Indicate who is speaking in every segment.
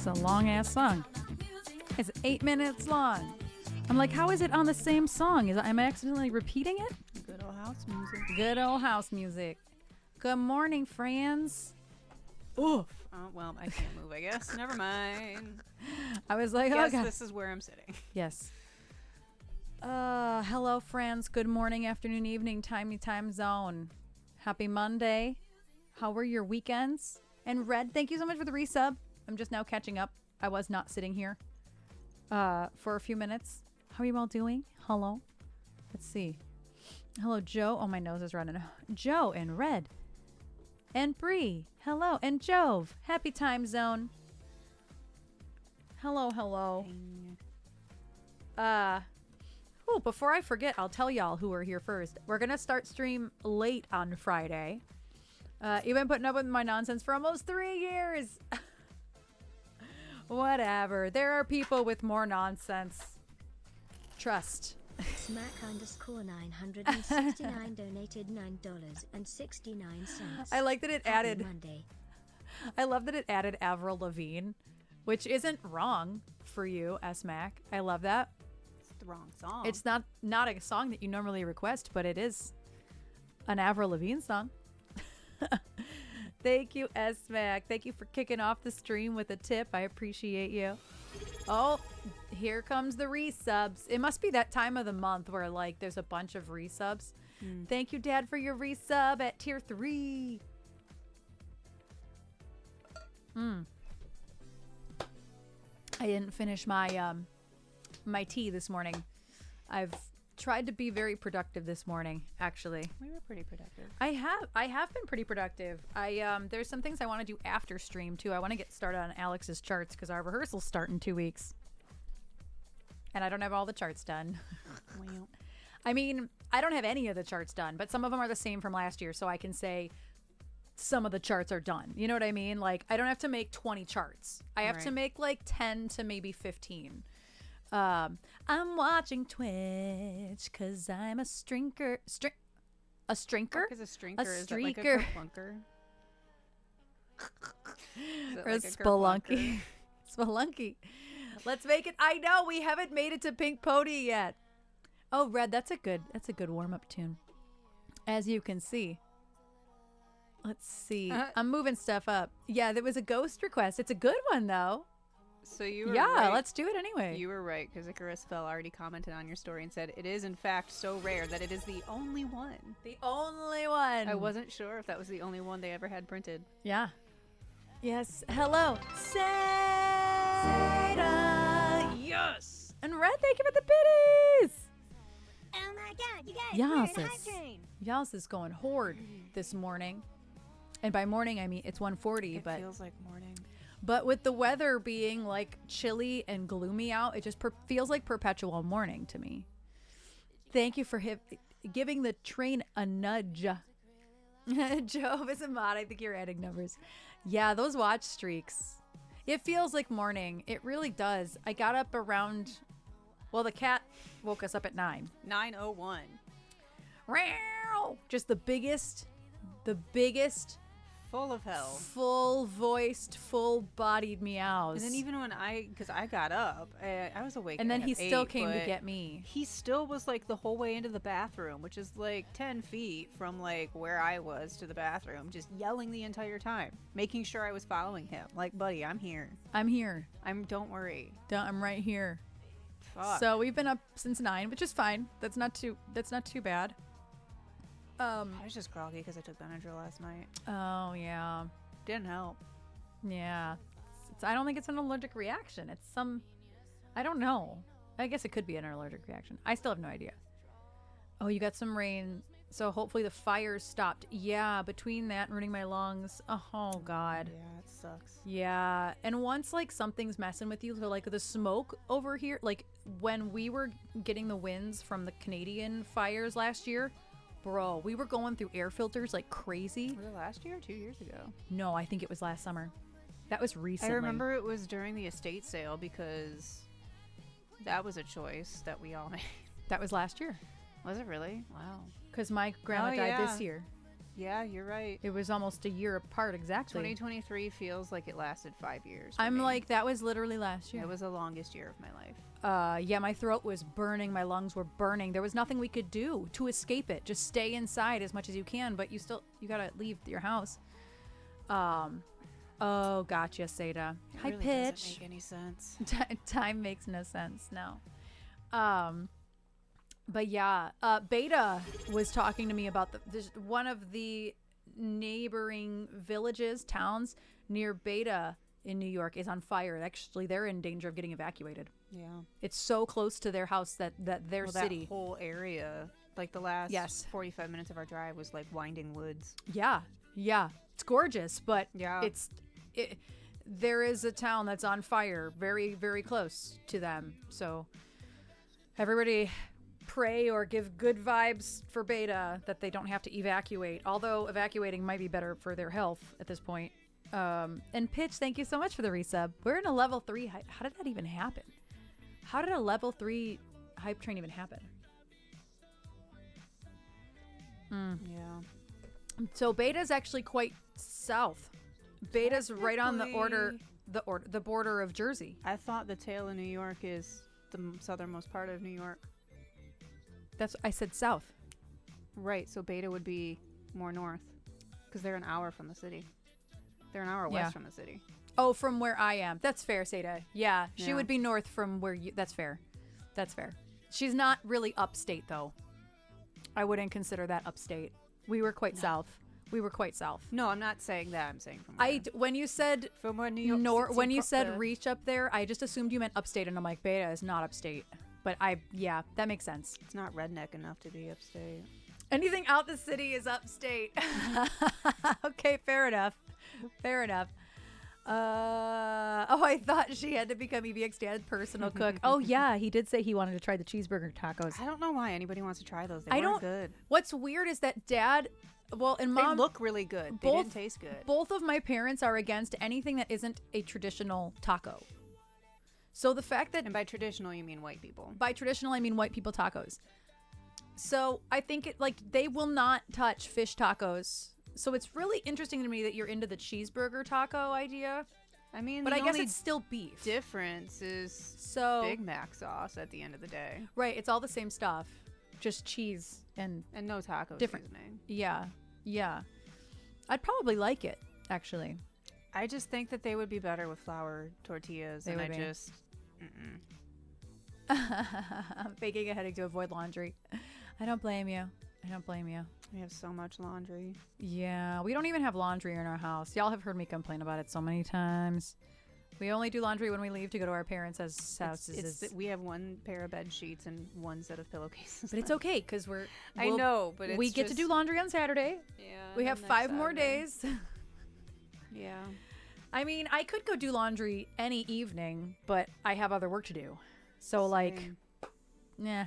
Speaker 1: a long-ass song. It's 8 minutes long. I'm like, how is it on the same song? Am I accidentally repeating it?
Speaker 2: Good old house music.
Speaker 1: Good old house music. Good morning, friends. Ooh.
Speaker 2: Oh, well, I can't move, I guess. Never mind.
Speaker 1: I was like,
Speaker 2: Guess
Speaker 1: oh, God.
Speaker 2: this is where I'm sitting.
Speaker 1: Yes. Hello, friends. Good morning, afternoon, evening, time zone. Happy Monday. How were your weekends? And Red, thank you so much for the resub. I'm just now catching up. I was not sitting here for a few minutes. How are you all doing? Hello. Let's see. Hello, Joe. Oh, my nose is running. Joe and Red. And Bree. Hello. And Jove. Happy time zone. Hello. Before I forget, I'll tell y'all who are here first. We're going to start stream late on Friday. You've been putting up with my nonsense for almost 3 years. Whatever. There are people with more nonsense. Trust.
Speaker 3: Smack_969 donated $9.69.
Speaker 1: I like that it added.
Speaker 3: Monday.
Speaker 1: I love that it added Avril Lavigne, which isn't wrong for you, SMAC. I love that.
Speaker 2: It's the wrong song.
Speaker 1: It's not a song that you normally request, but it is an Avril Lavigne song. Thank you, SMAC. Thank you for kicking off the stream with a tip. I appreciate you. Oh, here comes the resubs. It must be that time of the month where like there's a bunch of resubs. Thank you, Dad, for your resub at tier 3. I didn't finish my my tea this morning. I've tried to be very productive this morning, actually.
Speaker 2: We were pretty productive.
Speaker 1: I have been pretty productive. There's some things I want to do after stream too. I want to get started on Alex's charts because our rehearsals start in 2 weeks. And I don't have all the charts done.
Speaker 2: Well,
Speaker 1: I mean, I don't have any of the charts done, but some of them are the same from last year, so I can say some of the charts are done. You know what I mean? Like, I don't have to make 20 charts. I have to make like 10 to maybe 15. I'm watching Twitch because I'm a strinker. A strinker?
Speaker 2: What is a strinker?
Speaker 1: A
Speaker 2: Is that like a
Speaker 1: streaker.
Speaker 2: kerplunker? Is it
Speaker 1: Or a
Speaker 2: like a
Speaker 1: spelunky.
Speaker 2: kerplunker?
Speaker 1: Spelunky. Let's make it. I know we haven't made it to Pink Pony yet. Oh, Red, that's a good warm-up tune. As you can see. Let's see. I'm moving stuff up. Yeah, there was a ghost request. It's a good one though.
Speaker 2: So you were
Speaker 1: Yeah,
Speaker 2: right.
Speaker 1: let's do it anyway.
Speaker 2: You were right, because Icarus Fell already commented on your story and said it is in fact so rare that it is the only one.
Speaker 1: The only one.
Speaker 2: I wasn't sure if that was the only one they ever had printed.
Speaker 1: Yeah. Yes. Hello. Seda. Yes. And Red, thank you for the biddies.
Speaker 3: Oh my god, you guys,
Speaker 1: Yes.
Speaker 3: we're in hype train.
Speaker 1: Yas is going horde this morning. And by morning, I mean it's 1:40,
Speaker 2: It
Speaker 1: but
Speaker 2: feels like morning.
Speaker 1: But with the weather being like chilly and gloomy out, it just feels like perpetual morning to me. Thank you for giving the train a nudge. Joe is a mod. I think you're adding numbers. Yeah, those watch streaks. It feels like morning. It really does. I got up around, well, the cat woke us up at 9.
Speaker 2: 9:01.
Speaker 1: Just the biggest
Speaker 2: Full of hell.
Speaker 1: full-voiced, full-bodied meows.
Speaker 2: And then even when because I got up, I was awake.
Speaker 1: And then
Speaker 2: at
Speaker 1: he still
Speaker 2: 8,
Speaker 1: came to
Speaker 2: but
Speaker 1: get me.
Speaker 2: He still was like the whole way into the bathroom, which is like 10 feet from like where I was to the bathroom, just yelling the entire time, making sure I was following him. Like, buddy, I'm here.
Speaker 1: I'm here.
Speaker 2: Don't worry.
Speaker 1: I'm right here.
Speaker 2: Fuck.
Speaker 1: So we've been up since 9, which is fine. That's not too bad.
Speaker 2: I was just groggy because I took Benadryl last night.
Speaker 1: Oh yeah.
Speaker 2: Didn't help.
Speaker 1: Yeah. I don't think it's an allergic reaction. It's I don't know. I guess it could be an allergic reaction. I still have no idea. Oh, you got some rain. So hopefully the fires stopped. Yeah, between that and ruining my lungs. Oh God.
Speaker 2: Yeah, it sucks.
Speaker 1: Yeah. And once like something's messing with you, so like the smoke over here, like when we were getting the winds from the Canadian fires last year, bro, we were going through air filters like crazy.
Speaker 2: Was it last year or 2 years ago?
Speaker 1: No, I think it was last summer. That was recently.
Speaker 2: I remember it was during the estate sale because that was a choice that we all made.
Speaker 1: That was last year.
Speaker 2: Was it really? Wow.
Speaker 1: Because my grandma died this year.
Speaker 2: Yeah, you're right.
Speaker 1: It was almost a year apart exactly.
Speaker 2: 2023 feels like it lasted 5 years. for
Speaker 1: I'm
Speaker 2: me.
Speaker 1: like, that was literally last year.
Speaker 2: It was the longest year of my life.
Speaker 1: Yeah, my throat was burning. My lungs were burning. There was nothing we could do to escape it. Just stay inside as much as you can, but you gotta leave your house. Oh, gotcha, Seda.
Speaker 2: It
Speaker 1: High
Speaker 2: really
Speaker 1: pitch.
Speaker 2: doesn't make any sense.
Speaker 1: Time makes no sense. No. But yeah, Beta was talking to me about there's one of the neighboring villages, towns near Beta in New York is on fire. Actually, they're in danger of getting evacuated.
Speaker 2: Yeah.
Speaker 1: It's so close to their house that their city.
Speaker 2: That whole area, like the last
Speaker 1: Yes.
Speaker 2: 45 minutes of our drive was like winding woods.
Speaker 1: Yeah, it's gorgeous, but
Speaker 2: Yeah.
Speaker 1: there is a town that's on fire, very, very close to them. So everybody pray or give good vibes for Beta that they don't have to evacuate. Although evacuating might be better for their health at this point. And Pitch, thank you so much for the resub. We're in a level 3 hype. How did that even happen? How did a level 3 hype train even happen?
Speaker 2: Yeah.
Speaker 1: So Beta's actually quite south. Beta's right on the border of Jersey.
Speaker 2: I thought the tail of New York is the southernmost part of New York.
Speaker 1: I said south.
Speaker 2: Right, so Beta would be more north because they're an hour from the city. They're an hour
Speaker 1: Yeah.
Speaker 2: west from the city.
Speaker 1: Oh, from where I am. That's fair, Seda. Yeah, she
Speaker 2: Yeah.
Speaker 1: would be north from where you. That's fair. That's fair. She's not really upstate though. I wouldn't consider that upstate. We were quite south. We were quite south.
Speaker 2: No, I'm not saying that. I'm saying from where.
Speaker 1: When you said
Speaker 2: From where New York
Speaker 1: when you said reach up there, I just assumed you meant upstate, and I'm like, Beta is not upstate. But yeah, that makes sense.
Speaker 2: It's not redneck enough to be upstate.
Speaker 1: Anything out the city is upstate. Okay, fair enough. Fair enough. I thought she had to become EBX Dad's personal cook. Oh yeah, he did say he wanted to try the cheeseburger tacos.
Speaker 2: I don't know why anybody wants to try those. They
Speaker 1: I
Speaker 2: weren't
Speaker 1: don't-
Speaker 2: good.
Speaker 1: What's weird is that Dad, and Mom
Speaker 2: They look really good. They didn't taste good.
Speaker 1: Both of my parents are against anything that isn't a traditional taco. So the fact that
Speaker 2: And by traditional, you mean white people.
Speaker 1: by traditional I mean white people tacos. So I think they will not touch fish tacos. So it's really interesting to me that you're into the cheeseburger taco idea.
Speaker 2: I mean,
Speaker 1: But
Speaker 2: the
Speaker 1: I guess
Speaker 2: only
Speaker 1: it's still beef.
Speaker 2: difference is
Speaker 1: So
Speaker 2: Big Mac sauce at the end of the day,
Speaker 1: right, it's all the same stuff, just cheese and
Speaker 2: and no taco
Speaker 1: Different.
Speaker 2: seasoning.
Speaker 1: yeah. I'd probably like it actually.
Speaker 2: I just think that they would be better with flour tortillas,
Speaker 1: They
Speaker 2: and
Speaker 1: would
Speaker 2: I
Speaker 1: be.
Speaker 2: just
Speaker 1: I'm faking a headache to avoid laundry. I don't blame you.
Speaker 2: we have so much laundry.
Speaker 1: Yeah, we don't even have laundry in our house. Y'all have heard me complain about it so many times. We only do laundry when we leave to go to our parents' houses.
Speaker 2: We have one pair of bed sheets and one set of pillowcases.
Speaker 1: But it's okay because
Speaker 2: I know, but
Speaker 1: we
Speaker 2: it's
Speaker 1: get to do laundry on Saturday.
Speaker 2: Yeah,
Speaker 1: We have
Speaker 2: and
Speaker 1: 5
Speaker 2: next
Speaker 1: more
Speaker 2: Saturday.
Speaker 1: days.
Speaker 2: Yeah.
Speaker 1: I mean, I could go do laundry any evening, but I have other work to do. So
Speaker 2: Same.
Speaker 1: yeah.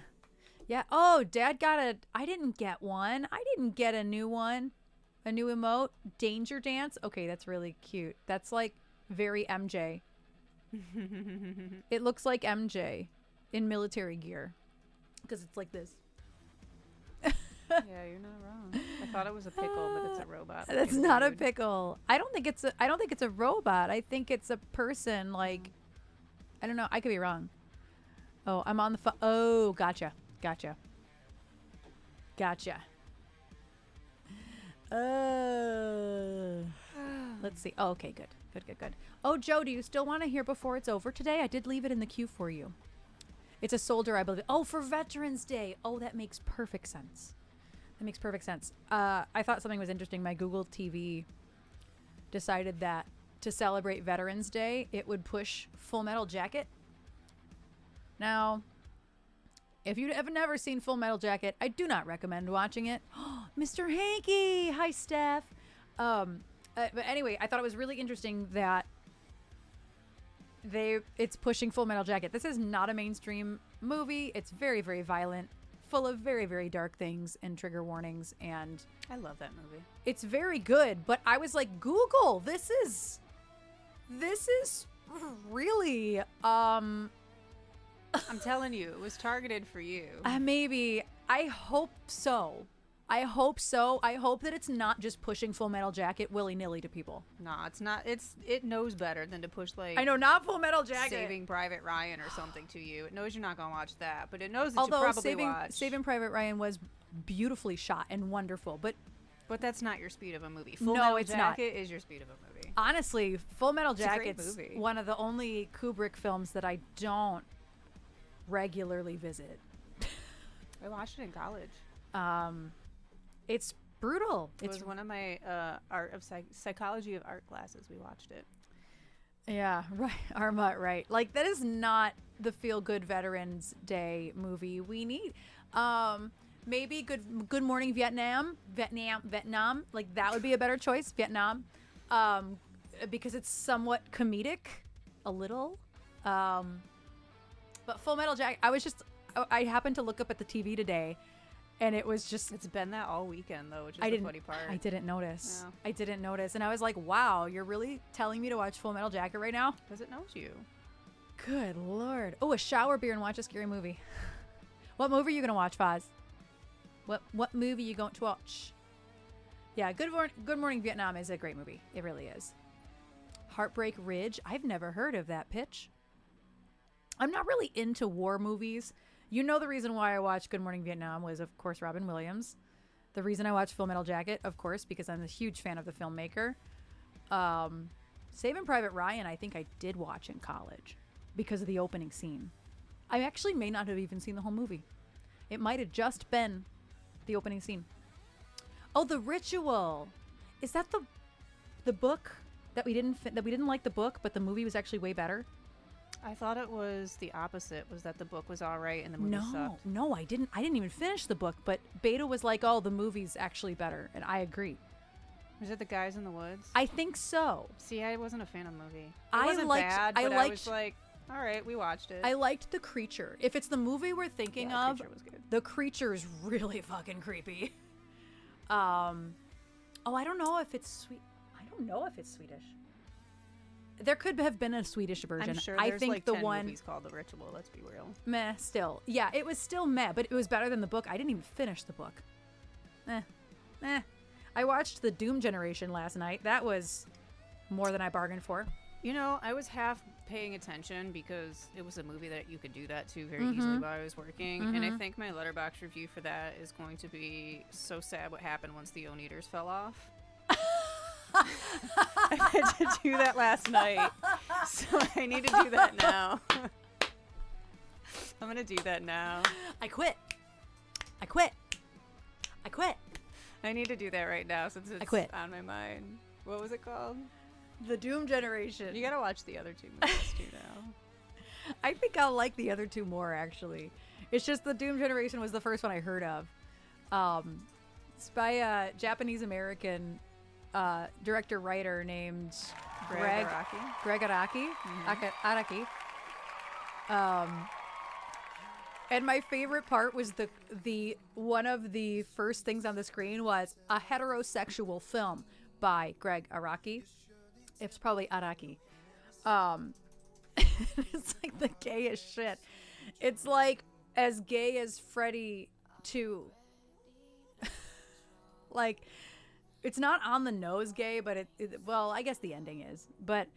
Speaker 1: Oh, Dad I didn't get one. I didn't get a new one. A new emote. Danger Dance. Okay, that's really cute. That's like very MJ. It looks like MJ in military gear. Because it's like this.
Speaker 2: Yeah, you're not wrong. I thought it was a pickle, but it's a robot.
Speaker 1: That's
Speaker 2: looking
Speaker 1: not a
Speaker 2: dude.
Speaker 1: pickle. I don't think it's a robot. I think it's a person. Like, I don't know. I could be wrong. Oh, I'm on the phone. Oh, gotcha. Let's see. Oh, okay, good. Oh, Joe, do you still want to hear before it's over today? I did leave it in the queue for you. It's a soldier, I believe. Oh, for Veterans Day. Oh, that makes perfect sense. I thought something was interesting. My Google TV decided that to celebrate Veterans Day, it would push Full Metal Jacket. Now, if you have never seen Full Metal Jacket, I do not recommend watching it. Mr. Hanky! Hi, Steph. But anyway, I thought it was really interesting that it's pushing Full Metal Jacket. This is not a mainstream movie. It's very, very violent, full of very, very dark things and trigger warnings, and
Speaker 2: I love that movie.
Speaker 1: it's very good. But I was like, Google, this is really
Speaker 2: I'm telling you, it was targeted for you.
Speaker 1: maybe. I hope so. I hope so. I hope that it's not just pushing Full Metal Jacket willy-nilly to people.
Speaker 2: Nah, it's not. It knows better than to push like
Speaker 1: I know, not Full Metal Jacket.
Speaker 2: Saving Private Ryan or something to you. It knows you're not gonna watch that, but it knows that you probably watch.
Speaker 1: Saving Private Ryan was beautifully shot and wonderful, but
Speaker 2: that's not your speed of a movie. Full
Speaker 1: No,
Speaker 2: Metal
Speaker 1: it's not.
Speaker 2: Jacket is your speed of a movie.
Speaker 1: honestly, Full Metal
Speaker 2: a great
Speaker 1: Jacket's
Speaker 2: movie.
Speaker 1: one of the only Kubrick films that I don't regularly visit.
Speaker 2: I watched it in college.
Speaker 1: It's brutal.
Speaker 2: It was one of my psychology of art classes. We watched it.
Speaker 1: Yeah, right. Arma, right. Like, that is not the feel-good Veterans Day movie we need. Maybe Good Morning Vietnam. Like, that would be a better choice. Vietnam. Because it's somewhat comedic. A little. But Full Metal Jacket, I happened to look up at the TV today, and it was just...
Speaker 2: It's been that all weekend, though, which is the funny part.
Speaker 1: I didn't notice.
Speaker 2: No.
Speaker 1: I didn't notice. And I was like, wow, you're really telling me to watch Full Metal Jacket right now?
Speaker 2: Because it knows you.
Speaker 1: Good Lord. Oh, a shower beer and watch a scary movie. What movie are you going to watch, Foz? What movie are you going to watch? Yeah, Good Morning Vietnam is a great movie. It really is. Heartbreak Ridge. I've never heard of that pitch. I'm not really into war movies. You know, the reason why I watched Good Morning Vietnam was, of course, Robin Williams. The reason I watched Full Metal Jacket, of course, because I'm a huge fan of the filmmaker. Saving Private Ryan, I think I did watch in college because of the opening scene. I actually may not have even seen the whole movie. It might have just been the opening scene. Oh, The Ritual. Is that the book that we didn't like the book, but the movie was actually way better?
Speaker 2: I thought it was the opposite, was that the book was all right and the movie sucked.
Speaker 1: No, I didn't even finish the book, but Beta was like, oh, the movie's actually better, and I agree.
Speaker 2: Was it The Guys in the Woods?
Speaker 1: I think so.
Speaker 2: See, I wasn't a fan of the movie. It
Speaker 1: I
Speaker 2: wasn't
Speaker 1: liked-
Speaker 2: bad,
Speaker 1: I
Speaker 2: but I
Speaker 1: liked-
Speaker 2: was like, all right, we watched it.
Speaker 1: I liked The Creature. If it's the movie we're thinking
Speaker 2: Yeah, The
Speaker 1: of,
Speaker 2: Creature was good.
Speaker 1: The Creature's really fucking creepy. I don't know if it's sweet. I don't know if it's Swedish. There could have been a Swedish version.
Speaker 2: I'm sure
Speaker 1: I
Speaker 2: there's
Speaker 1: think
Speaker 2: like
Speaker 1: the
Speaker 2: 10
Speaker 1: one
Speaker 2: movies called The Ritual, let's be real.
Speaker 1: meh still. Yeah, it was still meh, but it was better than the book. I didn't even finish the book. I watched The Doom Generation last night. That was more than I bargained for.
Speaker 2: You know, I was half paying attention because it was a movie that you could do that to very easily while I was working. And I think my Letterboxd review for that is going to be so sad what happened once the Oneaters fell off. I had to do that last night, so I need to do that now. I'm gonna do that now.
Speaker 1: I quit.
Speaker 2: I need to do that right now since it's
Speaker 1: quit.
Speaker 2: on my mind. What was it called?
Speaker 1: The Doom Generation.
Speaker 2: You gotta watch the other two movies too now.
Speaker 1: I think I'll like the other two more, actually. It's just The Doom Generation was the first one I heard of. It's by a Japanese-American director-writer named Greg Araki. Araki. And my favorite part was the one of the first things on the screen was a heterosexual film by Greg Araki. It's probably Araki. It's like the gayest shit. It's like as gay as Freddy 2. Like, it's not on the nose gay, but well, I guess the ending is. But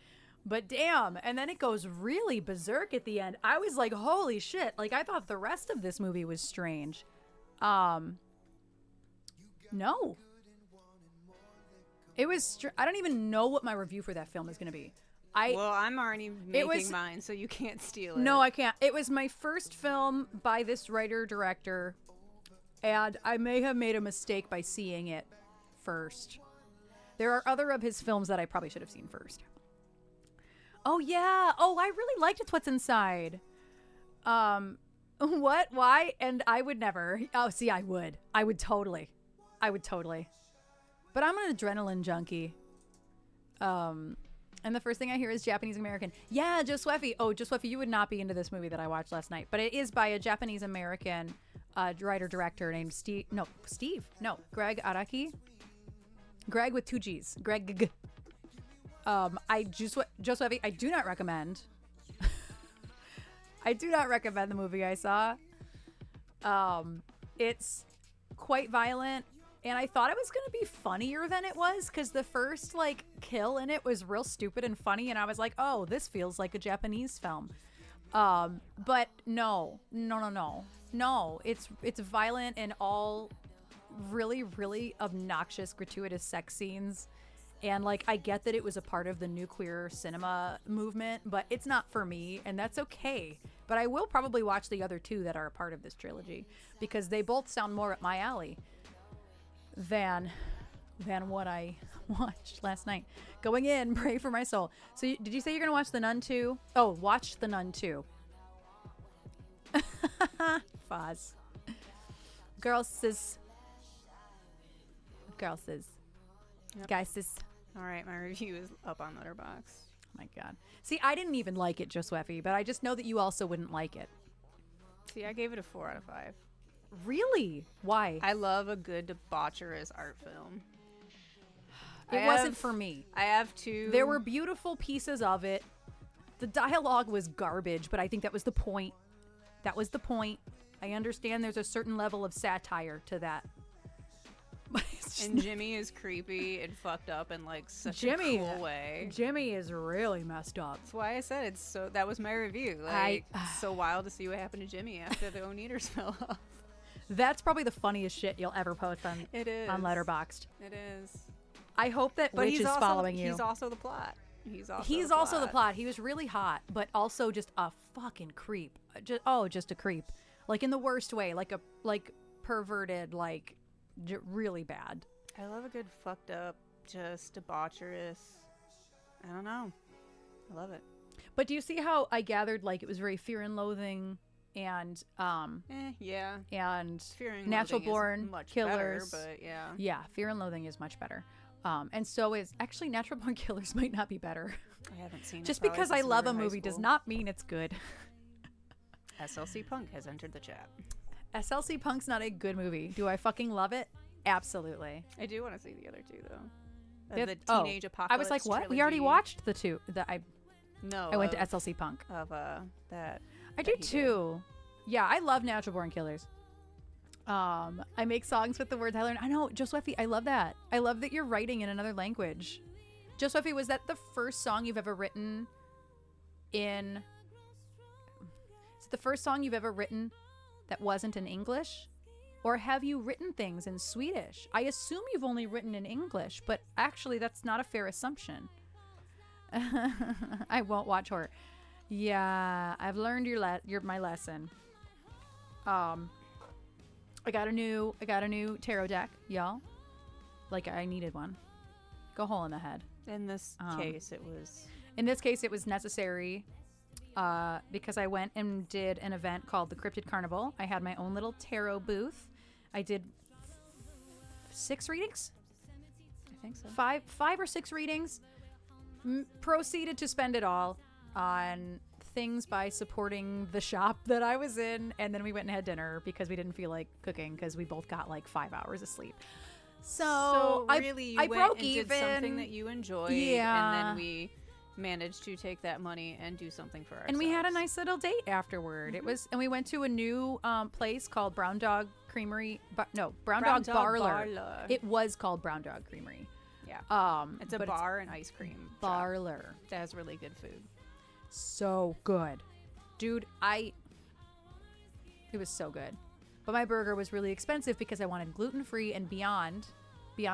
Speaker 1: damn, and then it goes really berserk at the end. I was like, holy shit. Like, I thought the rest of this movie was strange. No. It was I don't even know what my review for that film is going to be.
Speaker 2: Well, I'm already making mine, so you can't steal it.
Speaker 1: No, I can't. It was my first film by this writer-director, and I may have made a mistake by seeing it first. There are other of his films that I probably should have seen first. Oh, yeah. Oh, I really liked It's What's Inside. What? Why? And I would never. Oh, see, I would. I would totally. But I'm an adrenaline junkie. And the first thing I hear is Japanese American. Yeah, Josephi. Oh, Josephi, you would not be into this movie that I watched last night. But it is by a Japanese American writer-director named Greg Araki. Greg with two G's. Greg. Josephi, I do not recommend. I do not recommend the movie I saw. It's quite violent. And I thought it was going to be funnier than it was because the first like kill in it was real stupid and funny. And I was like, oh, this feels like a Japanese film. But no. It's violent and all really, really obnoxious, gratuitous sex scenes. And like, I get that it was a part of the new queer cinema movement, but it's not for me, and that's okay. But I will probably watch the other two that are a part of this trilogy because they both sound more up my alley than what I watched last night. Going in, pray for my soul. So did you say you're going to watch The Nun 2? Oh, watch The Nun 2. Foz. Girl sis. Yep. Guy sis.
Speaker 2: All right, my review is up on Letterboxd.
Speaker 1: Oh my God. See, I didn't even like it, Josuefi, but I just know that you also wouldn't like it.
Speaker 2: See, I gave it a 4 out of 5.
Speaker 1: Really? Why?
Speaker 2: I love a good debaucherous art film.
Speaker 1: It wasn't for me.
Speaker 2: I have two.
Speaker 1: There were beautiful pieces of it. The dialogue was garbage, but I think that was the point. That was the point. I understand there's a certain level of satire to that.
Speaker 2: And Jimmy is creepy and fucked up in like such a cool way.
Speaker 1: Jimmy is really messed up.
Speaker 2: That's why I said it's so. That was my review. Like, so wild to see what happened to Jimmy after the Oneaters fell off.
Speaker 1: That's probably the funniest shit you'll ever post on Letterboxd.
Speaker 2: It is.
Speaker 1: I hope that Witch is following you.
Speaker 2: He's also the plot. He's
Speaker 1: also the plot. He was really hot, but also just a fucking creep. Just a creep. Like in the worst way. Like perverted. Like really bad.
Speaker 2: I love a good fucked up, just debaucherous. I don't know. I love it.
Speaker 1: But do you see how I gathered like it was very Fear and Loathing and
Speaker 2: yeah,
Speaker 1: and
Speaker 2: Fear and
Speaker 1: Natural
Speaker 2: Loathing
Speaker 1: Born
Speaker 2: is much
Speaker 1: Killers,
Speaker 2: better, but
Speaker 1: yeah, Fear and Loathing is much better. And so is actually Natural Born Killers might not be better.
Speaker 2: I haven't seen it.
Speaker 1: Just because I love a movie does not mean it's good.
Speaker 2: SLC Punk has entered the chat.
Speaker 1: SLC Punk's not a good movie. Do I fucking love it? Absolutely.
Speaker 2: I do want to see the other two though. The Teenage Apocalypse.
Speaker 1: I was like, what?
Speaker 2: Trilogy.
Speaker 1: We already watched the two. I went to SLC Punk.
Speaker 2: Of that.
Speaker 1: I do too. Yeah, I love Natural Born Killers. I make songs with the words I learned. I know, Josuefi, I love that. I love that you're writing in another language. Josuefi, was that the first song you've ever written in... Is it the first song you've ever written that wasn't in English? Or have you written things in Swedish? I assume you've only written in English, but actually that's not a fair assumption. I won't watch horror. Yeah, I've learned my lesson. I got a new tarot deck, y'all. Like I needed one. Go hole in the head.
Speaker 2: In this case, it was
Speaker 1: necessary because I went and did an event called the Cryptid Carnival. I had my own little tarot booth. I did 6 readings.
Speaker 2: I think so.
Speaker 1: 5 or 6 readings. Proceeded to spend it all on things by supporting the shop that I was in, and then we went and had dinner because we didn't feel like cooking because we both got like 5 hours of sleep. So
Speaker 2: really, I
Speaker 1: broke
Speaker 2: and
Speaker 1: even.
Speaker 2: Did something that you enjoyed,
Speaker 1: yeah.
Speaker 2: And then we managed to take that money and do something for ourselves.
Speaker 1: And we had a nice little date afterward.
Speaker 2: Mm-hmm.
Speaker 1: And we went to a new place called Brown Dog Creamery. Brown Dog Barler. It was called Brown Dog Creamery.
Speaker 2: Yeah. It's a bar and ice cream
Speaker 1: parlor
Speaker 2: that has really good food.
Speaker 1: So good, dude. It was so good. But my burger was really expensive because I wanted gluten-free and Beyond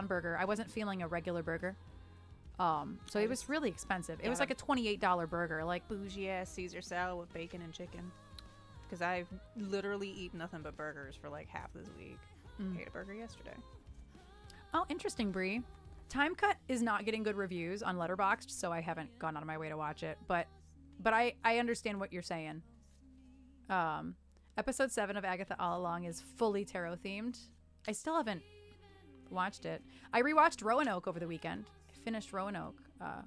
Speaker 1: Burger. I wasn't feeling a regular burger. So it was really expensive. It was like a $28 burger, like
Speaker 2: bougie ass Caesar salad with bacon and chicken. Because I've literally eaten nothing but burgers for like half this week. I ate a burger yesterday.
Speaker 1: Oh, interesting, Brie. Time Cut is not getting good reviews on Letterboxd, so I haven't gone out of my way to watch it. But I understand what you're saying. Episode 7 of Agatha All Along is fully tarot themed. I still haven't watched it. I rewatched Roanoke over the weekend. I finished Roanoke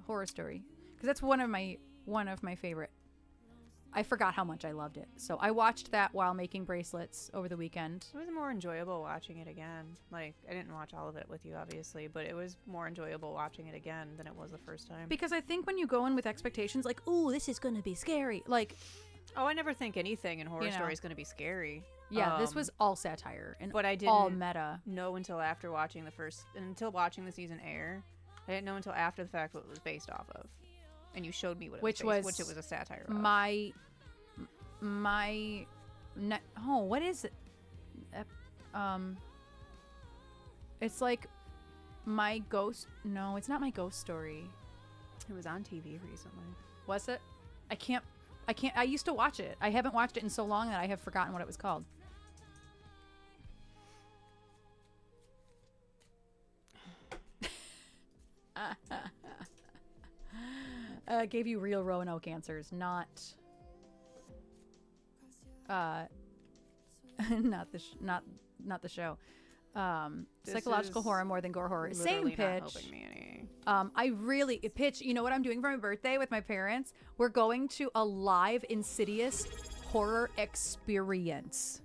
Speaker 1: Horror Story because that's one of my favorite. I forgot how much I loved it, so I watched that while making bracelets over the weekend.
Speaker 2: It was more enjoyable watching it again. Like, I didn't watch all of it with you, obviously, but it was more enjoyable watching it again than it was the first time.
Speaker 1: Because I think when you go in with expectations, like, "Ooh, this is gonna be scary," like,
Speaker 2: oh, I never think anything in Horror Story is gonna be scary.
Speaker 1: Yeah, this was all satire and
Speaker 2: but I didn't
Speaker 1: all meta.
Speaker 2: know until watching the season air. I didn't know until after the fact what it was based off of, and you showed me what it
Speaker 1: Which
Speaker 2: was,
Speaker 1: was
Speaker 2: which it was a satire of.
Speaker 1: What is it? It's like My Ghost. No, it's not My Ghost Story.
Speaker 2: It was on TV recently.
Speaker 1: Was it? I can't. I used to watch it. I haven't watched it in so long that I have forgotten what it was called. Gave you real Roanoke answers, not not the show. Psychological horror more than gore horror. Same
Speaker 2: Literally not
Speaker 1: pitch.
Speaker 2: helping me any.
Speaker 1: I really pitch. You know what I'm doing for my birthday with my parents? We're going to a live Insidious horror experience.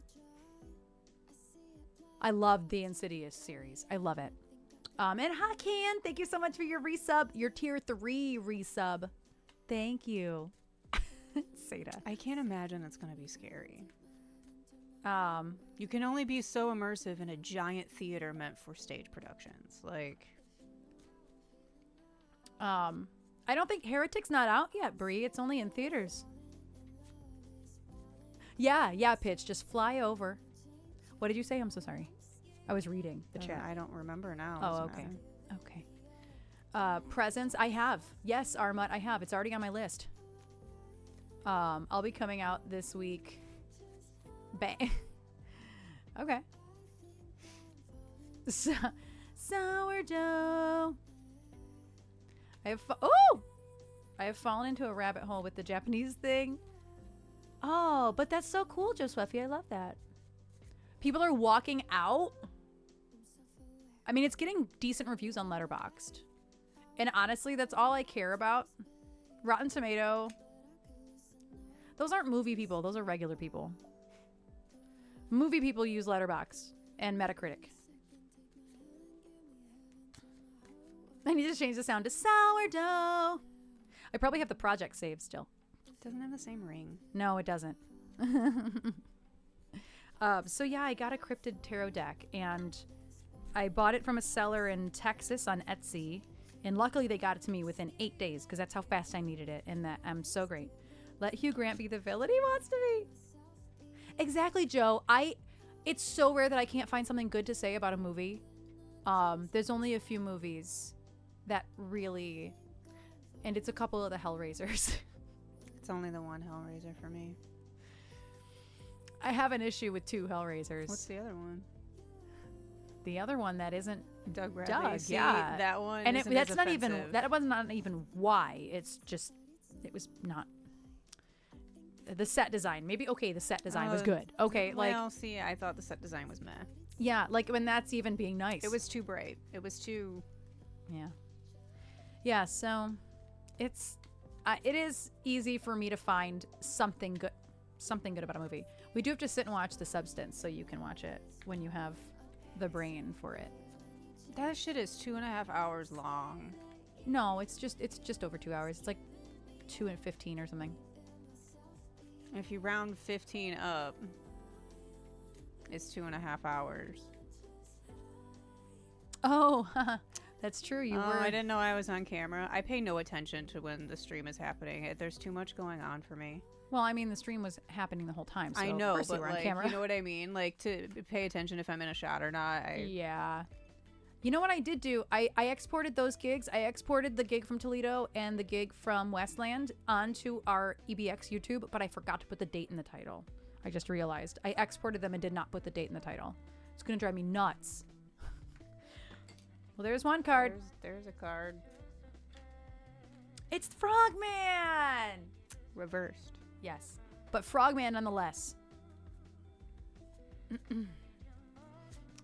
Speaker 1: I love the Insidious series. I love it. And Hakan, thank you so much for your resub, your tier 3 resub. Thank you. Seda.
Speaker 2: I can't imagine it's gonna be scary. You can only be so immersive in a giant theater meant for stage productions. Like,
Speaker 1: I don't think Heretic's not out yet, Brie. It's only in theaters. Yeah, Pitch. Just fly over. What did you say? I'm so sorry. I was reading the chat.
Speaker 2: I don't remember now.
Speaker 1: Oh, okay. Okay. Presents, I have. Yes, Armut, I have. It's already on my list. I'll be coming out this week. Bang. Okay. Sourdough. I have fallen into a rabbit hole with the Japanese thing. Oh, but that's so cool, Joe Sweffy. I love that. People are walking out. I mean, it's getting decent reviews on Letterboxd. And honestly, that's all I care about. Rotten Tomato. Those aren't movie people. Those are regular people. Movie people use Letterboxd and Metacritic. I need to change the sound to sourdough. I probably have the project saved still.
Speaker 2: It doesn't have the same ring.
Speaker 1: No, it doesn't. So yeah, I got a cryptid tarot deck, and I bought it from a seller in Texas on Etsy, and luckily they got it to me within 8 days because that's how fast I needed it, and that I'm so great. Let Hugh Grant be the villain he wants to be. Exactly, Joe. It's so rare that I can't find something good to say about a movie. There's only a few movies that really, and it's a couple of the Hellraisers.
Speaker 2: It's only the one Hellraiser for me.
Speaker 1: I have an issue with 2 Hellraisers.
Speaker 2: What's the other one?
Speaker 1: The other one that isn't
Speaker 2: Doug Bradley.
Speaker 1: Doug,
Speaker 2: See,
Speaker 1: yeah.
Speaker 2: That one.
Speaker 1: And
Speaker 2: isn't
Speaker 1: that's
Speaker 2: as
Speaker 1: not even,
Speaker 2: offensive.
Speaker 1: that was not even why. It's just, it was not. The set design. Maybe, okay, the set design was good. Okay,
Speaker 2: Well, see, I thought the set design was meh.
Speaker 1: yeah, like when that's even being nice.
Speaker 2: It was too bright. It was too...
Speaker 1: Yeah. Yeah, so it is easy for me to find something good about a movie. We do have to sit and watch The Substance so you can watch it when you have the brain for it.
Speaker 2: That shit is 2.5 hours long.
Speaker 1: No, it's just over 2 hours. It's like 2:15 or something.
Speaker 2: If you round 15 up, it's 2.5 hours.
Speaker 1: Oh, that's true. You were.
Speaker 2: I didn't know I was on camera. I pay no attention to when the stream is happening. There's too much going on for me.
Speaker 1: Well, I mean, the stream was happening the whole time. So
Speaker 2: I know,
Speaker 1: of course
Speaker 2: but
Speaker 1: you were on
Speaker 2: like,
Speaker 1: camera.
Speaker 2: you know what I mean? Like, to pay attention if I'm in a shot or not.
Speaker 1: Yeah. You know what I did do? I exported those gigs. I exported the gig from Toledo and the gig from Westland onto our EBX YouTube, but I forgot to put the date in the title. I just realized. I exported them and did not put the date in the title. It's going to drive me nuts. Well, there's one card.
Speaker 2: There's a card.
Speaker 1: It's Frogman!
Speaker 2: Reversed.
Speaker 1: Yes. But Frogman nonetheless.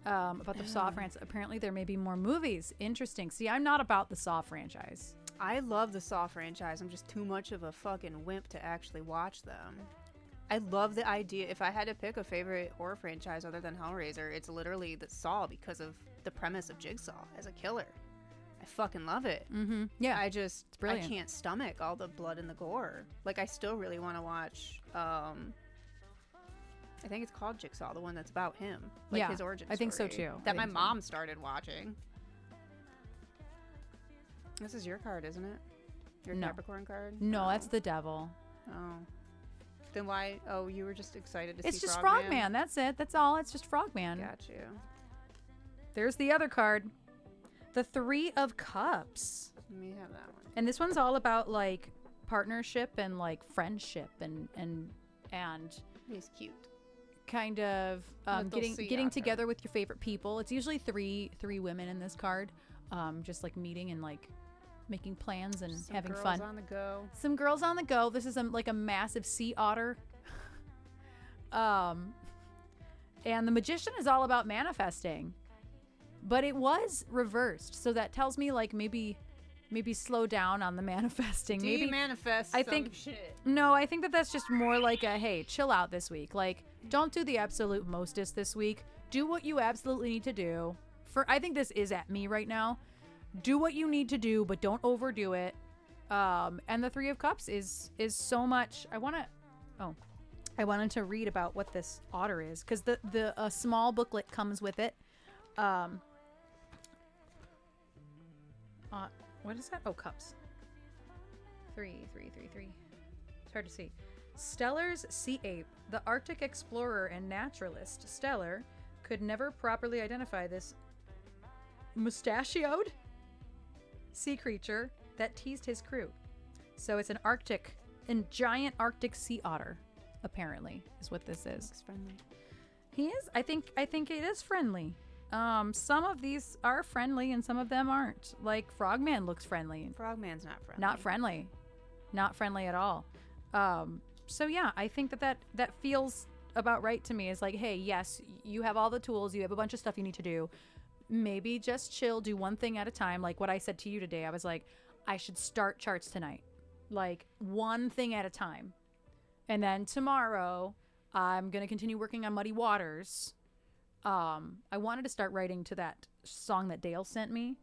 Speaker 1: About the Saw franchise. Apparently there may be more movies. Interesting. See, I'm not about the Saw franchise.
Speaker 2: I love the Saw franchise. I'm just too much of a fucking wimp to actually watch them. I love the idea. If I had to pick a favorite horror franchise other than Hellraiser, it's literally the Saw because of the premise of Jigsaw as a killer. I fucking love it.
Speaker 1: Mm-hmm. Yeah.
Speaker 2: I
Speaker 1: brilliant.
Speaker 2: can't stomach all the blood and the gore. Like, I still really want to watch I think it's called Jigsaw, the one that's about him.
Speaker 1: Yeah,
Speaker 2: his origin
Speaker 1: I think so
Speaker 2: story,
Speaker 1: too.
Speaker 2: That
Speaker 1: I
Speaker 2: my
Speaker 1: think so.
Speaker 2: mom started watching. This is your card, isn't it? Your
Speaker 1: No.
Speaker 2: Capricorn card?
Speaker 1: No, that's the devil.
Speaker 2: Oh. Then why? Oh, you were just excited to
Speaker 1: It's
Speaker 2: see
Speaker 1: just
Speaker 2: Frogman?
Speaker 1: Frogman. That's it. That's all. It's just Frogman.
Speaker 2: Got you.
Speaker 1: There's the other card. The Three of Cups.
Speaker 2: Let me have that one.
Speaker 1: And this one's all about like partnership and like friendship and
Speaker 2: He's cute.
Speaker 1: kind of
Speaker 2: Little sea
Speaker 1: getting
Speaker 2: otter.
Speaker 1: together with your favorite people. It's usually three women in this card. Just like meeting and like making plans and
Speaker 2: Some
Speaker 1: having
Speaker 2: girls
Speaker 1: fun.
Speaker 2: on the go.
Speaker 1: Some girls on the go. This is like a massive sea otter. And the Magician is all about manifesting. But it was reversed. So that tells me like maybe slow down on the manifesting.
Speaker 2: Do
Speaker 1: maybe
Speaker 2: you manifest
Speaker 1: I
Speaker 2: some
Speaker 1: think
Speaker 2: shit?
Speaker 1: No, I think that's just more like a hey, chill out this week. Like don't do the absolute mostest this week. Do what you absolutely need to do. I think this is at me right now. Do what you need to do, but don't overdo it. And the Three of Cups is so much. I wanted to read about what this otter is because the small booklet comes with it. What is that? Oh, cups. 3. It's hard to see. Stellar's sea ape, the Arctic explorer and naturalist, Stellar, could never properly identify this mustachioed sea creature that teased his crew. So it's an giant Arctic sea otter, apparently, is what this is.
Speaker 2: Looks friendly.
Speaker 1: He is. I think it is friendly. Some of these are friendly and some of them aren't. Like Frogman looks friendly.
Speaker 2: Frogman's not friendly.
Speaker 1: Not friendly. Not friendly at all. So yeah, I think that feels about right to me. Is like, hey, yes, you have all the tools. You have a bunch of stuff you need to do. Maybe just chill, do one thing at a time. Like what I said to you today, I was like, I should start charts tonight. Like one thing at a time. And then tomorrow, I'm going to continue working on Muddy Waters. I wanted to start writing to that song that Dale sent me.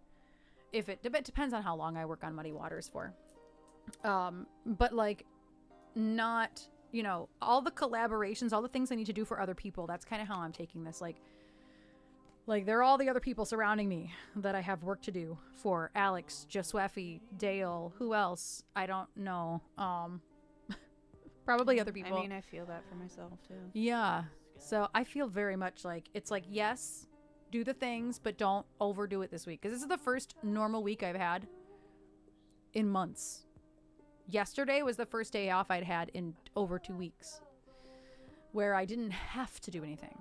Speaker 1: It depends on how long I work on Muddy Waters for. But like not, all the collaborations, all the things I need to do for other people. That's kind of how I'm taking this. Like they're all the other people surrounding me that I have work to do for. Alex, Josweffi, Dale, who else? I don't know. Probably other people.
Speaker 2: I mean, I feel that for myself too.
Speaker 1: Yeah. So I feel very much like it's like, yes, do the things, but don't overdo it this week. Because this is the first normal week I've had in months. Yesterday was the first day off I'd had in over 2 weeks where I didn't have to do anything.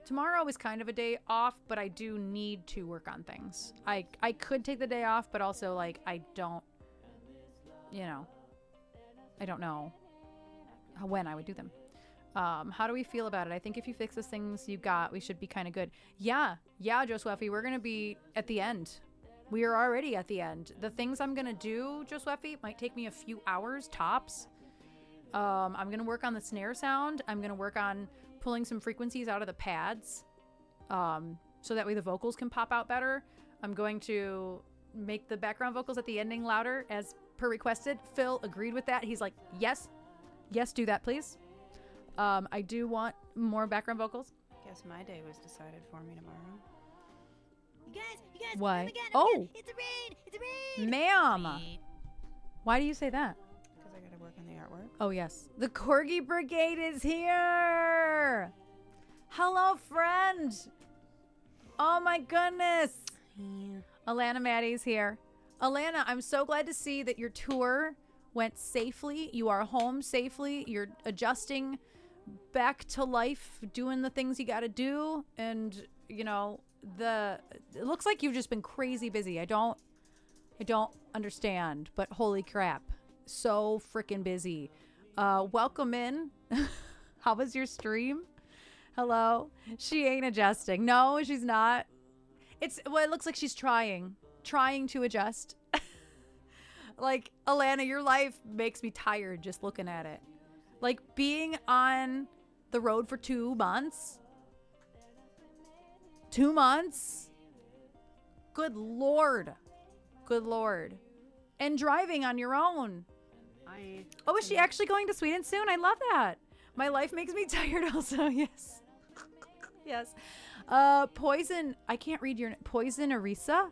Speaker 1: Tomorrow is kind of a day off, but I do need to work on things. I could take the day off, but also like I don't know when I would do them. How do we feel about it? I think if you fix the things you got, we should be kind of good. Yeah, Josweffi, we're going to be at the end. We are already at the end. The things I'm going to do, Josweffi, might take me a few hours tops. I'm going to work on the snare sound. I'm going to work on pulling some frequencies out of the pads so that way the vocals can pop out better. I'm going to make the background vocals at the ending louder as per requested. Phil agreed with that. He's like, yes, do that, please. I do want more background vocals.
Speaker 2: Guess my day was decided for me tomorrow.
Speaker 3: You guys,
Speaker 1: What?
Speaker 3: oh my God,
Speaker 1: Oh.
Speaker 3: it's a raid,
Speaker 1: Ma'am, why do you say that?
Speaker 2: Because I gotta work on the artwork.
Speaker 1: Oh, yes. The Corgi Brigade is here. Hello, friend. Oh, my goodness.
Speaker 2: Yeah.
Speaker 1: Alana Maddie's here. Alana, I'm so glad to see that your tour went safely. You are home safely. You're adjusting back to life, doing the things you got to do. And, it looks like you've just been crazy busy. I don't understand, but holy crap. So freaking busy. Welcome in. How was your stream? Hello. She ain't adjusting. No, she's not. It looks like she's trying to adjust. Like, Alana, your life makes me tired just looking at it. Like, being on the road for 2 months. 2 months? Good Lord. And driving on your own. Oh, is she actually going to Sweden soon? I love that. My life makes me tired also. Yes. Yes. Poison. I can't read your Poison Arisa.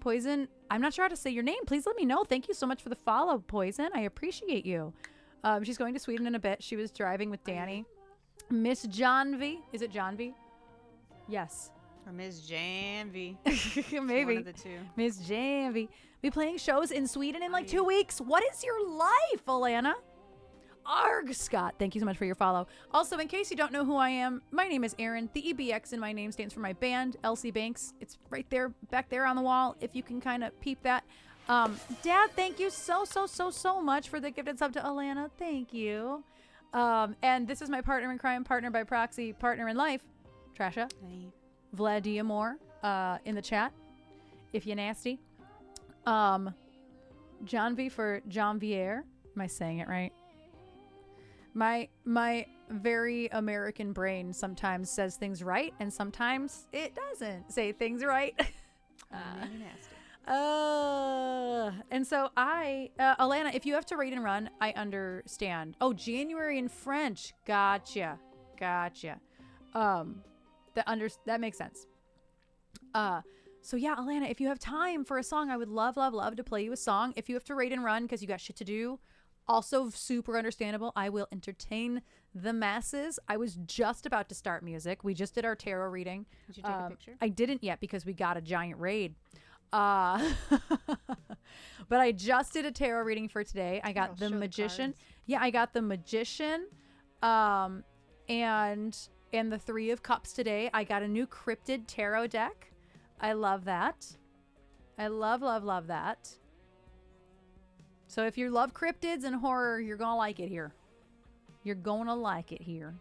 Speaker 1: Poison. I'm not sure how to say your name. Please let me know. Thank you so much for the follow, Poison. I appreciate you. She's going to Sweden in a bit. She was driving with Danny. Miss Janvi. Is it Janvi? Yes.
Speaker 2: Or Ms. Janvi.
Speaker 1: Maybe.
Speaker 2: One of the two.
Speaker 1: Miss Janvi. Be playing shows in Sweden in like 2 weeks. What is your life, Alana? Arg, Scott. Thank you so much for your follow. Also, in case you don't know who I am, my name is Erin. The EBX in my name stands for my band, LC Banks. It's right there, back there on the wall, if you can kind of peep that. Dad, thank you so much for the gifted sub to Alana. Thank you. And this is my partner in crime, partner by proxy, partner in life, Trasha.
Speaker 2: Hey.
Speaker 1: Vladimir in the chat, if you're nasty. John V for Janvier. Am I saying it right? My very American brain sometimes says things right, and sometimes it doesn't say things right. And so Alana, if you have to read and run, I understand. Oh, January in French. Gotcha. That makes sense. So yeah, Alana, if you have time for a song, I would love to play you a song. If you have to read and run because you got shit to do, also super understandable. I will entertain the masses. I was just about to start music. We just did our tarot reading.
Speaker 2: Did you take a picture?
Speaker 1: I didn't yet because we got a giant raid. But I just did a tarot reading for today. I got the Magician. Yeah, I got the Magician. And the Three of Cups today. I got a new cryptid tarot deck. I love that. I love that. So if you love cryptids and horror, you're going to like it here. You're going to like it here.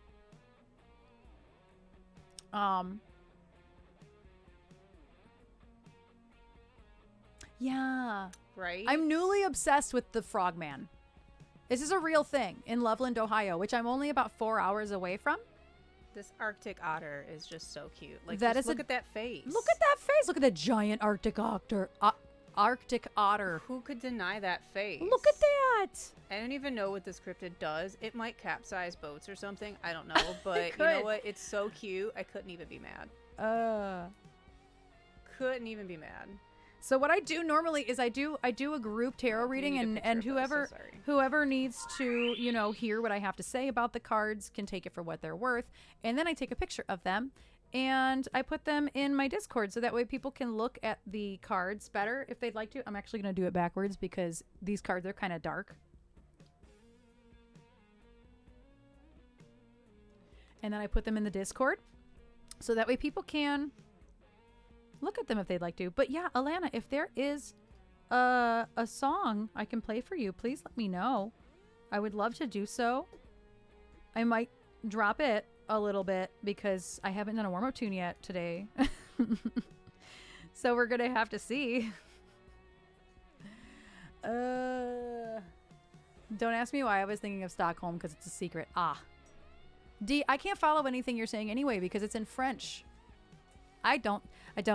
Speaker 1: Yeah.
Speaker 2: Right?
Speaker 1: I'm newly obsessed with the Frogman. This is a real thing in Loveland, Ohio, which I'm only about 4 hours away from.
Speaker 2: This Arctic otter is just so cute. Like,
Speaker 1: that
Speaker 2: just
Speaker 1: is
Speaker 2: look at that face.
Speaker 1: Look at that face. Look at that giant Arctic otter. Arctic otter.
Speaker 2: Who could deny that face?
Speaker 1: Look at that.
Speaker 2: I don't even know what this cryptid does. It might capsize boats or something. I don't know. But you know what? It's so cute. I couldn't even be mad. Couldn't even be mad.
Speaker 1: So what I do normally is I do a group tarot reading, and whoever needs to, hear what I have to say about the cards can take it for what they're worth. And then I take a picture of them and I put them in my Discord so that way people can look at the cards better if they'd like to. I'm actually going to do it backwards because these cards are kind of dark. And then I put them in the Discord so that way people can look at them if they'd like to. But yeah, Alana, if there is a song I can play for you, please let me know. I would love to do so. I might drop it a little bit because I haven't done a warm-up tune yet today. So we're gonna have to see. Don't ask me why I was thinking of Stockholm because it's a secret. D, I can't follow anything you're saying anyway because it's in French. I don't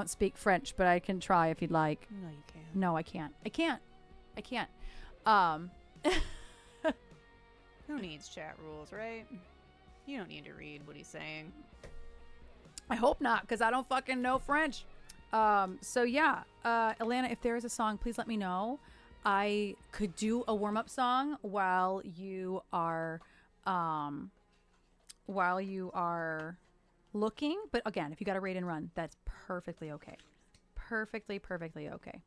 Speaker 1: speak French, but I can try if you'd like.
Speaker 2: No, you can't.
Speaker 1: No, I can't. I can't.
Speaker 2: Who needs chat rules, right? You don't need to read what he's saying.
Speaker 1: I hope not, because I don't fucking know French. So yeah, Alana, if there is a song, please let me know. I could do a warm-up song while you are looking. But again, if you got to raid and run, that's perfectly okay. Perfectly okay.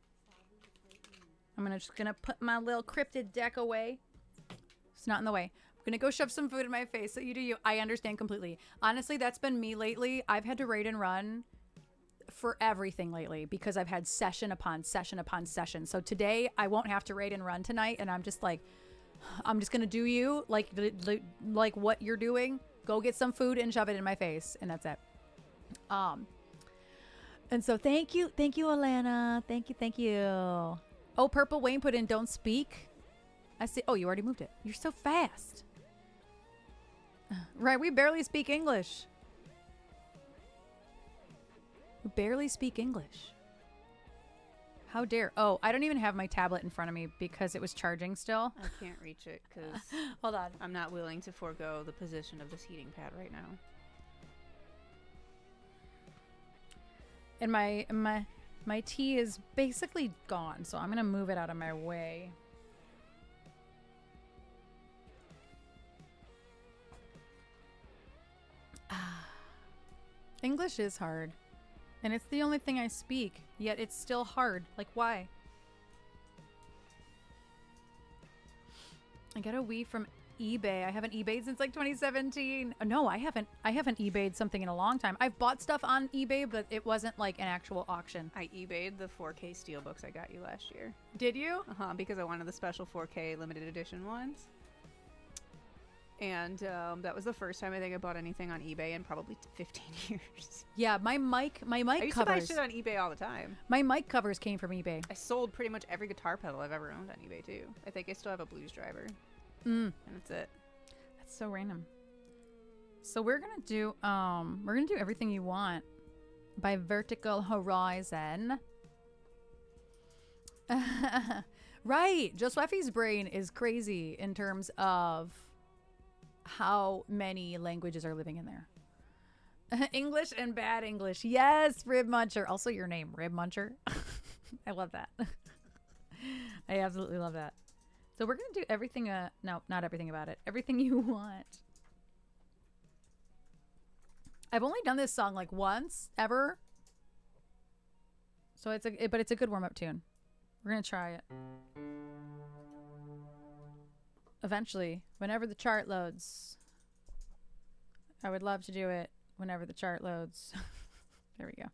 Speaker 1: I'm just gonna put my little cryptid deck away. It's not in the way. I'm gonna go shove some food in my face. So you do you. I understand completely. Honestly, that's been me lately. I've had to raid and run for everything lately because I've had session upon session upon session. So today I won't have to raid and run tonight, and I'm just gonna do you like what you're doing. Go get some food and shove it in my face, and that's it. And so thank you, Alana. Thank you. Oh, Purple Wayne put in "Don't Speak." I see. Oh, you already moved it. You're so fast. Right, we barely speak English. How dare. Oh, I don't even have my tablet in front of me because it was charging still.
Speaker 2: I can't reach it because
Speaker 1: Hold on.
Speaker 2: I'm not willing to forego the position of this heating pad right now.
Speaker 1: And my tea is basically gone, so I'm going to move it out of my way. English is hard. And it's the only thing I speak, yet it's still hard. Like, why? I got a Wii from eBay. I haven't eBayed since like 2017. No, I haven't eBayed something in a long time. I've bought stuff on eBay, but it wasn't like an actual auction.
Speaker 2: I eBayed the 4K steelbooks I got you last year.
Speaker 1: Did you?
Speaker 2: Because I wanted the special 4K limited edition ones. And that was the first time I think I bought anything on eBay in probably 15 years.
Speaker 1: Yeah, my mic
Speaker 2: I used
Speaker 1: covers.
Speaker 2: to buy shit on eBay all the time.
Speaker 1: My mic covers came from eBay.
Speaker 2: I sold pretty much every guitar pedal I've ever owned on eBay too. I think I still have a blues driver. And that's it.
Speaker 1: That's so random. So we're gonna do Everything You Want by Vertical Horizon. Right. Josephi's brain is crazy in terms of how many languages are living in there. English and bad English. Yes, Rib Muncher. Also your name, Rib Muncher. I love that. I absolutely love that. So we're going to do everything, no, not everything about it. Everything You Want. I've only done this song like once, ever. So but it's a good warm-up tune. We're going to try it. Eventually, whenever the chart loads. I would love to do it whenever the chart loads. There we go.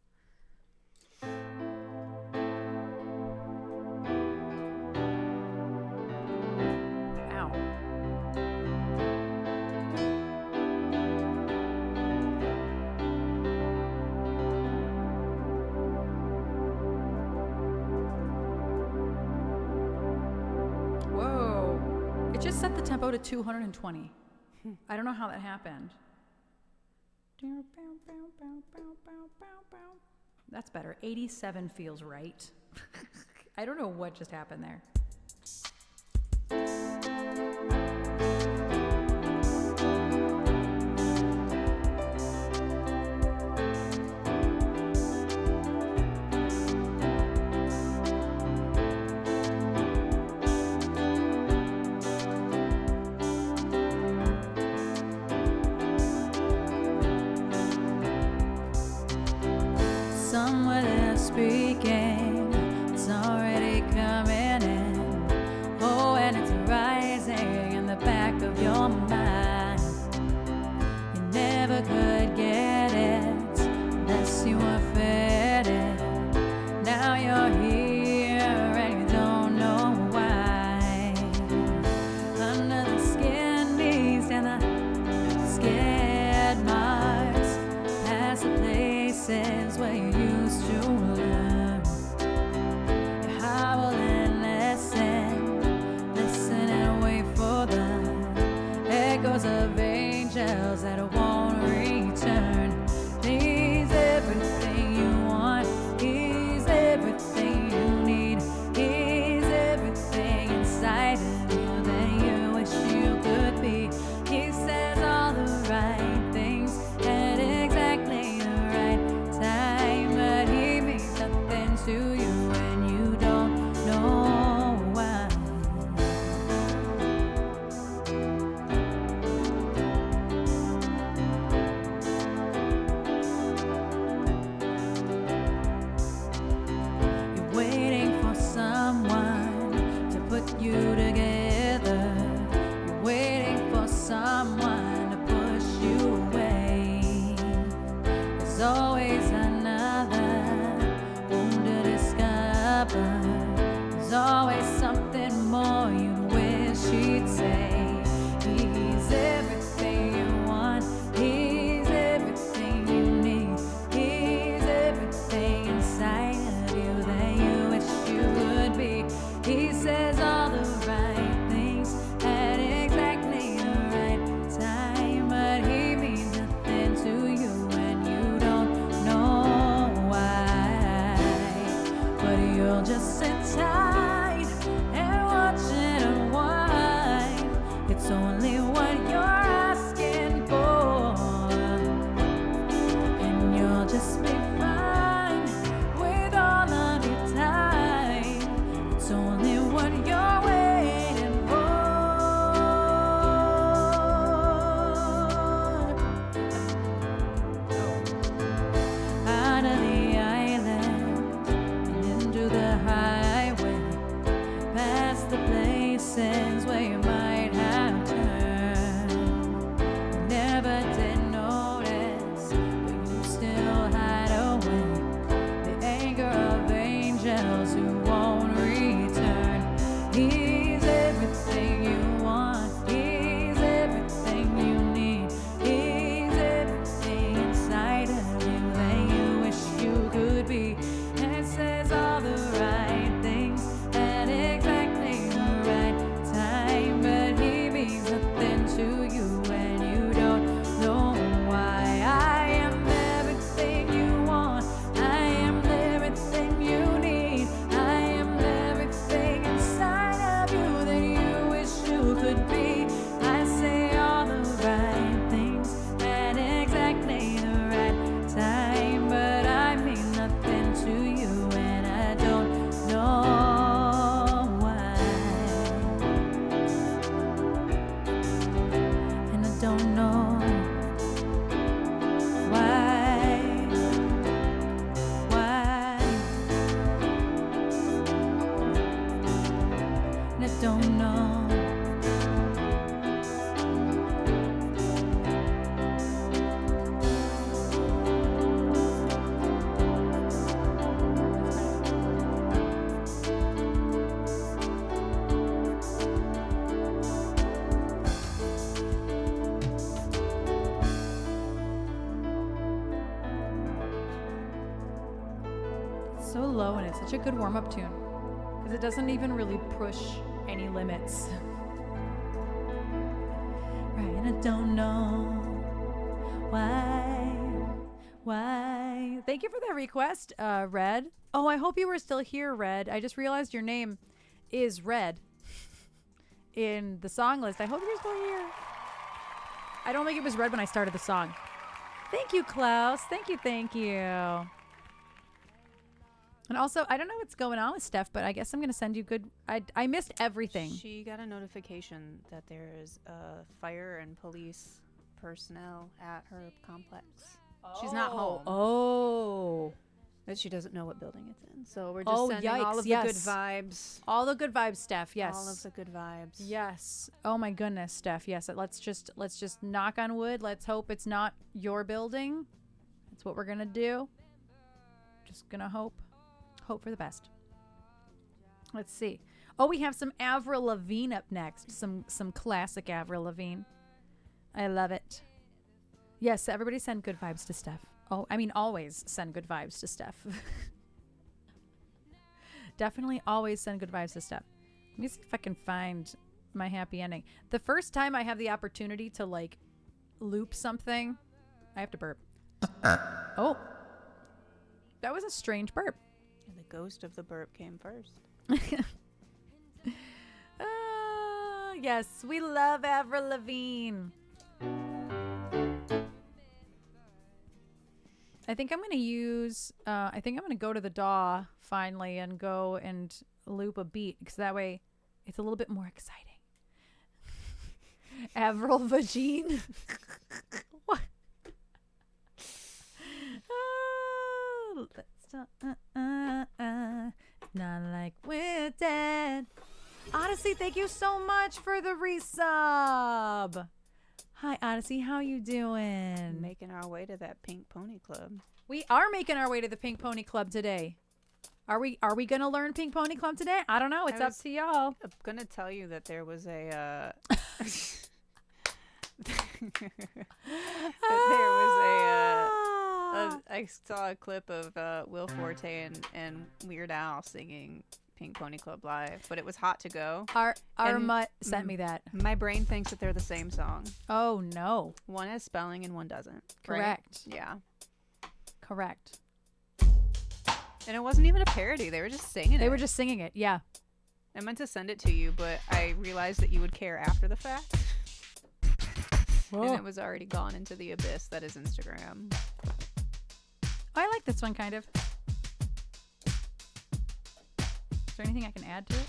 Speaker 1: Just set the tempo to 220. I don't know how that happened. That's better. 87 feels right. I don't know what just happened there. Speaking, it's already coming in. Oh, and it's rising in the back of your mind. You never could get it unless you were fed it. Now you're here and you don't know why. Under the skin knees and the scared marks, past the places where you used to learn. You howl and listen and wait for the echoes of angels that won't return. He's everything you want. He's everything you need. He's everything inside of you that you wish you could be. He says all the right things at exactly the right time, but he means nothing to you when you don't know why. You're waiting for someone to put you together. You're waiting for someone to push you away. There's always another wound to discover. There's always something more you wish he'd say. He's everything you want. He's everything you need. He's everything inside of you that you wish you would be. He says all the right things at exactly the right time, but he means nothing to you when you don't know why. But you'll just what you're waiting for. Out of the island and into the highway, past the places where you might have turned. Never did notice, but you still hide away. The anger of angels who won't return. He's everything you want. He's everything you need. He's everything inside of you that you wish you could be. And says all the right things at exactly the right time. But he means nothing to you when you don't know why. I am everything you want. I am everything you need. I am everything inside of you that you wish you could be. I say all the right things at exactly the right time, but I mean nothing to you and I don't know why. And I don't know why. And I don't know. It's so low and it's such a good warm-up tune because it doesn't even really push any limits. Right, and I don't know why. Thank you for that request, Red. Oh, I hope you were still here, Red. I just realized your name is Red in the song list. I hope you're still here. I don't think it was Red when I started the song. Thank you, Klaus. Thank you. And also, I don't know what's going on with Steph, but I guess I'm going to send you good... I missed everything.
Speaker 2: She got a notification that there is fire and police personnel at her complex. She's not home.
Speaker 1: Oh.
Speaker 2: But she doesn't know what building it's in. So we're just sending all of the good vibes.
Speaker 1: All the good vibes, Steph. Yes.
Speaker 2: All of the good vibes.
Speaker 1: Yes. Oh my goodness, Steph. Yes. Let's just knock on wood. Let's hope it's not your building. That's what we're going to do. Just going to hope for the best. Let's see. Oh, we have some Avril Lavigne up next. Some classic Avril Lavigne. I love it. Yes, everybody send good vibes to Steph. Oh, I mean, always send good vibes to Steph. Definitely always send good vibes to Steph. Let me see if I can find my happy ending. The first time I have the opportunity to like loop something, I have to burp. Oh, that was a strange burp.
Speaker 2: The ghost of the burp came first.
Speaker 1: Yes, we love Avril Lavigne. I think I'm going to use, I think I'm going to go to the DAW finally and go and loop a beat because that way it's a little bit more exciting. Avril Vagine. What? Oh, not like we're dead. Odyssey, thank you so much for the resub. Hi, Odyssey. How you doing?
Speaker 2: Making our way to that Pink Pony Club.
Speaker 1: We are making our way to the Pink Pony Club today. Are we going to learn Pink Pony Club today? I don't know. It's up to y'all.
Speaker 2: I'm going to tell you that there was a... I saw a clip of Will Forte and Weird Al singing Pink Pony Club live, but it was Hot to Go.
Speaker 1: Our mutt sent me that.
Speaker 2: My brain thinks that they're the same song.
Speaker 1: Oh, no.
Speaker 2: One has spelling and one doesn't.
Speaker 1: Correct.
Speaker 2: Right? Yeah.
Speaker 1: Correct.
Speaker 2: And it wasn't even a parody. They were just singing it.
Speaker 1: They were just singing it, yeah.
Speaker 2: I meant to send it to you, but I realized that you would care after the fact. Whoa. And it was already gone into the abyss that is Instagram.
Speaker 1: I like this one, kind of. Is there anything I can add to it?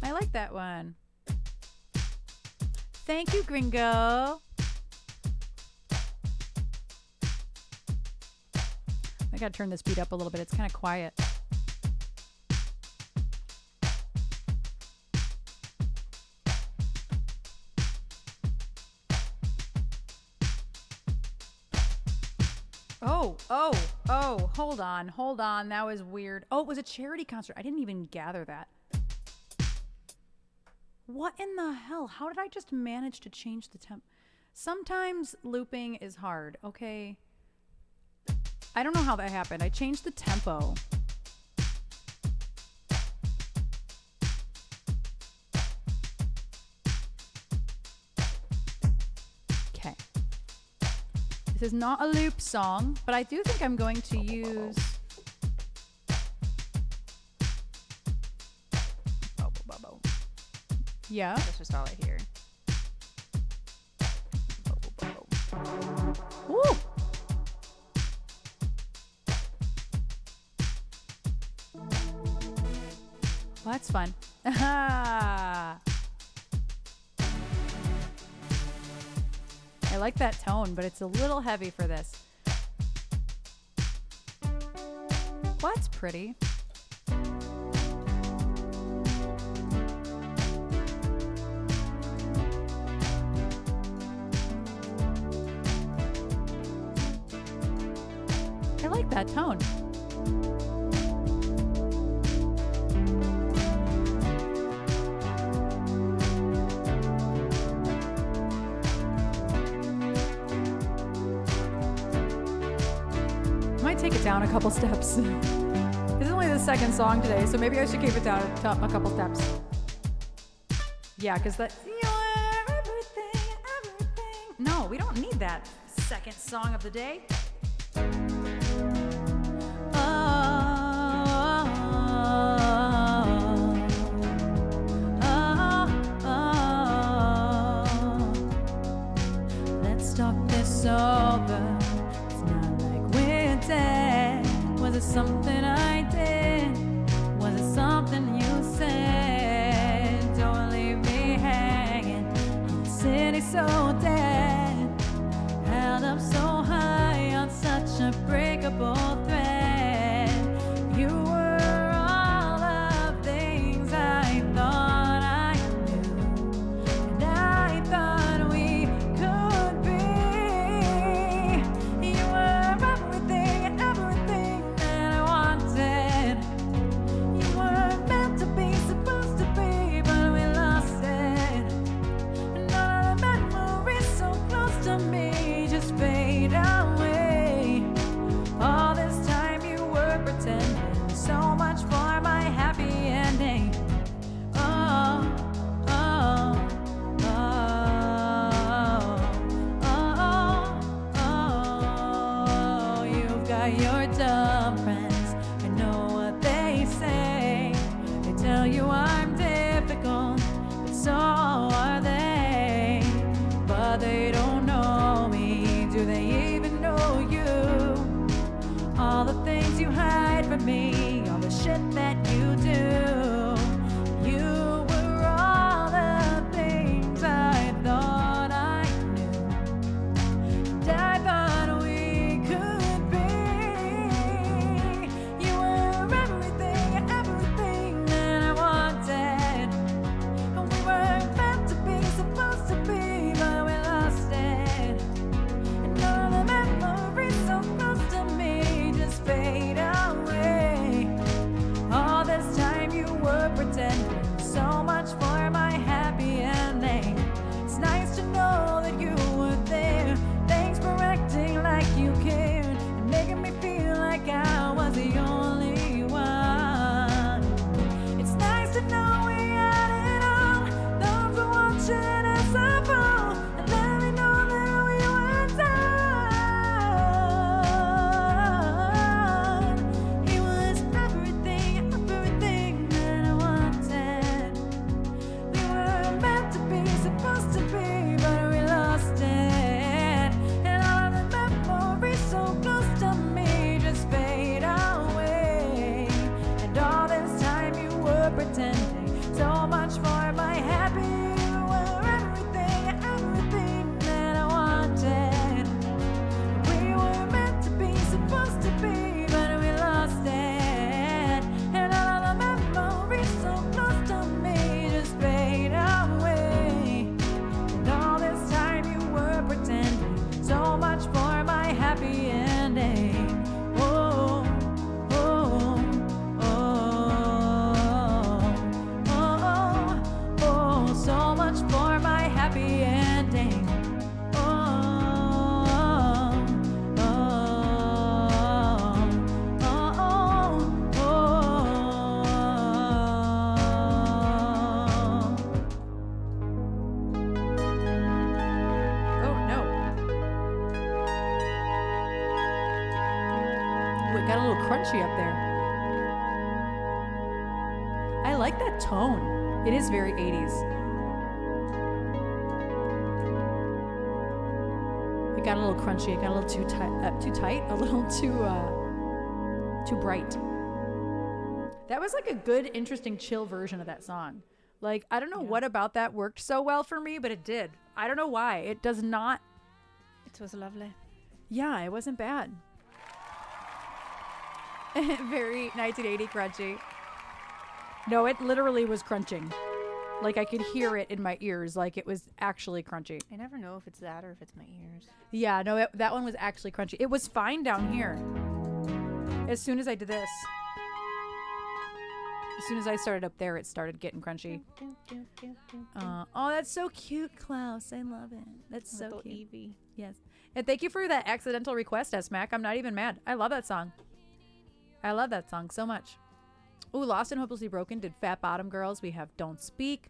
Speaker 1: I like that one. Thank you, Gringo. I gotta turn this beat up a little bit. It's kind of quiet. Oh, hold on. That was weird. Oh, it was a charity concert. I didn't even gather that. What in the hell? How did I just manage to change the temp? Sometimes looping is hard, okay? I don't know how that happened. I changed the tempo. Okay. This is not a loop song, but I do think I'm going to use... Yeah.
Speaker 2: That's just all I hear.
Speaker 1: Woo! Well, that's fun. I like that tone, but it's a little heavy for this. Well, that's pretty. I like that tone. Might take it down a couple steps. This is only the second song today, so maybe I should keep it down a couple steps. Yeah, because that... No, we don't need that second song of the day. Let's talk this over. It's not like we're dead. Was it something I did? Was it something you said? Don't leave me hanging in the city so dead. Held up so high on such a breakable thread. You were all the things I thought I knew, and I thought we could be. You were everything that I wanted. You were meant to be, supposed to be, but we lost it. And all of the memories so close to me just fade away. All this crunchy up there. I like that tone. It is very 80s. It got a little crunchy. It got a little too tight, a little too bright. That was like a good, interesting, chill version of that song. Like, I don't know what about that worked so well for me, but it did. I don't know why. It does not.
Speaker 2: It was lovely.
Speaker 1: Yeah, it wasn't bad. Very 1980 crunchy. No, it literally was crunching. Like, I could hear it in my ears. Like, it was actually crunchy.
Speaker 2: I never know if it's that or if it's my ears.
Speaker 1: Yeah, no, that one was actually crunchy. It was fine down here. As soon as I did this. As soon as I started up there, it started getting crunchy. Oh, that's so cute, Klaus. I love it. That's so
Speaker 2: Little
Speaker 1: cute.
Speaker 2: Evie.
Speaker 1: Yes. And thank you for that accidental request, S-Mac. I'm not even mad. I love that song. I love that song so much. Ooh, Lost and Hopelessly Broken did Fat Bottom Girls. We have Don't Speak.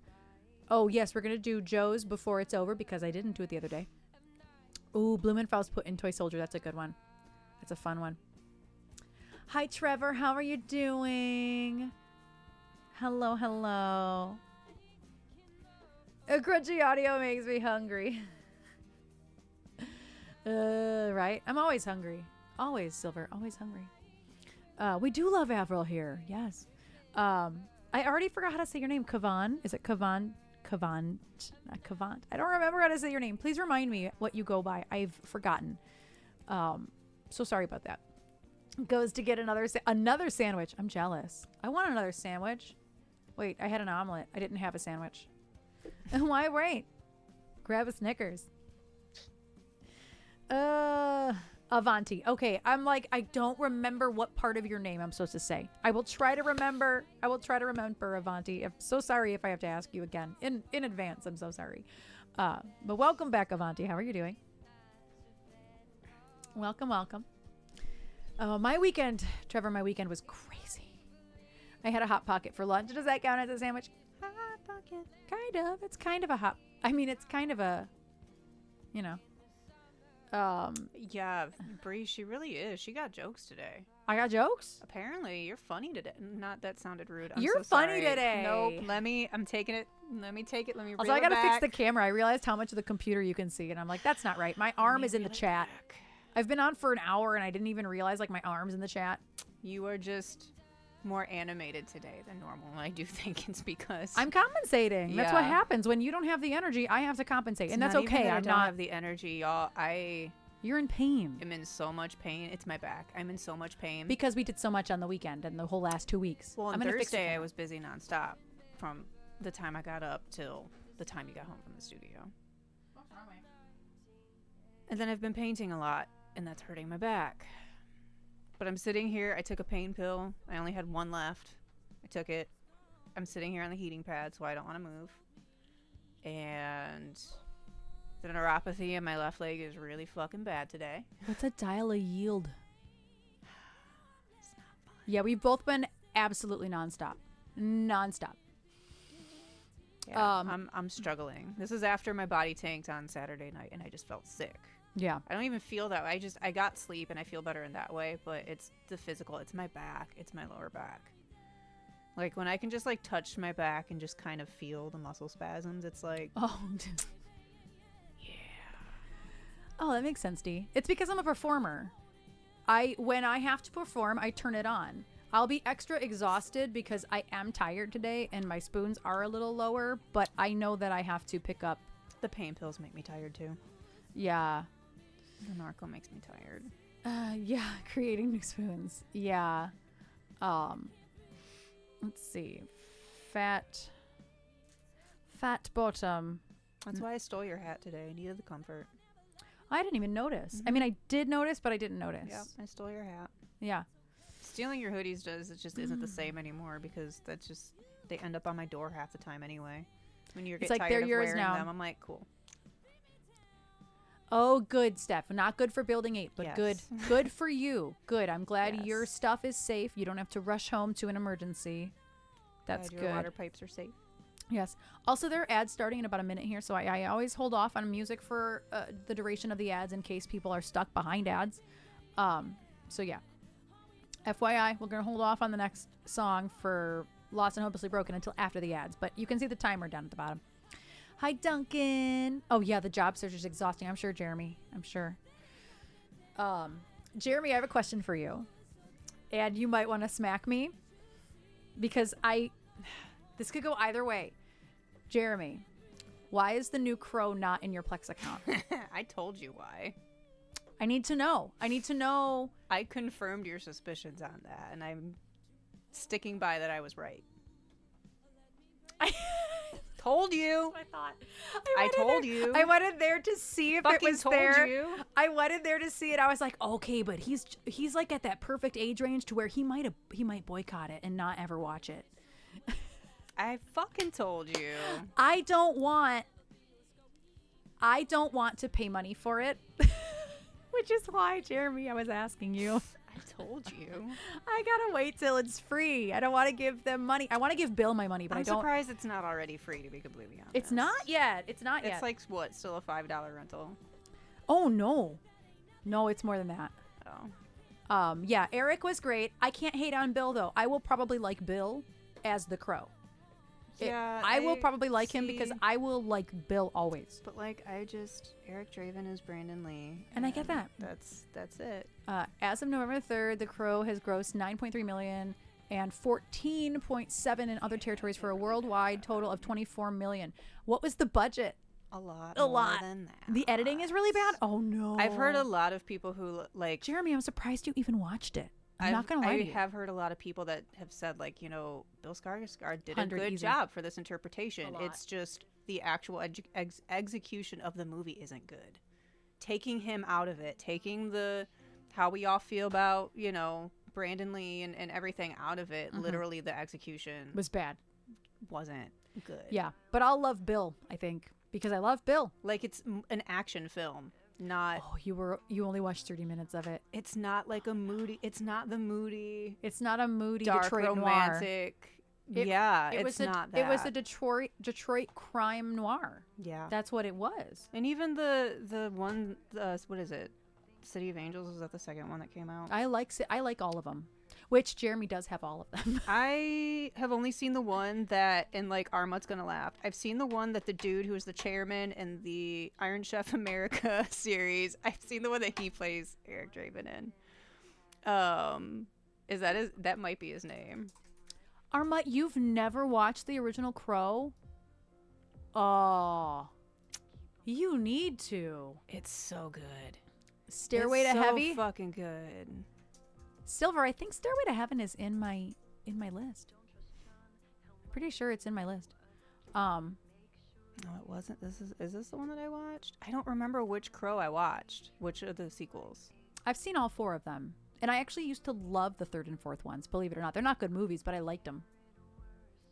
Speaker 1: Oh, yes, we're going to do Joe's Before It's Over because I didn't do it the other day. Ooh, Blumenfels put in Toy Soldier. That's a good one. That's a fun one. Hi, Trevor. How are you doing? Hello, hello. A crunchy audio makes me hungry. Right? I'm always hungry. Always, Silver. Always hungry. We do love Avril here. Yes. I already forgot how to say your name. Kavan. Is it Kavan? Kavant. Not Kavant. I don't remember how to say your name. Please remind me what you go by. I've forgotten. So sorry about that. Goes to get another sandwich. I'm jealous. I want another sandwich. Wait, I had an omelet. I didn't have a sandwich. Why wait? Grab a Snickers. Avanti. Okay, I'm like, I don't remember what part of your name I'm supposed to say. I will try to remember. Avanti. I'm so sorry if I have to ask you again. In advance, I'm so sorry. But welcome back, Avanti. How are you doing? Welcome, welcome. My weekend, Trevor, my weekend was crazy. I had a Hot Pocket for lunch. Does that count as a sandwich? Hot Pocket. Kind of. It's kind of a hot. I mean, it's kind of a, you know.
Speaker 2: Yeah, Bree, she really is. She got jokes today.
Speaker 1: I got jokes?
Speaker 2: Apparently, you're funny today. Not that sounded rude. I'm
Speaker 1: You're
Speaker 2: so
Speaker 1: funny
Speaker 2: sorry.
Speaker 1: today.
Speaker 2: Nope. I'm taking it. Let me take it. Let me
Speaker 1: Also,
Speaker 2: reel
Speaker 1: I
Speaker 2: it
Speaker 1: gotta fix
Speaker 2: back.
Speaker 1: the camera. I realized how much of the computer you can see, and I'm like, that's not right. My arm is in the chat. I've been on for an hour, and I didn't even realize like my arm's in the chat.
Speaker 2: You are just more animated today than normal. I do think it's because
Speaker 1: I'm compensating. That's what
Speaker 2: Yeah.
Speaker 1: happens when you don't have the energy. I have to compensate, and that's
Speaker 2: not even
Speaker 1: okay.
Speaker 2: that I
Speaker 1: I'm
Speaker 2: don't
Speaker 1: not.
Speaker 2: have the energy, y'all. I
Speaker 1: You're in pain
Speaker 2: am in so much pain. It's my back. I'm in so much pain.
Speaker 1: because we did so much on the weekend and the whole last 2 weeks.
Speaker 2: Well, on
Speaker 1: I'm gonna fix the
Speaker 2: Thursday I
Speaker 1: camera.
Speaker 2: was busy nonstop from the time I got up till the time you got home from the studio. And then I've been painting a lot, and that's hurting my back. But I'm sitting here. I took a pain pill. I only had one left. I took it. I'm sitting here on the heating pad, so I don't want to move. And the neuropathy in my left leg is really fucking bad today.
Speaker 1: What's a dial a yield? Yeah, we've both been absolutely nonstop.
Speaker 2: Yeah, I'm struggling. This is after my body tanked on Saturday night, and I just felt sick.
Speaker 1: Yeah.
Speaker 2: I don't even feel that way. I got sleep, and I feel better in that way. But it's the physical. It's my back. It's my lower back. Like when I can just like touch my back and just kind of feel the muscle spasms. It's like,
Speaker 1: Oh.
Speaker 2: yeah.
Speaker 1: Oh, that makes sense, Dee. It's because I'm a performer. When I have to perform, I turn it on. I'll be extra exhausted because I am tired today and my spoons are a little lower, but I know that I have to pick up.
Speaker 2: The pain pills make me tired too.
Speaker 1: Yeah.
Speaker 2: The narco makes me tired.
Speaker 1: Yeah, creating new spoons. Yeah. Let's see. Fat bottom.
Speaker 2: That's why I stole your hat today. I needed the comfort.
Speaker 1: I didn't even notice. I mean, I did notice, but I didn't notice.
Speaker 2: Yeah, I stole your hat.
Speaker 1: Yeah.
Speaker 2: Stealing your hoodies just isn't the same anymore because they end up on my door half the time anyway. When you get
Speaker 1: like
Speaker 2: tired
Speaker 1: they're
Speaker 2: of
Speaker 1: yours
Speaker 2: wearing
Speaker 1: now.
Speaker 2: them, I'm like, cool.
Speaker 1: Oh, good, Steph. Not good for Building 8, but good.
Speaker 2: Yes.
Speaker 1: Good for you. Good. I'm glad
Speaker 2: Yes.
Speaker 1: your stuff is safe. You don't have to rush home to an emergency. That's
Speaker 2: Glad
Speaker 1: good.
Speaker 2: Your water pipes are safe.
Speaker 1: Yes. Also, there are ads starting in about a minute here, so I always hold off on music for the duration of the ads in case people are stuck behind ads. So, yeah. FYI, we're going to hold off on the next song for Lost and Hopelessly Broken until after the ads, but you can see the timer down at the bottom. Hi, Duncan. Oh, yeah, the job search is exhausting. I'm sure, Jeremy. I'm sure. Jeremy, I have a question for you. And you might want to smack me because this could go either way. Jeremy, why is the new Crow not in your Plex account?
Speaker 2: I told you why.
Speaker 1: I need to know.
Speaker 2: I confirmed your suspicions on that, and I'm sticking by that I was right. Told you.
Speaker 1: I thought.
Speaker 2: I told you.
Speaker 1: I went in there to see if it was
Speaker 2: told
Speaker 1: there.
Speaker 2: you.
Speaker 1: I went in there to see it. I was like, okay, but he's like at that perfect age range to where he might boycott it and not ever watch it.
Speaker 2: I fucking told you.
Speaker 1: I don't want to pay money for it, which is why, Jeremy, I was asking you.
Speaker 2: I told you.
Speaker 1: I gotta wait till it's free. I don't want to give them money. I want to give Bill my money, but
Speaker 2: I'm
Speaker 1: I don't.
Speaker 2: surprised it's not already free, to be completely honest.
Speaker 1: It's not yet. It's not yet.
Speaker 2: It's like, what, still a $5 rental?
Speaker 1: Oh, no. No, it's more than that.
Speaker 2: Oh.
Speaker 1: Yeah, Eric was great. I can't hate on Bill, though. I will probably like Bill as the Crow.
Speaker 2: Yeah,
Speaker 1: I will probably like him because I will like Bill always.
Speaker 2: But like, Eric Draven is Brandon Lee,
Speaker 1: And I get that.
Speaker 2: That's it.
Speaker 1: As of November 3rd, The Crow has grossed $9.3 million and $14.7 in other territories for a worldwide total of $24 million. What was the budget?
Speaker 2: A lot than that.
Speaker 1: The editing is really bad. Oh no!
Speaker 2: I've heard a lot of people who like
Speaker 1: Jeremy. I'm surprised you even watched it. I'm not gonna lie to you.
Speaker 2: I have heard a lot of people that have said, like, you know, Bill Skarsgård did a
Speaker 1: 100
Speaker 2: good
Speaker 1: easy.
Speaker 2: job for this interpretation.
Speaker 1: A lot.
Speaker 2: It's just the actual execution of the movie isn't good. Taking him out of it, taking how we all feel about, you know, Brandon Lee and everything out of it, literally the execution
Speaker 1: Was bad.
Speaker 2: wasn't good.
Speaker 1: Yeah, but I'll love Bill. I think because I love Bill.
Speaker 2: Like, it's an action film. Not
Speaker 1: Oh, you only watched 30 minutes of it.
Speaker 2: it's not like a moody, it's not the moody
Speaker 1: It's not a moody
Speaker 2: dark
Speaker 1: Detroit noir.
Speaker 2: romantic. Yeah,
Speaker 1: It
Speaker 2: it's
Speaker 1: was
Speaker 2: not that.
Speaker 1: It was a Detroit crime noir.
Speaker 2: Yeah.
Speaker 1: That's what it was.
Speaker 2: And even the one, what is it? City of Angels, was that the second one that came out?
Speaker 1: I like all of them, which Jeremy does have all of them.
Speaker 2: I have only seen the one that, and like Armut's gonna laugh, I've seen the one that the dude who is the chairman in the Iron Chef America series, I've seen the one that he plays Eric Draven in. That might be his name.
Speaker 1: Armut, you've never watched the original Crow? Oh, you need to.
Speaker 2: It's so good.
Speaker 1: Stairway
Speaker 2: It's
Speaker 1: to
Speaker 2: so
Speaker 1: Heavy.
Speaker 2: fucking good.
Speaker 1: Silver, I think Stairway to Heaven is in my list. Pretty sure it's in my list.
Speaker 2: No, it wasn't. Is this the one that I watched? I don't remember which Crow I watched. Which of the sequels?
Speaker 1: I've seen all 4 of them. And I actually used to love the 3rd and 4th ones, believe it or not. They're not good movies, but I liked them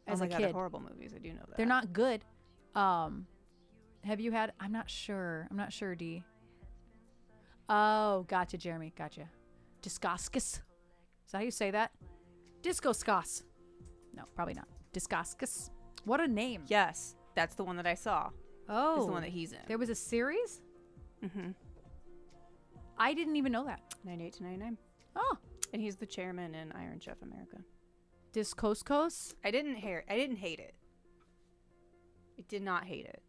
Speaker 1: as
Speaker 2: Oh my
Speaker 1: a
Speaker 2: God,
Speaker 1: kid.
Speaker 2: they're horrible movies. I do know that.
Speaker 1: They're not good. Have you had I'm not sure, D. Oh, gotcha, Jeremy. Gotcha. Discoscus. Is that how you say that? Discoscos. No, probably not. Discoscus. What a name.
Speaker 2: Yes, that's the one that I saw.
Speaker 1: Oh.
Speaker 2: Is the one that he's in.
Speaker 1: There was a series?
Speaker 2: Mm-hmm.
Speaker 1: I didn't even know that.
Speaker 2: 98 to 99.
Speaker 1: Oh.
Speaker 2: And he's the chairman in Iron Chef America.
Speaker 1: Discoscos?
Speaker 2: I didn't hate it. I did not hate it.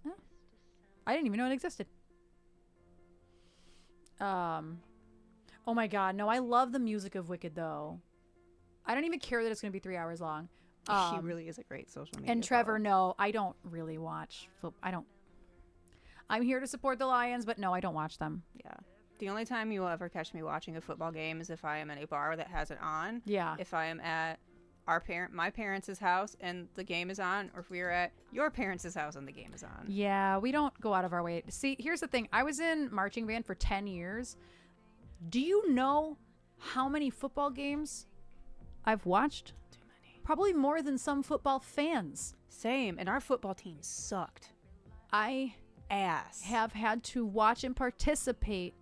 Speaker 1: Oh. I didn't even know it existed. Oh my God, no, I love the music of Wicked though. I don't even care that it's going to be 3 hours long.
Speaker 2: He really is a great social media.
Speaker 1: And Trevor,
Speaker 2: follower.
Speaker 1: no, I don't really watch. I'm here to support the Lions, but no, I don't watch them.
Speaker 2: Yeah. The only time you will ever catch me watching a football game is if I am in a bar that has it on.
Speaker 1: Yeah.
Speaker 2: If I am at my parents' house and the game is on, or if we are at your parents' house and the game is on.
Speaker 1: Yeah, we don't go out of our way. See, here's the thing. I was in marching band for 10 years. Do you know how many football games I've watched?
Speaker 2: Too many.
Speaker 1: Probably more than some football fans.
Speaker 2: Same. And our football team sucked.
Speaker 1: I
Speaker 2: Ass.
Speaker 1: have had to watch and participate.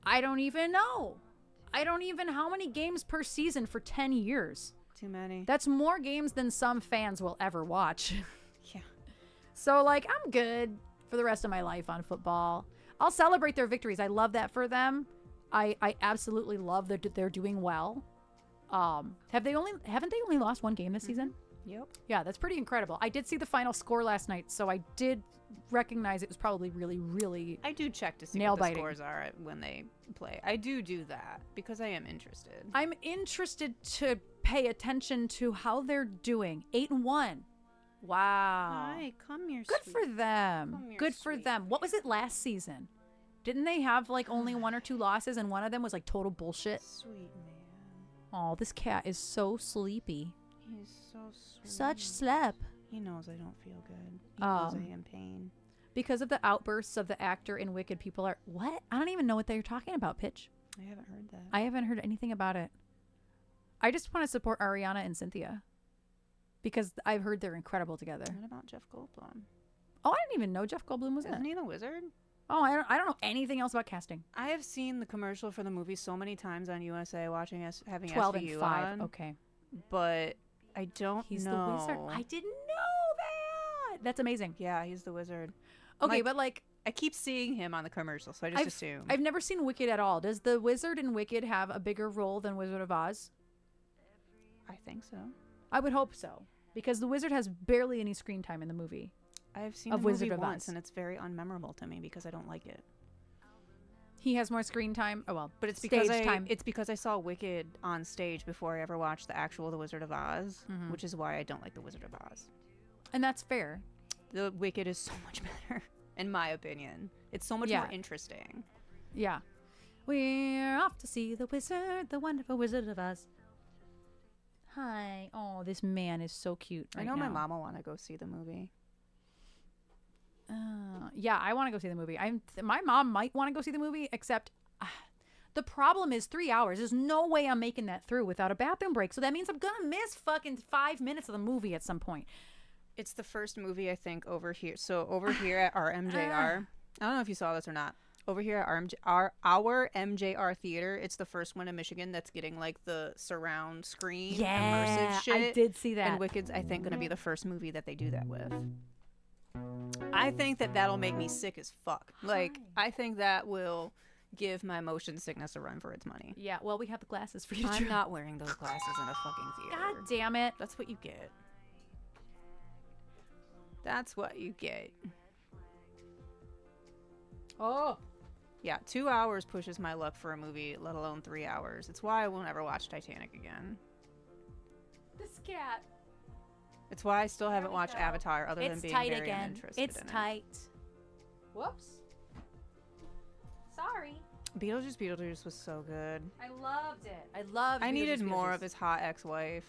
Speaker 1: I don't even know. How many games per season for 10 years?
Speaker 2: Too many.
Speaker 1: That's more games than some fans will ever watch.
Speaker 2: Yeah.
Speaker 1: So, like, I'm good for the rest of my life on football. I'll celebrate their victories. I love that for them. I absolutely love that they're doing well. Haven't they only lost one game this season?
Speaker 2: Yep.
Speaker 1: Yeah, that's pretty incredible. I did see the final score last night, so I did recognize it was probably really, really
Speaker 2: I do check to see
Speaker 1: nail
Speaker 2: what the
Speaker 1: biting.
Speaker 2: scores are when they play. I do that because I am interested.
Speaker 1: I'm interested to pay attention to how they're doing. 8-1. Wow.
Speaker 2: Hi, come here.
Speaker 1: Good for them.
Speaker 2: Come here,
Speaker 1: Good for
Speaker 2: sweet
Speaker 1: them. What was it last season? Didn't they have like only 1 or 2 losses and one of them was like total bullshit?
Speaker 2: Sweet man.
Speaker 1: Oh, this cat is so sleepy.
Speaker 2: He's so sweet.
Speaker 1: Such slep.
Speaker 2: He knows I don't feel good. He knows I am pain.
Speaker 1: Because of the outbursts of the actor in Wicked, people are, what? I don't even know what they're talking about, Pitch.
Speaker 2: I haven't heard that.
Speaker 1: I haven't heard anything about it. I just want to support Ariana and Cynthia because I've heard they're incredible together.
Speaker 2: What about Jeff Goldblum?
Speaker 1: Oh, I didn't even know Jeff Goldblum was in
Speaker 2: Isn't
Speaker 1: it.
Speaker 2: he the wizard?
Speaker 1: Oh, I don't know anything else about casting.
Speaker 2: I have seen the commercial for the movie so many times on USA watching us having
Speaker 1: 12
Speaker 2: SVU
Speaker 1: and 5.
Speaker 2: on,
Speaker 1: Okay.
Speaker 2: but I don't
Speaker 1: He's
Speaker 2: know.
Speaker 1: the wizard. I didn't know that. That's amazing.
Speaker 2: Yeah, he's the wizard.
Speaker 1: Okay,
Speaker 2: Like,
Speaker 1: but like
Speaker 2: I keep seeing him on the commercial, so I just assume.
Speaker 1: I've never seen Wicked at all. Does the wizard in Wicked have a bigger role than Wizard of Oz?
Speaker 2: I think so.
Speaker 1: I would hope so because the wizard has barely any screen time in the movie.
Speaker 2: I've seen
Speaker 1: Of
Speaker 2: the
Speaker 1: Wizard
Speaker 2: movie
Speaker 1: of
Speaker 2: once,
Speaker 1: Oz.
Speaker 2: and it's very unmemorable to me because I don't like it.
Speaker 1: He has more screen time. Oh well,
Speaker 2: But it's
Speaker 1: stage
Speaker 2: because
Speaker 1: time.
Speaker 2: it's because I saw Wicked on stage before I ever watched the actual The Wizard of Oz,
Speaker 1: Mhm.
Speaker 2: which is why I don't like The Wizard of Oz.
Speaker 1: And that's fair.
Speaker 2: The Wicked is so much better, in my opinion. It's so much
Speaker 1: Yeah.
Speaker 2: more interesting.
Speaker 1: Yeah. We're off to see the wizard, the wonderful Wizard of Oz. Hi. Oh, this man is so cute right
Speaker 2: I know
Speaker 1: now.
Speaker 2: my mom will want to go see the movie.
Speaker 1: Yeah, I want to go see the movie. My mom might want to go see the movie, except the problem is 3 hours. There's no way I'm making that through without a bathroom break. So that means I'm going to miss fucking 5 minutes of the movie at some point.
Speaker 2: It's the first movie, I think, over here. So over here at our MJR, I don't know if you saw this or not. Over here at our MJR theater, it's the first one in Michigan that's getting like the surround screen immersive shit.
Speaker 1: I did see that.
Speaker 2: And Wicked's, I think, going to be the first movie that they do that with. I think that that'll make me sick as fuck. Like, I think that will give my motion sickness a run for its money.
Speaker 1: Yeah, well, we have the glasses for you.
Speaker 2: I'm not wearing those glasses in a fucking theater.
Speaker 1: God damn it.
Speaker 2: That's what you get. That's what you get.
Speaker 1: Oh.
Speaker 2: Yeah, 2 hours pushes my luck for a movie, let alone 3 hours. It's why I will never watch Titanic again.
Speaker 1: This cat.
Speaker 2: It's why I still haven't
Speaker 1: we
Speaker 2: watched
Speaker 1: go.
Speaker 2: Avatar, other than
Speaker 1: It's
Speaker 2: being
Speaker 1: tight
Speaker 2: very
Speaker 1: again.
Speaker 2: uninterested
Speaker 1: It's
Speaker 2: in
Speaker 1: tight. Whoops. Sorry.
Speaker 2: it. Beetlejuice was so good.
Speaker 1: I loved it.
Speaker 2: I needed more of his hot ex-wife.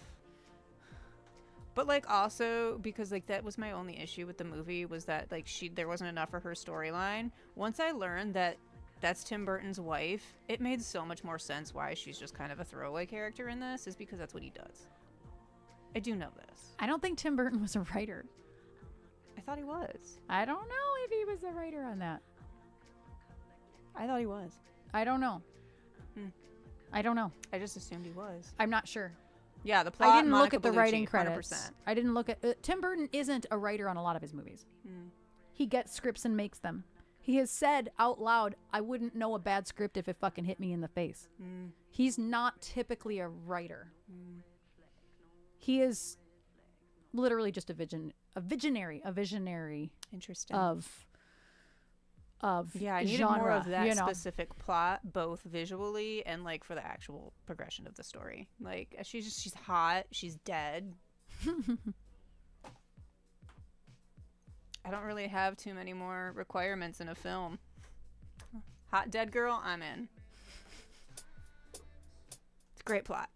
Speaker 2: But like also because like that was my only issue with the movie was that like there wasn't enough for her storyline. Once I learned that that's Tim Burton's wife, it made so much more sense why she's just kind of a throwaway character in this is because that's what he does. I do know this.
Speaker 1: I don't think Tim Burton was a writer.
Speaker 2: I thought he was.
Speaker 1: I don't know if he was a writer on that.
Speaker 2: I thought he was.
Speaker 1: I don't know. I don't know.
Speaker 2: I just assumed he was.
Speaker 1: I'm not sure.
Speaker 2: Yeah, the plot.
Speaker 1: I didn't look
Speaker 2: Monica
Speaker 1: at the
Speaker 2: Bellucci,
Speaker 1: writing credits.
Speaker 2: 100%.
Speaker 1: I didn't look at Tim Burton isn't a writer on a lot of his movies. He gets scripts and makes them. He has said out loud, I wouldn't know a bad script if it fucking hit me in the face. He's not typically a writer. He is literally just a visionary
Speaker 2: Interesting.
Speaker 1: of
Speaker 2: Yeah, I needed
Speaker 1: genre,
Speaker 2: more of that
Speaker 1: you know.
Speaker 2: specific plot, both visually and like for the actual progression of the story. Like she's hot, she's dead. I don't really have too many more requirements in a film. Hot dead girl, I'm in. It's a great plot.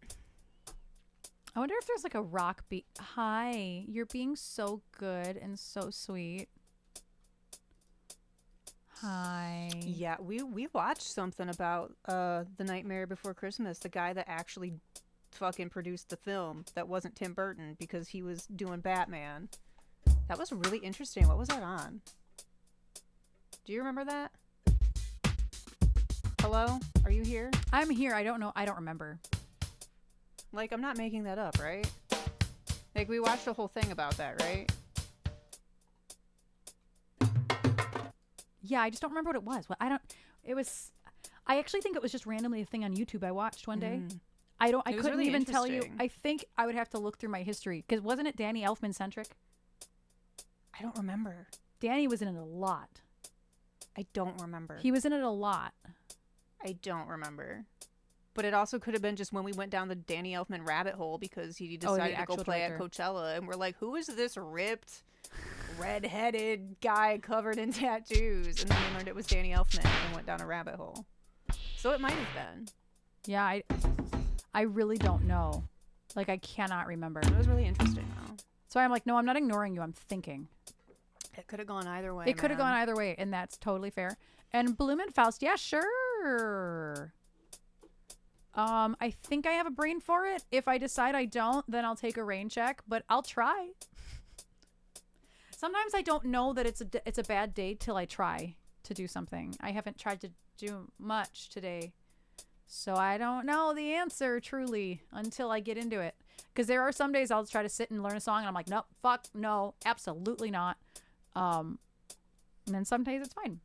Speaker 1: I wonder if there's like a rock beat. Hi, you're being so good and so sweet. Hi.
Speaker 2: Yeah, we watched something about The Nightmare Before Christmas, the guy that actually fucking produced the film that wasn't Tim Burton because he was doing Batman. That was really interesting. What was that on? Do you remember that? Hello? Are you here?
Speaker 1: I'm here. I don't know. I don't remember.
Speaker 2: Like, I'm not making that up, right? Like, we watched a whole thing about that, right?
Speaker 1: Yeah, I just don't remember what it was. It was. I actually think it was just randomly a thing on YouTube I watched one day. I
Speaker 2: It was
Speaker 1: couldn't
Speaker 2: really
Speaker 1: even tell you.
Speaker 2: interesting.
Speaker 1: I think I would have to look through my history because wasn't it Danny Elfman centric?
Speaker 2: I don't remember.
Speaker 1: Danny was in it a lot.
Speaker 2: I don't remember.
Speaker 1: He was in it a lot.
Speaker 2: I don't remember. But it also could have been just when we went down the Danny Elfman rabbit hole because he decided to go
Speaker 1: actual
Speaker 2: play
Speaker 1: director.
Speaker 2: at Coachella. And we're like, who is this ripped, red-headed guy covered in tattoos? And then we learned it was Danny Elfman and went down a rabbit hole. So it might have been.
Speaker 1: Yeah, I really don't know. Like, I cannot remember.
Speaker 2: It was really interesting, though.
Speaker 1: So I'm like, no, I'm not ignoring you. I'm thinking.
Speaker 2: It could have gone either way.
Speaker 1: It could have gone either way, and that's totally fair. And Blumenfaust, yeah, sure. I think I have a brain for it. If I decide I don't, then I'll take a rain check, but I'll try. Sometimes I don't know that it's a bad day till I try to do something. I haven't tried to do much today, so I don't know the answer truly until I get into it. Because there are some days I'll try to sit and learn a song, and I'm like, nope, fuck, no, absolutely not. And then some days it's fine.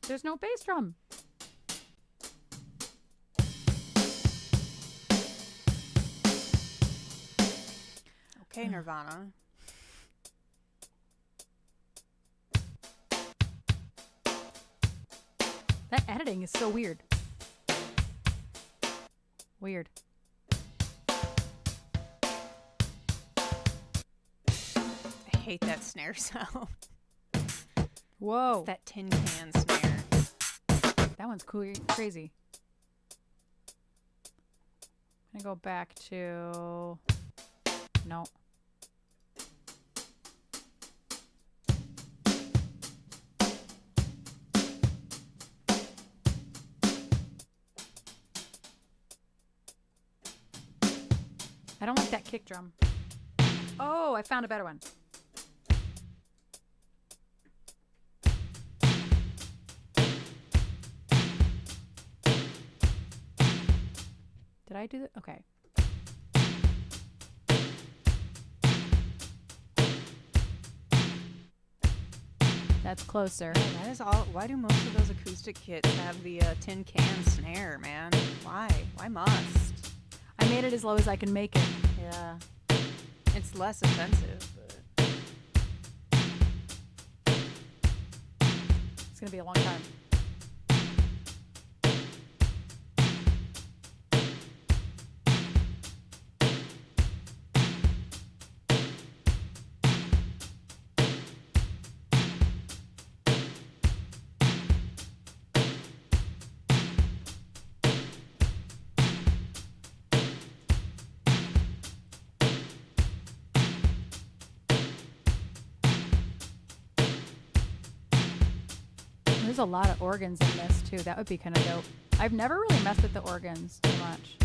Speaker 1: There's no bass drum.
Speaker 2: Okay, Nirvana.
Speaker 1: That editing is so weird. Weird.
Speaker 2: I hate that snare sound.
Speaker 1: Whoa.
Speaker 2: It's that tin can snare.
Speaker 1: That one's cool. Crazy. I'm gonna go back to... No. I don't like that kick drum. Oh, I found a better one. Did I do that? Okay. That's closer.
Speaker 2: Yeah, that is all. Why do most of those acoustic kits have the tin can snare, man? Why? Why must?
Speaker 1: I made it as low as I can make it.
Speaker 2: Yeah. It's less offensive, but...
Speaker 1: It's going to be a long time. There's a lot of organs in this too. That would be kind of dope. I've never really messed with the organs too much.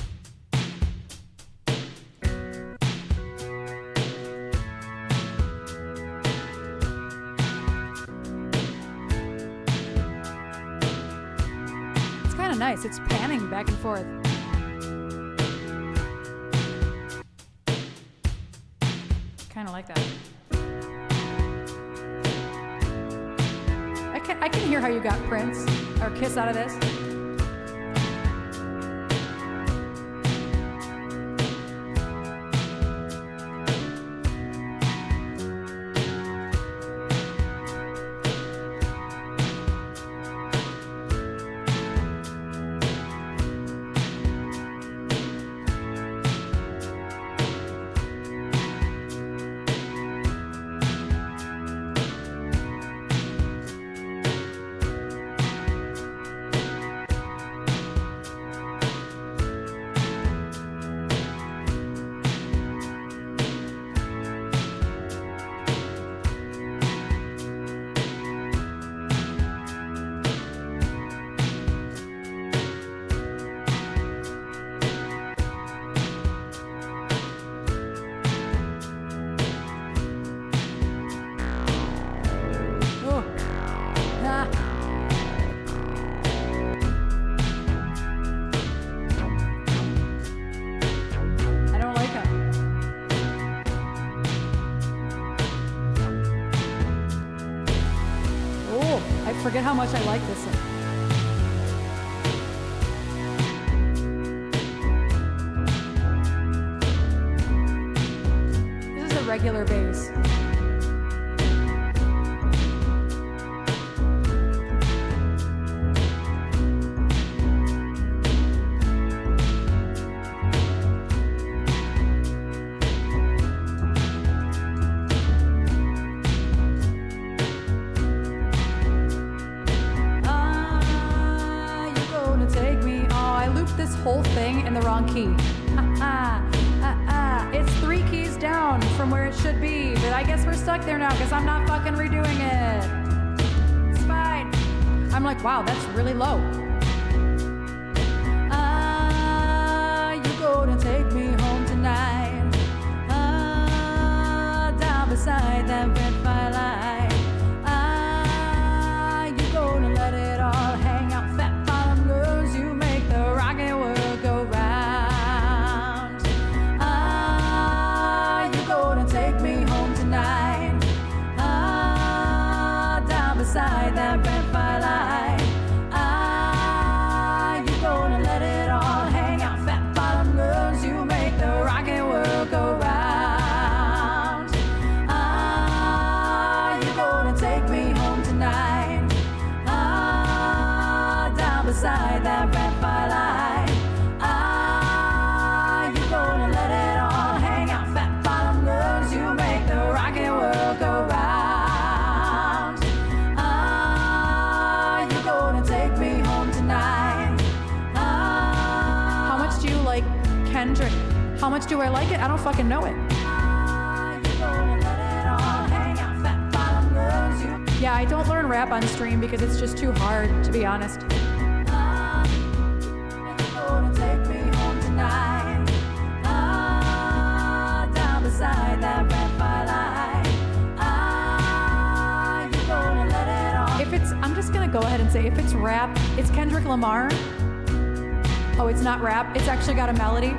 Speaker 1: It's kind of nice. It's panning back and forth. Kind of like that. I can hear how you got Prince or Kiss out of this. Forget how much I like this thing. regular bass. This whole thing in the wrong key. It's 3 keys down from where it should be, but I guess we're stuck there now because I'm not fucking redoing it. It's fine. I'm like, wow, that's really low. You're gonna take me home tonight. Down beside that red firelight. You're gonna let it all hang out, fat bottom girls. You make the rocket world go round. You're gonna take me home tonight. Down beside that red firelight. You're gonna let it all hang out, fat bottom girls. You make the rocket world go round. You're gonna take me home tonight. Down beside that red firelight. You're gonna let it all hang out, fat bottom girls. You make the rocket world go round. You're gonna take me home tonight. How much do you like Kendrick? How much do I like it? I don't fucking know it. Yeah, I don't learn rap on stream because it's just too hard, to be honest. Down beside that red firelight. If it's, I'm just gonna go ahead and say, if it's rap, it's Kendrick Lamar. Oh, it's not rap. It's actually got a melody.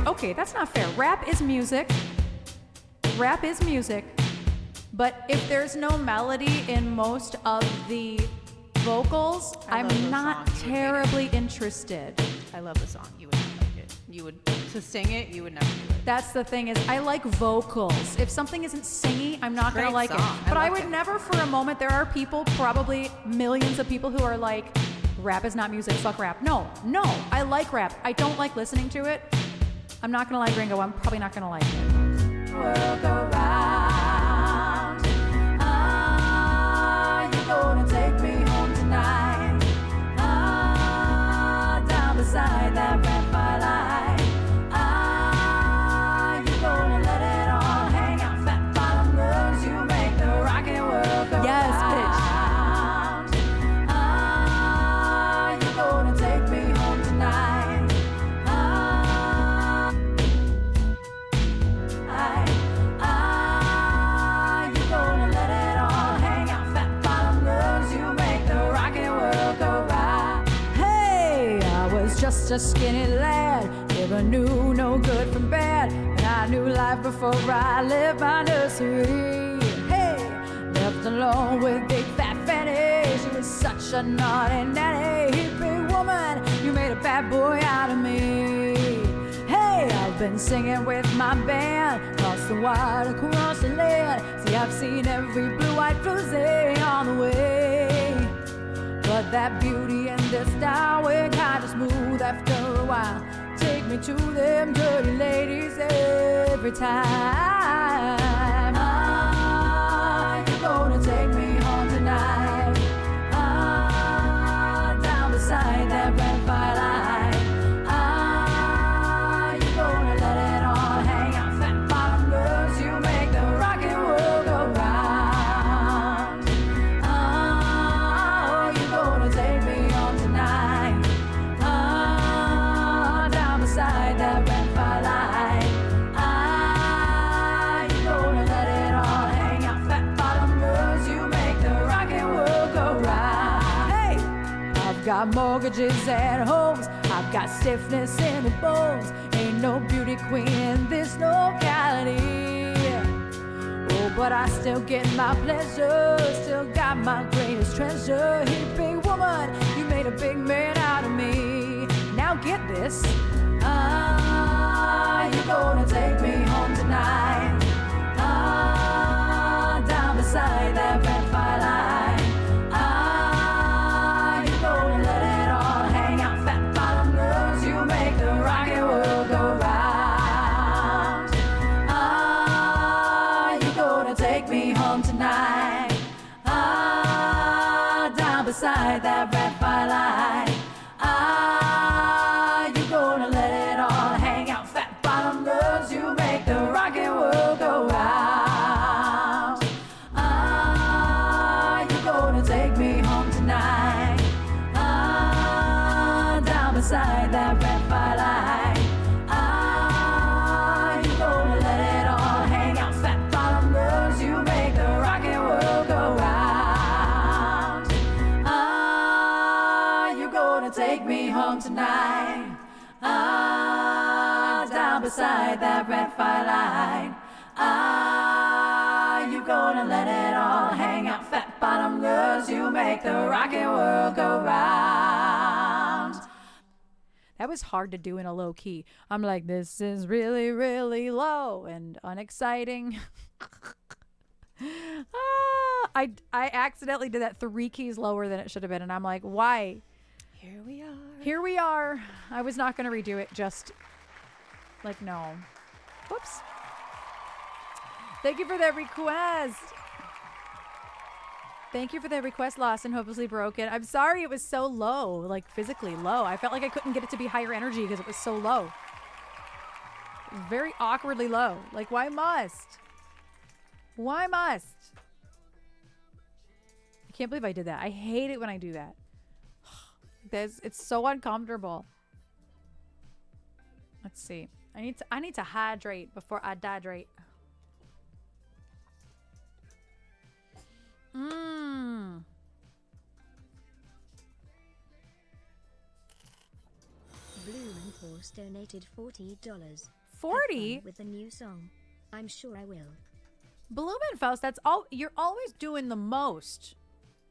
Speaker 1: Okay, that's not fair. Rap is music. Rap is music. But if there's no melody in most of the vocals, I'm not terribly interested.
Speaker 2: I love the song. You would not like it. To sing it, you would never do it.
Speaker 1: That's the thing is, I like vocals. If something isn't singy, I'm not gonna like it. But I would never for a moment, there are people, probably millions of people who are like, rap is not music, fuck rap. No, I like rap. I don't like listening to it. I'm not gonna lie, Gringo, I'm probably not gonna like it. We'll go round. You're gonna take me home tonight. Down beside that red firelight. You're gonna let it all hang out, fat bottom girls. You make the rocket world go round. Yes, bitch. You're gonna take me home tonight. You're gonna let it all hang out, fat bottom girls. You make the rocket world go round. Hey, I was just a skinny lad, never knew no good from bad, and I knew life before I left my nursery. Hey, left alone with big fat Fanny. She was such a naughty nanny. Hippie woman, you made a bad boy out of me. Hey, I've been singing with my band, across the water, across the land. See, I've seen every blue-eyed floozy on the way. But that beauty and this style went kind of smooth after a while. Take me to them dirty ladies every time. You're gonna take me home tonight. Down beside that red firelight. You're gonna let it all hang out, fat bottom girls. You make the rocket world go round. You're gonna take me home tonight. Down beside that red firelight. You're gonna let it all hang out, fat bottom girls. You make the rocket world go round. Hey, I've got mortgages and homes. I've got stiffness in the bones. Ain't no beauty queen in this locality. Oh, but I still get my pleasure. Still got my greatest treasure. Hippie woman, you made a big man out of me. Now get this. You're gonna take me home tonight. take me home tonight. Ah, down beside that red firelight. Ah, you gonna let it all hang out, fat bottom girls. You make the rockin' world go round. That was hard to do in a low key. I'm like, this is really, really low and unexciting. I accidentally did that 3 keys lower than it should have been, and I'm like, why?
Speaker 2: Here we are.
Speaker 1: Here we are. I was not going to redo it, just like, no. Whoops. Thank you for that request. Thank you for that request, Lost and Hopelessly Broken. I'm sorry it was so low, like physically low. I felt like I couldn't get it to be higher energy because it was so low. Very awkwardly low. Like, why must? Why must? I can't believe I did that. I hate it when I do that. It's so uncomfortable. Let's see. I need to hydrate before I dihydrate.
Speaker 3: Blue and Force donated $40.
Speaker 1: 40
Speaker 3: with a new song. I'm sure I will.
Speaker 1: Blumenfaust, that's all. You're always doing the most.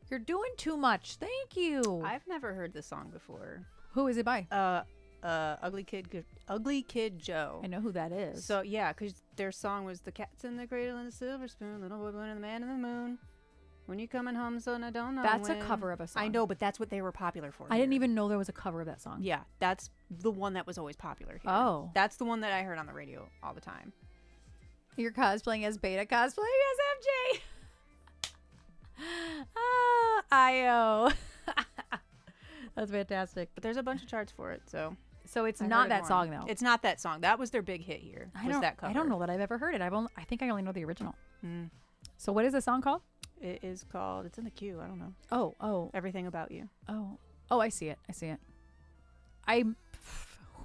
Speaker 1: You're doing too much. Thank you.
Speaker 2: I've never heard this song before.
Speaker 1: Who is it by?
Speaker 2: Ugly Kid Joe.
Speaker 1: I know who that is.
Speaker 2: So yeah, because their song was "The Cat's in the Cradle and the Silver Spoon, Little Boy Blue and the Man in the Moon. When you coming home, son, I don't know."
Speaker 1: That's
Speaker 2: when.
Speaker 1: a cover of a song.
Speaker 2: I know, but that's what they were popular for.
Speaker 1: I didn't
Speaker 2: here.
Speaker 1: even know there was a cover of that song.
Speaker 2: Yeah, that's the one that was always popular here.
Speaker 1: Oh.
Speaker 2: That's the one that I heard on the radio all the time.
Speaker 1: You're cosplaying as Beta, cosplaying as MJ. IO. That's fantastic.
Speaker 2: But there's a bunch of charts for it, so
Speaker 1: It's
Speaker 2: I
Speaker 1: not
Speaker 2: heard it
Speaker 1: that
Speaker 2: more.
Speaker 1: song though.
Speaker 2: It's not that song. That was their big hit here. That cover.
Speaker 1: I don't know that I've ever heard it. I think I only know the original.
Speaker 2: Mm.
Speaker 1: So what is the song called?
Speaker 2: It is called. It's in the queue. I don't know.
Speaker 1: Oh.
Speaker 2: Everything About You.
Speaker 1: Oh, I see it.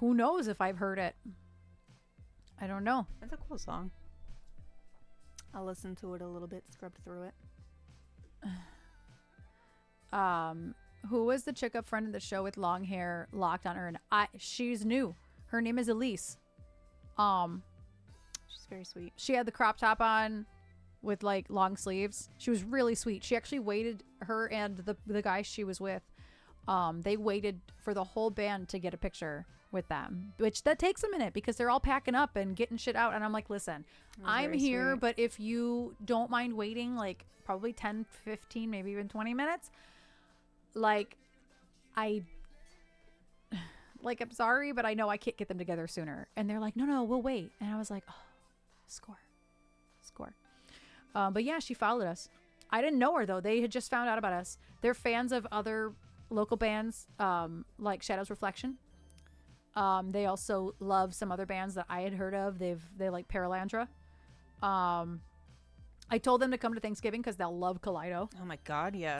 Speaker 1: Who knows if I've heard it? I don't know.
Speaker 2: It's a cool song. I'll listen to it a little bit, scrub through it.
Speaker 1: Who was the chick up front of the show with long hair locked on her? And she's new. Her name is Elise.
Speaker 2: She's very sweet.
Speaker 1: She had the crop top on with like long sleeves. She was really sweet. She actually waited, her and the guy she was with, they waited for the whole band to get a picture with them, which that takes a minute because they're all packing up and getting shit out. And I'm like, listen, I'm here,
Speaker 2: sweet.
Speaker 1: but if you don't mind waiting like probably 10, 15, maybe even 20 minutes, like I'm sorry, but I know I can't get them together sooner. And they're like, no, we'll wait. And I was like, oh, score. But yeah, she followed us. I didn't know her though. They had just found out about us. They're fans of other local bands, like Shadows Reflection. They also love some other bands that I had heard of. They like Paralandra. I told them to come to Thanksgiving because they'll love Kaleido.
Speaker 2: Oh my God, yes.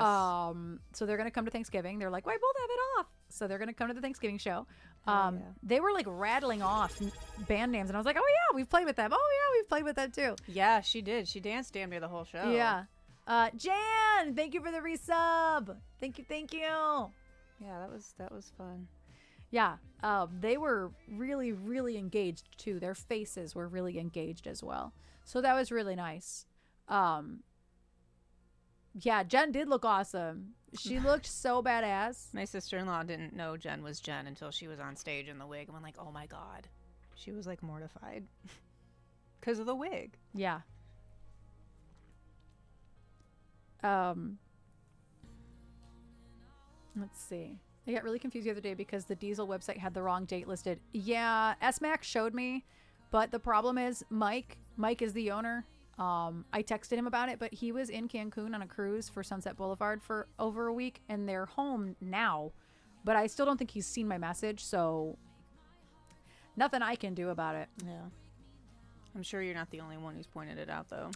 Speaker 1: So they're gonna come to Thanksgiving. They're like, why both have it off? So they're gonna come to the Thanksgiving show.
Speaker 2: Yeah.
Speaker 1: They were like rattling off band names, and I was like, oh yeah, we've played with them. Oh yeah, we've played with them too.
Speaker 2: Yeah, she did. She danced damn near the whole show.
Speaker 1: Yeah. Jan, thank you for the resub. Thank you.
Speaker 2: Yeah, that was fun.
Speaker 1: Yeah. They were really, really engaged too. Their faces were really engaged as well. So that was really nice. Yeah, Jen did look awesome. She looked so badass.
Speaker 2: My sister-in-law didn't know Jen was Jen until she was on stage in the wig. And I'm like, oh my God. She was like mortified because of the wig.
Speaker 1: Yeah. Let's see. I got really confused the other day because the Diesel website had the wrong date listed. Yeah, SMAC showed me, but the problem is Mike is the owner. I texted him about it, but he was in Cancun on a cruise for Sunset Boulevard for over a week, and they're home now. But I still don't think he's seen my message, so nothing I can do about it.
Speaker 2: Yeah. I'm sure you're not the only one who's pointed it out, though.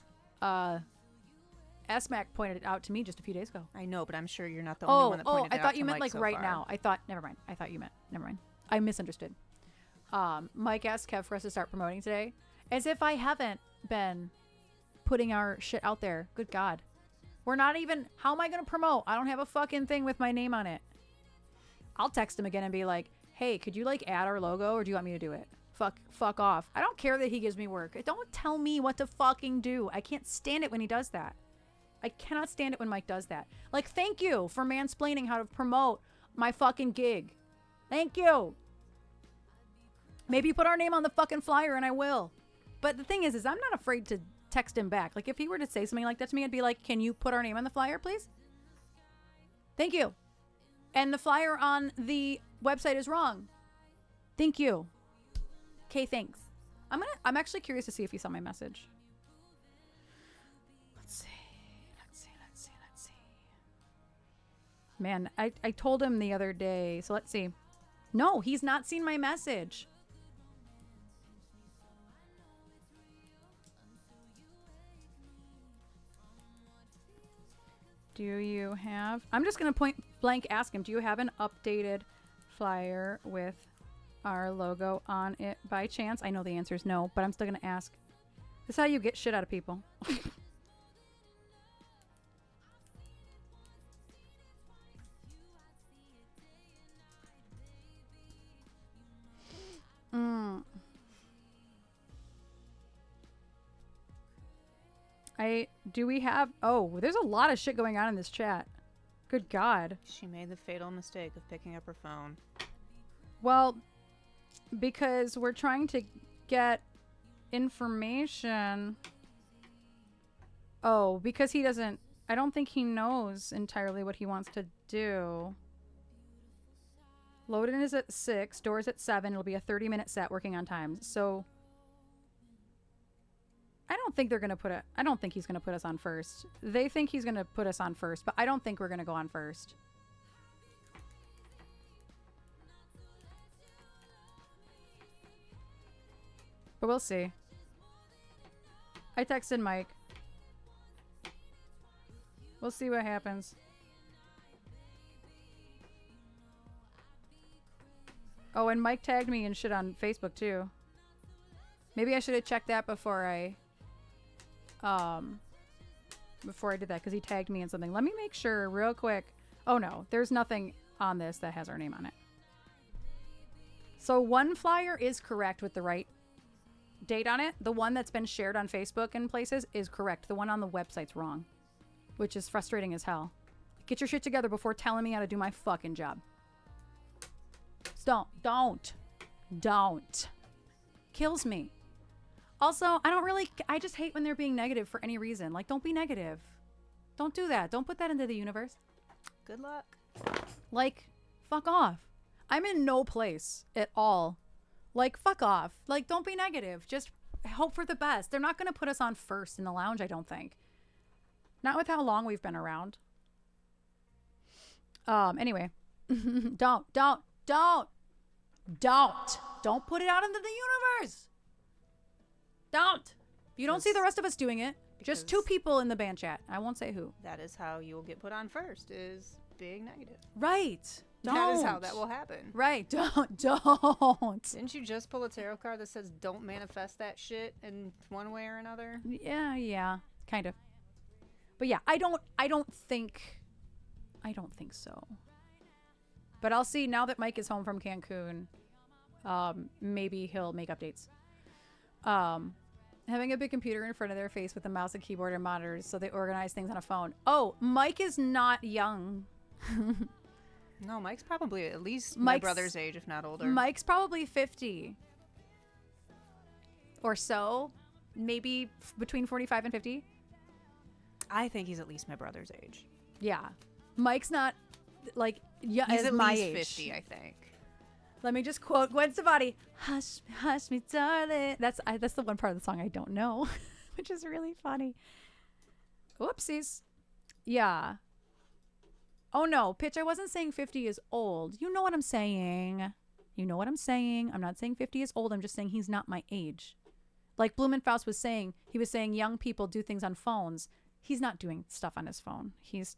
Speaker 1: SMAC pointed it out to me just a few days ago.
Speaker 2: I know, but I'm sure you're not the only one that pointed it out.
Speaker 1: I thought you
Speaker 2: to
Speaker 1: meant
Speaker 2: Mike
Speaker 1: like
Speaker 2: so
Speaker 1: right
Speaker 2: far.
Speaker 1: now. Never mind. I thought you meant, never mind. I misunderstood. Mike asked Kev for us to start promoting today. As if I haven't been putting our shit out there. Good God. We're not even, how am I going to promote? I don't have a fucking thing with my name on it. I'll text him again and be like, hey, could you like add our logo or do you want me to do it? Fuck off. I don't care that he gives me work. Don't tell me what to fucking do. I can't stand it when he does that. I cannot stand it when Mike does that. Like, thank you for mansplaining how to promote my fucking gig. Thank you. Maybe put our name on the fucking flyer and I will. But the thing is I'm not afraid to text him back. Like, if he were to say something like that to me, I'd be like, can you put our name on the flyer, please? Thank you. And the flyer on the website is wrong. Thank you. Okay, thanks. I'm actually curious to see if he saw my message. Let's see. Man, I told him the other day, so let's see. No, he's not seen my message. Do you have... I'm just going to point blank ask him, do you have an updated flyer with our logo on it by chance? I know the answer is no, but I'm still going to ask. This is how you get shit out of people. Do we have... Oh, there's a lot of shit going on in this chat. Good God.
Speaker 2: She made the fatal mistake of picking up her phone.
Speaker 1: Well, because we're trying to get information. Oh, because he doesn't... I don't think he knows entirely what he wants to do. Load-in is at 6. Doors at 7. It'll be a 30-minute set working on times. So... I don't think they're going to put it... I don't think he's going to put us on first. They think he's going to put us on first, but I don't think we're going to go on first. But we'll see. I texted Mike. We'll see what happens. Oh, and Mike tagged me and shit on Facebook too. Maybe I should have checked that before I did that, because he tagged me in something. Let me make sure real quick. Oh no, there's nothing on this that has our name on it. So one flyer is correct with the right date on it. The one that's been shared on Facebook and places is correct. The one on the website's wrong, which is frustrating as hell. Get your shit together before telling me how to do my fucking job. Don't. Kills me. Also, I just hate when they're being negative for any reason. Like, don't be negative. Don't do that. Don't put that into the universe.
Speaker 2: Good luck.
Speaker 1: Like, fuck off. I'm in no place at all. Like, fuck off. Like, don't be negative. Just hope for the best. They're not going to put us on first in the lounge, I don't think. Not with how long we've been around. Anyway. Don't put it out into the universe. Don't. If you don't see the rest of us doing it, just 2 people in the band chat. I won't say who.
Speaker 2: That is how you will get put on first, is being negative.
Speaker 1: Right. Don't.
Speaker 2: That is how that will happen.
Speaker 1: Right. Don't.
Speaker 2: Didn't you just pull a tarot card that says don't manifest that shit in one way or another?
Speaker 1: Yeah. Kind of. But yeah, I don't think so. But I'll see now that Mike is home from Cancun. Maybe he'll make updates. Having a big computer in front of their face with a mouse and keyboard and monitors so they organize things on a phone. Oh, Mike is not young.
Speaker 2: No, Mike's probably at least my brother's age, if not older.
Speaker 1: Mike's probably 50 or so. Maybe between 45 and 50.
Speaker 2: I think he's at least my brother's age.
Speaker 1: Yeah. Mike's not like... Yeah,
Speaker 2: he's at
Speaker 1: my
Speaker 2: least
Speaker 1: age.
Speaker 2: 50, I think.
Speaker 1: Let me just quote Gwen Stefani. Hush, hush me, darling. That's the one part of the song I don't know, which is really funny. Whoopsies. Yeah. Oh, no. Pitch, I wasn't saying 50 is old. You know what I'm saying. I'm not saying 50 is old. I'm just saying he's not my age. Like Blumenfaust was saying, he was saying young people do things on phones. He's not doing stuff on his phone. He's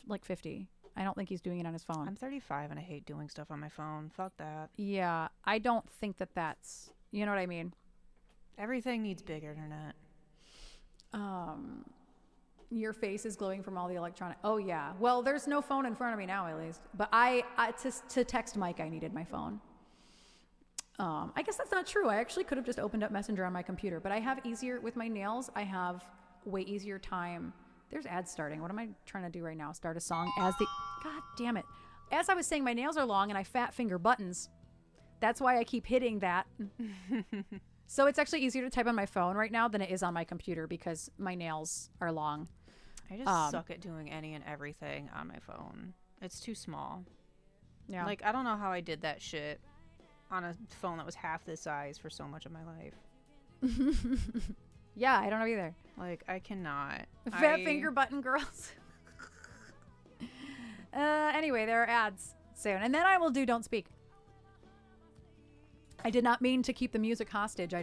Speaker 1: like 50. I don't think he's doing it on his phone.
Speaker 2: I'm 35 and I hate doing stuff on my phone. Fuck that.
Speaker 1: Yeah, I don't think that's... You know what I mean?
Speaker 2: Everything needs big internet.
Speaker 1: Your face is glowing from all the electronic. Oh yeah. Well, there's no phone in front of me now, at least. But to text Mike, I needed my phone. I guess that's not true. I actually could have just opened up Messenger on my computer, but I have easier with my nails. I have way easier time. There's ads starting. What am I trying to do right now? Start a song as the, God damn it. As I was saying, my nails are long and I fat finger buttons. That's why I keep hitting that. So it's actually easier to type on my phone right now than it is on my computer because my nails are long.
Speaker 2: I just suck at doing any and everything on my phone. It's too small.
Speaker 1: Yeah.
Speaker 2: Like, I don't know how I did that shit on a phone that was half this size for so much of my life.
Speaker 1: Yeah, I don't know either.
Speaker 2: Like, I cannot.
Speaker 1: Fat finger button girls. Anyway, there are ads soon. And then I will do Don't Speak. I did not mean to keep the music hostage.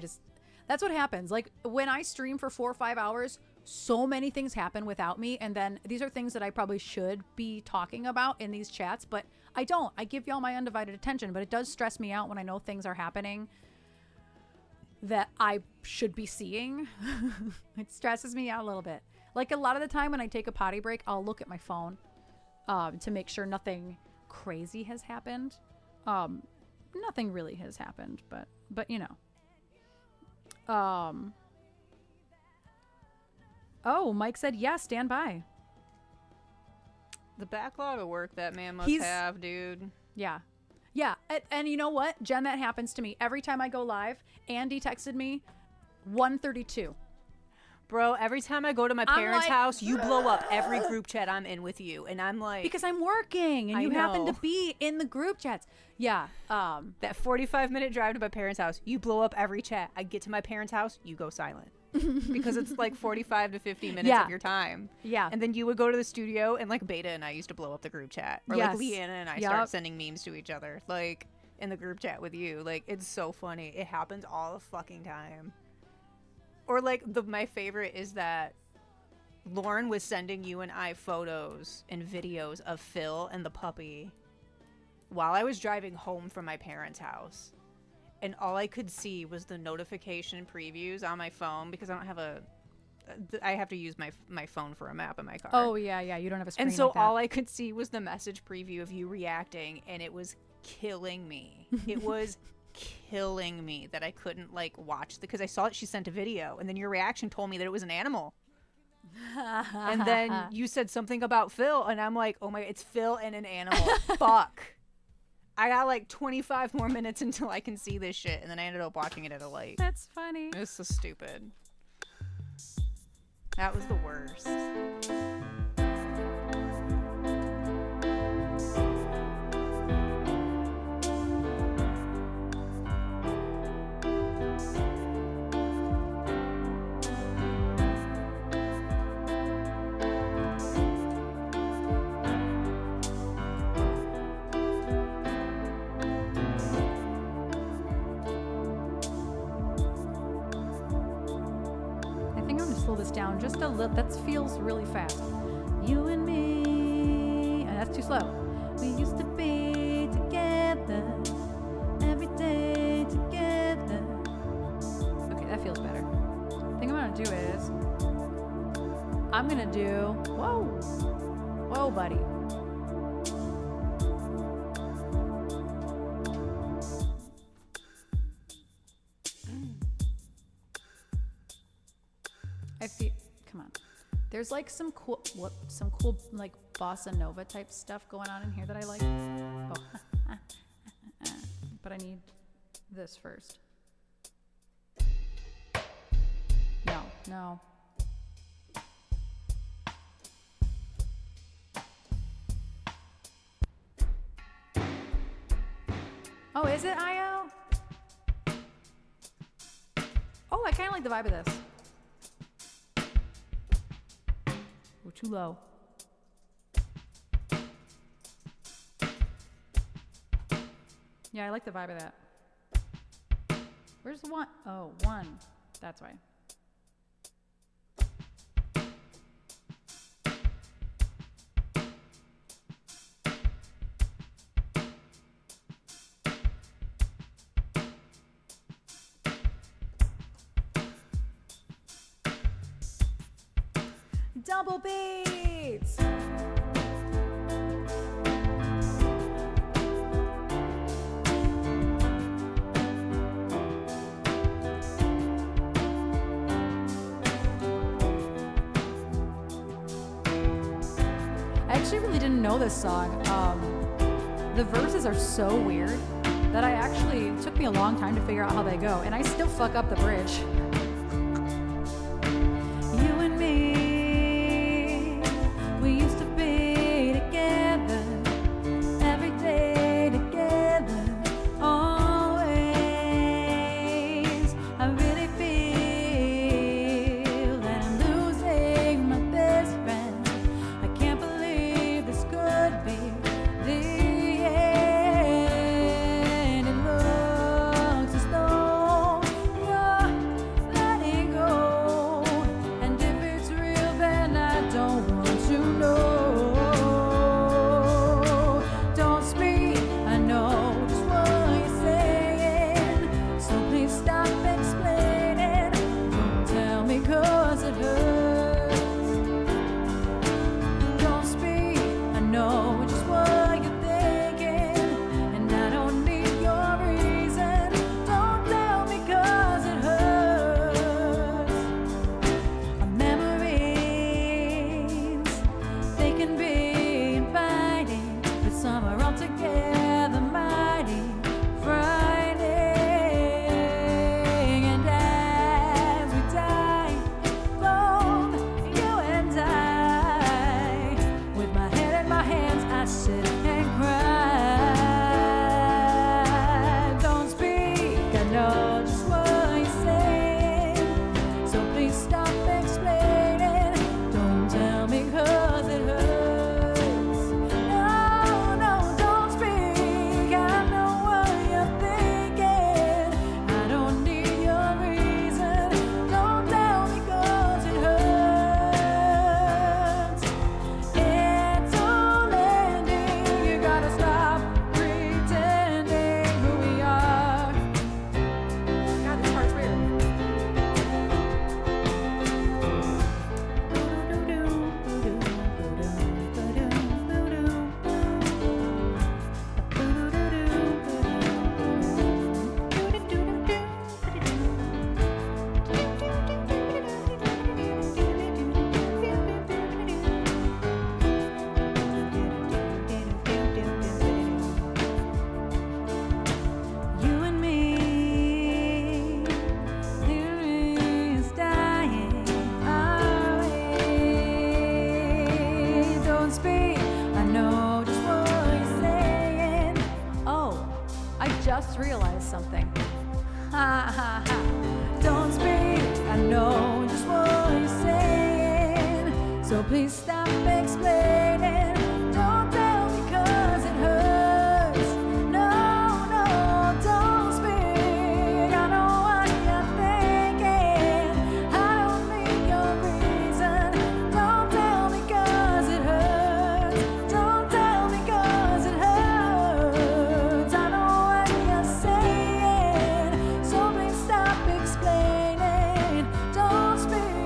Speaker 1: That's what happens. Like when I stream for 4 or 5 hours, so many things happen without me. And then these are things that I probably should be talking about in these chats, but I don't. I give y'all my undivided attention, but it does stress me out when I know things are happening that I should be seeing. It stresses me out a little bit. Like a lot of the time when I take a potty break, I'll look at my phone to make sure nothing crazy has happened. Nothing really has happened, but you know. Oh, Mike said yes, stand by.
Speaker 2: The backlog of work that man must have, dude.
Speaker 1: Yeah. Yeah. And you know what? Jen, that happens to me. Every time I go live, Andy texted me 1:32.
Speaker 2: Bro, every time I go to my parents' house, you blow up every group chat I'm in with you. And I'm like...
Speaker 1: Because I'm working and you happen to be in the group chats. Yeah.
Speaker 2: That 45-minute drive to my parents' house, you blow up every chat. I get to my parents' house, you go silent. Because it's like 45 to 50 minutes of your time.
Speaker 1: Yeah.
Speaker 2: And then you would go to the studio and like Beta and I used to blow up the group chat. Or like Leanna and I start sending memes to each other. Like in the group chat with you. Like it's so funny. It happens all the fucking time. Or like my favorite is that Lauren was sending you and I photos and videos of Phil and the puppy while I was driving home from my parents' house. And all I could see was the notification previews on my phone because I don't have I have to use my phone for a map in my car.
Speaker 1: Oh, yeah. You don't have a screen.
Speaker 2: And so
Speaker 1: like that.
Speaker 2: all I could see was the message preview of you reacting, and it was killing me. It was killing me that I couldn't like watch because I saw that she sent a video, and then your reaction told me that it was an animal. And then you said something about Phil, and I'm like, oh my, it's Phil and an animal. Fuck. I got like 25 more minutes until I can see this shit, and then I ended up watching it at a light.
Speaker 1: That's funny.
Speaker 2: It's so stupid. That was the worst.
Speaker 1: Slow this down just a little. That feels really fast. You and me. Oh, that's too slow. We used to be together every day together. Okay, that feels better. The thing I'm gonna do is I'm gonna do whoa buddy. Come on. There's like some cool like bossa nova type stuff going on in here that I like. Oh, but I need this first. No. Oh, is it IO? Oh, I kind of like the vibe of this. Too low. Yeah, I like the vibe of that. Where's the one? Oh, one. That's why. Double beats. I actually really didn't know this song. The verses are so weird that it took me a long time to figure out how they go, and I still fuck up the bridge. You and me, we used to be together, every day together, always. I really feel that I'm losing my best friend. I can't believe this could be the end. It looks as though you're letting go, and if it's real, then I don't want to know. Don't speak, I know just what you're saying, so please stop explaining. Don't tell me 'cause it hurts. Don't speak, I know just what you're thinking, and I don't need your reason. Don't tell me 'cause it hurts. Our memories, they can be inviting, but some are altogether mighty frightening. And as we die, both you and I, with my head in my hands, I sit and cry. Don't speak, I know just what you're saying, so please stop explaining. Don't tell me 'cause it hurts. No, no, don't speak, I know what you're thinking. I don't need your reason. Don't tell me 'cause it hurts. It's all ending, you gotta stop pretending who we are. God, this part's weird. You and me, is dying, are we? Don't speak, I know just what you're saying. Oh, I just realized something. Ha ha ha. Don't speak, I know just what you're saying, so please stop explaining. Don't tell me 'cause it hurts. No, no, don't speak, I know what you're thinking. I don't need your reason. Don't tell me 'cause it hurts. Don't tell me 'cause it hurts. I know what you're saying, so please stop explaining. Don't speak,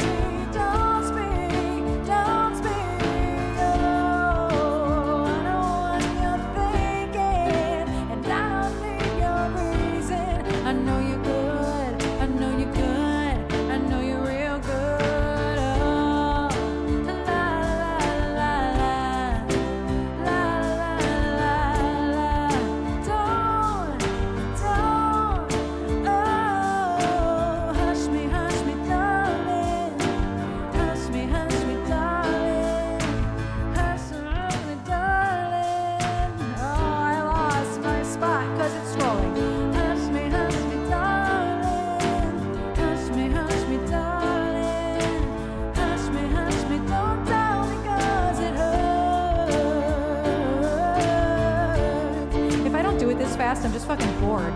Speaker 1: don't speak, don't speak. Oh, I know what you're thinking, and I don't need your reason. I know you're good, I know you're good, I know you're real good. Oh, la la la la, la la la la. Don't, oh, hush me, darling. Hush me, darling. Hush me, darling. Oh, I lost my spot 'cause it's scrolling. Hush me, darling. Hush me, darling. Hush me, don't tell me 'cause it hurts. If I don't do it this fast, I'm just fucking bored.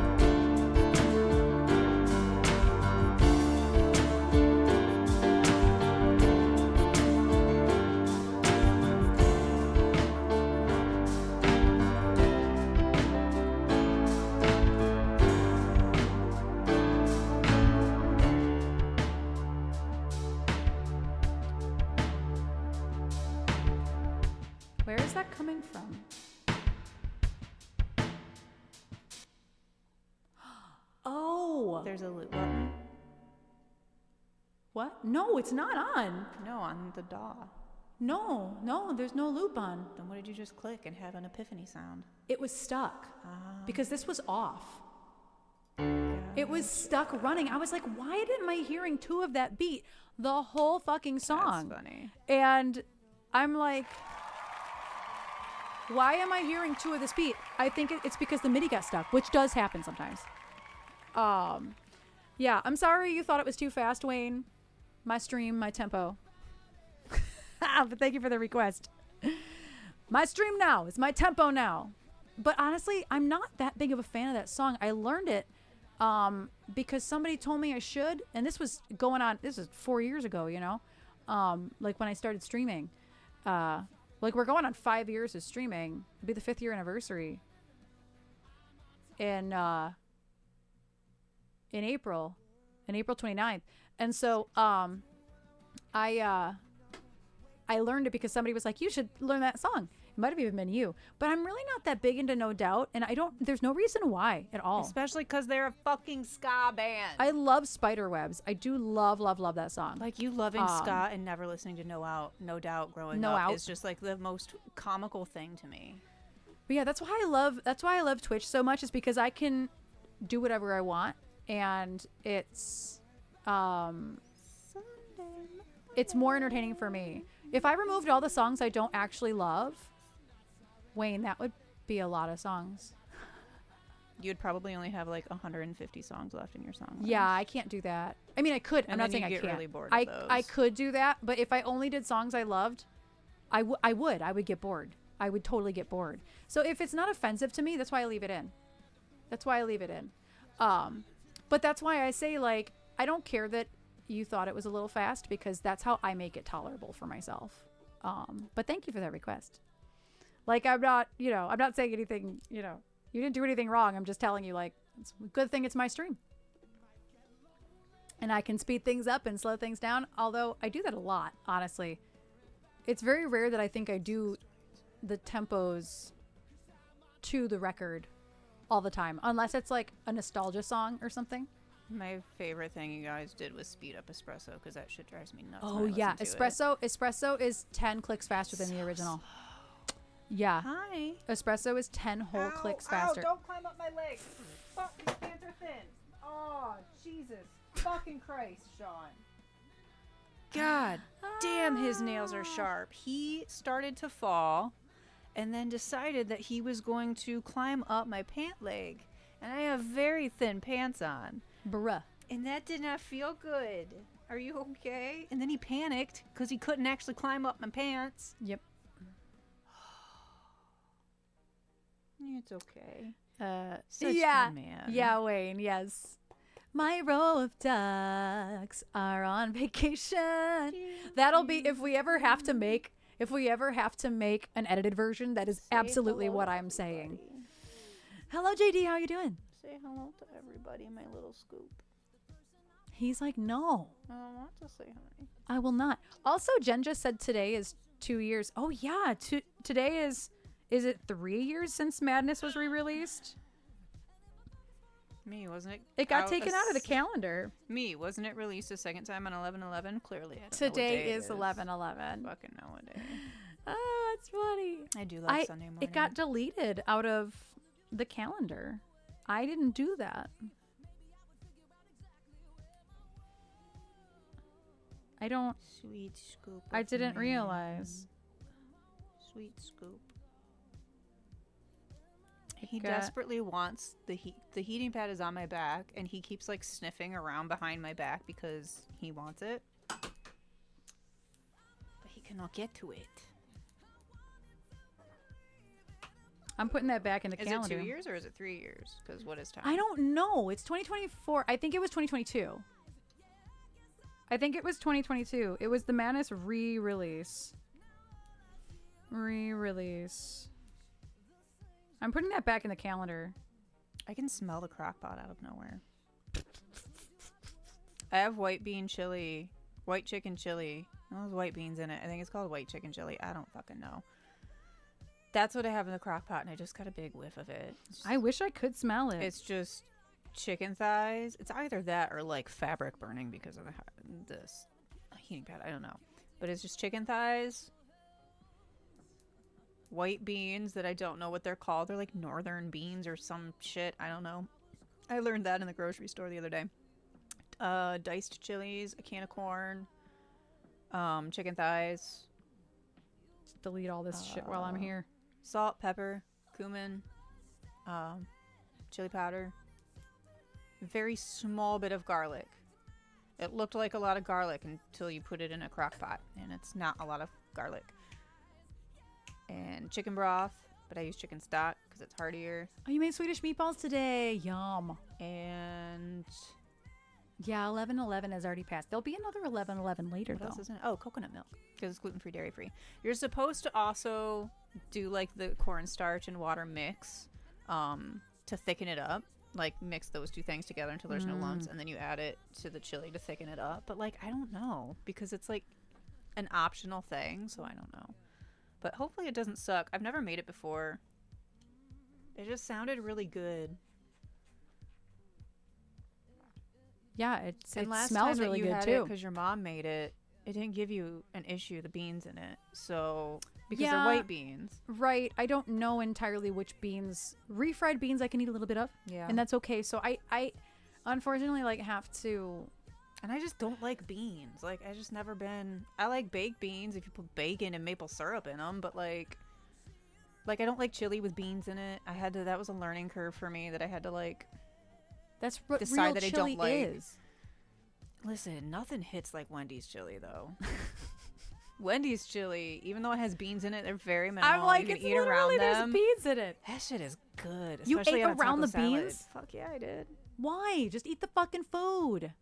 Speaker 1: Where is that coming from? Oh.
Speaker 2: There's a loop button.
Speaker 1: What? No, it's not on.
Speaker 2: No, on the DAW.
Speaker 1: No, there's no loop on.
Speaker 2: Then what did you just click and have an epiphany sound?
Speaker 1: It was stuck because this was off.
Speaker 2: Yeah.
Speaker 1: It was stuck running. I was like, why didn't I hearing 2 of that beat the whole fucking song?
Speaker 2: That's funny.
Speaker 1: And I'm like, why am I hearing 2 of this beat? I think it's because the MIDI got stuck, which does happen sometimes. Yeah, I'm sorry you thought it was too fast, Wayne. My stream, my tempo. But thank you for the request. My stream now is my tempo now. But honestly, I'm not that big of a fan of that song. I learned it because somebody told me I should, and this was going on. This is 4 years ago, you know, like when I started streaming. Like we're going on 5 years of streaming. It'll be the 5th year anniversary in April 29th. And so I learned it because somebody was like, you should learn that song. It might have even been you. But I'm really not that big into No Doubt, and there's no reason why at all.
Speaker 2: Especially because they're a fucking ska band.
Speaker 1: I love Spiderwebs. I do love that song.
Speaker 2: Like, you loving ska and never listening to No Doubt growing up is just like the most comical thing to me.
Speaker 1: But yeah, that's why I love Twitch so much, is because I can do whatever I want, and it's more entertaining for me. If I removed all the songs I don't actually love, Wayne, that would be a lot of songs.
Speaker 2: You'd probably only have like 150 songs left in your song list.
Speaker 1: Yeah, I can't do that. I mean, I could. I'm not saying I can't.
Speaker 2: Really bored of those.
Speaker 1: I could do that, but if I only did songs I loved, I would get bored. I would totally get bored. So if it's not offensive to me, that's why I leave it in. But that's why I say, like, I don't care that you thought it was a little fast, because that's how I make it tolerable for myself. But thank you for that request. Like, I'm not saying anything, you didn't do anything wrong. I'm just telling you, like, it's a good thing it's my stream. And I can speed things up and slow things down, although I do that a lot, honestly. It's very rare that I think I do the tempos to the record all the time, unless it's like a nostalgia song or something.
Speaker 2: My favorite thing you guys did was speed up Espresso, because that shit drives me nuts.
Speaker 1: Oh yeah, Espresso is 10 clicks faster than the original. Yeah.
Speaker 2: Hi.
Speaker 1: Espresso is 10 whole clicks faster.
Speaker 2: Don't climb up my leg. Fuck, these pants are thin. Oh, Jesus. Fucking Christ, Sean. God damn, his nails are sharp. He started to fall and then decided that he was going to climb up my pant leg. And I have very thin pants on.
Speaker 1: Bruh.
Speaker 2: And that did not feel good. Are you okay? And then he panicked because he couldn't actually climb up my pants.
Speaker 1: Yep.
Speaker 2: It's okay.
Speaker 1: Such
Speaker 2: yeah. Good man.
Speaker 1: Yeah, Wayne, yes. My row of ducks are on vacation. That'll be, if we ever have to make an edited version, that is absolutely what I'm saying. Hello, JD, how you doing?
Speaker 2: Say hello to everybody, my little scoop.
Speaker 1: He's like, no.
Speaker 2: I don't want to say hi.
Speaker 1: I will not. Also, Jen just said today is 2 years. Oh, yeah. Today is it 3 years since Madness was re-released?
Speaker 2: Me, wasn't it?
Speaker 1: It got taken out of the calendar.
Speaker 2: Me, wasn't it released a second time on 11/11? Clearly, I don't
Speaker 1: Today
Speaker 2: know what day
Speaker 1: is 11/11.
Speaker 2: Fucking nowadays.
Speaker 1: Oh, that's funny.
Speaker 2: I do love Sunday morning.
Speaker 1: It got deleted out of the calendar. I didn't do that. I don't.
Speaker 2: Sweet scoop.
Speaker 1: I didn't realize.
Speaker 2: Sweet scoop. He desperately wants the heat. The heating pad is on my back, and he keeps like sniffing around behind my back because he wants it. But he cannot get to it.
Speaker 1: I'm putting that back in the calendar.
Speaker 2: Is it 2 years or is it 3 years? Because what is time?
Speaker 1: I don't know. It's 2024. I think it was 2022. I think it was 2022. It was the Madness re-release. I'm putting that back in the calendar.
Speaker 2: I can smell the crock pot out of nowhere. I have white chicken chili. Those white beans in it. I think it's called white chicken chili. I don't fucking know. That's what I have in the crock pot, and I just got a big whiff of it.
Speaker 1: I wish I could smell it.
Speaker 2: It's just chicken thighs. It's either that or like fabric burning because of this heating pad. I don't know. But it's just chicken thighs, white beans that I don't know what they're called. They're like northern beans or some shit. I don't know. I learned that in the grocery store the other day. Diced chilies, a can of corn, chicken thighs.
Speaker 1: Just delete all this shit while I'm here.
Speaker 2: Salt, pepper, cumin, chili powder, very small bit of garlic. It looked like a lot of garlic until you put it in a crock pot, and it's not a lot of garlic. And chicken broth, but I use chicken stock because it's heartier.
Speaker 1: Oh, you made Swedish meatballs today. Yum.
Speaker 2: And
Speaker 1: yeah, 11/11 has already passed. There'll be another 11/11 later,
Speaker 2: what
Speaker 1: though.
Speaker 2: else is in it? Oh, coconut milk because it's gluten-free, dairy-free. You're supposed to also do like the cornstarch and water mix to thicken it up. Like mix those two things together until there's no lumps, and then you add it to the chili to thicken it up. But like I don't know because it's like an optional thing, so I don't know. But hopefully it doesn't suck. I've never made it before. It just sounded really good.
Speaker 1: Yeah, it
Speaker 2: last
Speaker 1: smells
Speaker 2: time that
Speaker 1: really
Speaker 2: you
Speaker 1: good
Speaker 2: had
Speaker 1: too.
Speaker 2: Because your mom made it. It didn't give you an issue, the beans in it. So, because
Speaker 1: Yeah.
Speaker 2: they're white beans.
Speaker 1: Right. I don't know entirely which beans. Refried beans I can eat a little bit of.
Speaker 2: Yeah.
Speaker 1: And that's okay. So I unfortunately like have to.
Speaker 2: And I just don't like beans. Like, I just never been. I like baked beans if you put bacon and maple syrup in them. But like I don't like chili with beans in it. That was a learning curve for me that I had to like.
Speaker 1: That's what
Speaker 2: Decide
Speaker 1: real
Speaker 2: that I
Speaker 1: chili
Speaker 2: don't like.
Speaker 1: is.
Speaker 2: Listen, nothing hits like Wendy's chili though. Wendy's chili, even though it has beans in it, they're very minimal.
Speaker 1: I'm like,
Speaker 2: you can
Speaker 1: it's
Speaker 2: eat around
Speaker 1: literally
Speaker 2: them.
Speaker 1: there's beans in it.
Speaker 2: That shit is good.
Speaker 1: You
Speaker 2: especially
Speaker 1: ate
Speaker 2: on a
Speaker 1: around
Speaker 2: taco
Speaker 1: the
Speaker 2: salad.
Speaker 1: beans?
Speaker 2: Fuck yeah, I did.
Speaker 1: Why? Just eat the fucking food.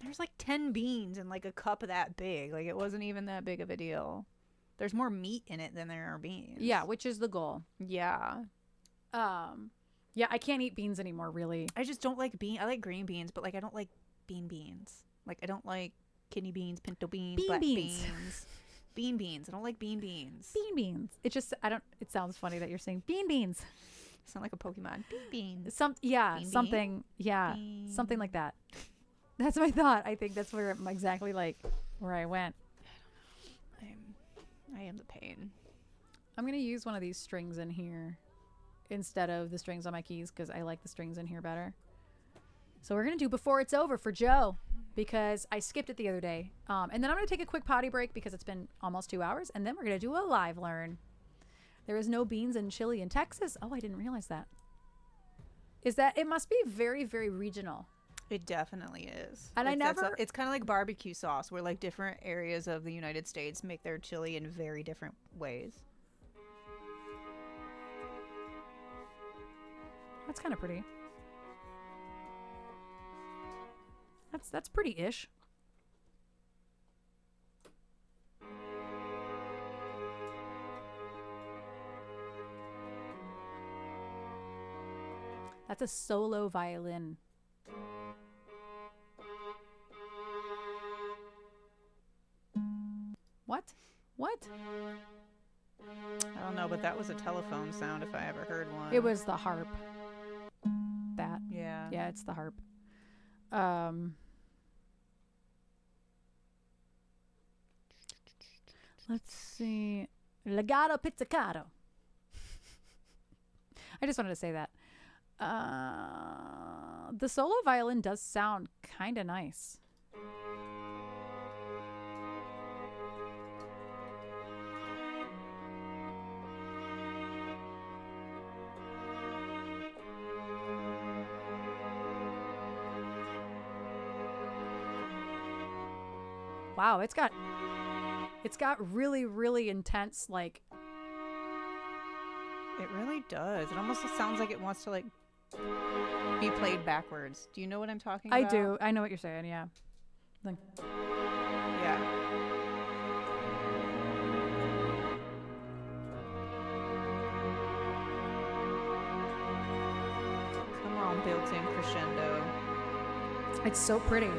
Speaker 2: There's like 10 beans in like a cup that big. Like it wasn't even that big of a deal. There's more meat in it than there are beans.
Speaker 1: Yeah, which is the goal.
Speaker 2: Yeah.
Speaker 1: Yeah, I can't eat beans anymore, really.
Speaker 2: I just don't like I like green beans, but like I don't like beans. Like I don't like kidney beans, pinto beans,
Speaker 1: Bean
Speaker 2: black
Speaker 1: beans.
Speaker 2: bean beans. I don't like beans.
Speaker 1: Bean beans. It sounds funny that you're saying bean beans.
Speaker 2: Sound like a Pokemon. Beans.
Speaker 1: Yeah,
Speaker 2: Bean
Speaker 1: something. Yeah,
Speaker 2: bean.
Speaker 1: something like that. That's my thought. I think that's where exactly like where I went.
Speaker 2: I am the pain.
Speaker 1: I'm gonna use one of these strings in here instead of the strings on my keys because I like the strings in here better. So we're gonna do Before It's Over for Joe because I skipped it the other day. And then I'm gonna take a quick potty break because it's been almost 2 hours, and then we're gonna do a live learn. There is no beans and chili in Texas. Oh, I didn't realize that. It must be very, very regional.
Speaker 2: It definitely is.
Speaker 1: And
Speaker 2: It's kind of like barbecue sauce, where like different areas of the United States make their chili in very different ways.
Speaker 1: That's kind of pretty. That's pretty-ish. That's a solo violin. What?
Speaker 2: I don't know, but that was a telephone sound if I ever heard one.
Speaker 1: It was the harp. That.
Speaker 2: Yeah.
Speaker 1: Yeah, it's the harp. Let's see. Legato pizzicato. I just wanted to say that. The solo violin does sound kind of nice. Wow, it's got really, really intense, like.
Speaker 2: It really does. It almost sounds like it wants to like be played backwards. Do you know what I'm talking about?
Speaker 1: I do. I know what you're saying. Yeah. Like.
Speaker 2: Yeah. Come on, built-in crescendo.
Speaker 1: It's so pretty.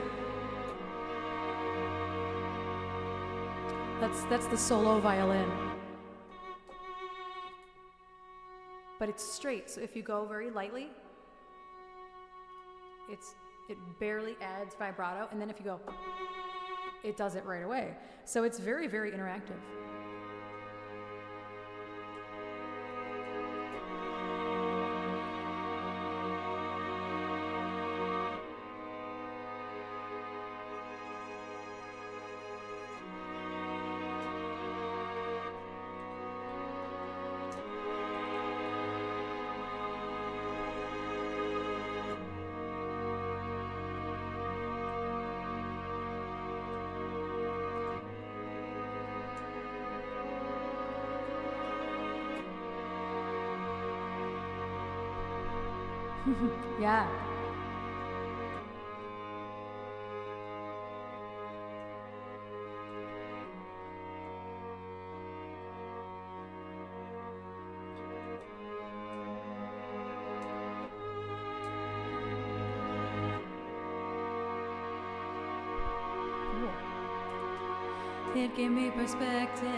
Speaker 1: That's the solo violin. but it's straight. So if you go very lightly, it barely adds vibrato, and then if you go, it does it right away. So it's very, very interactive. Yeah. It gave me perspective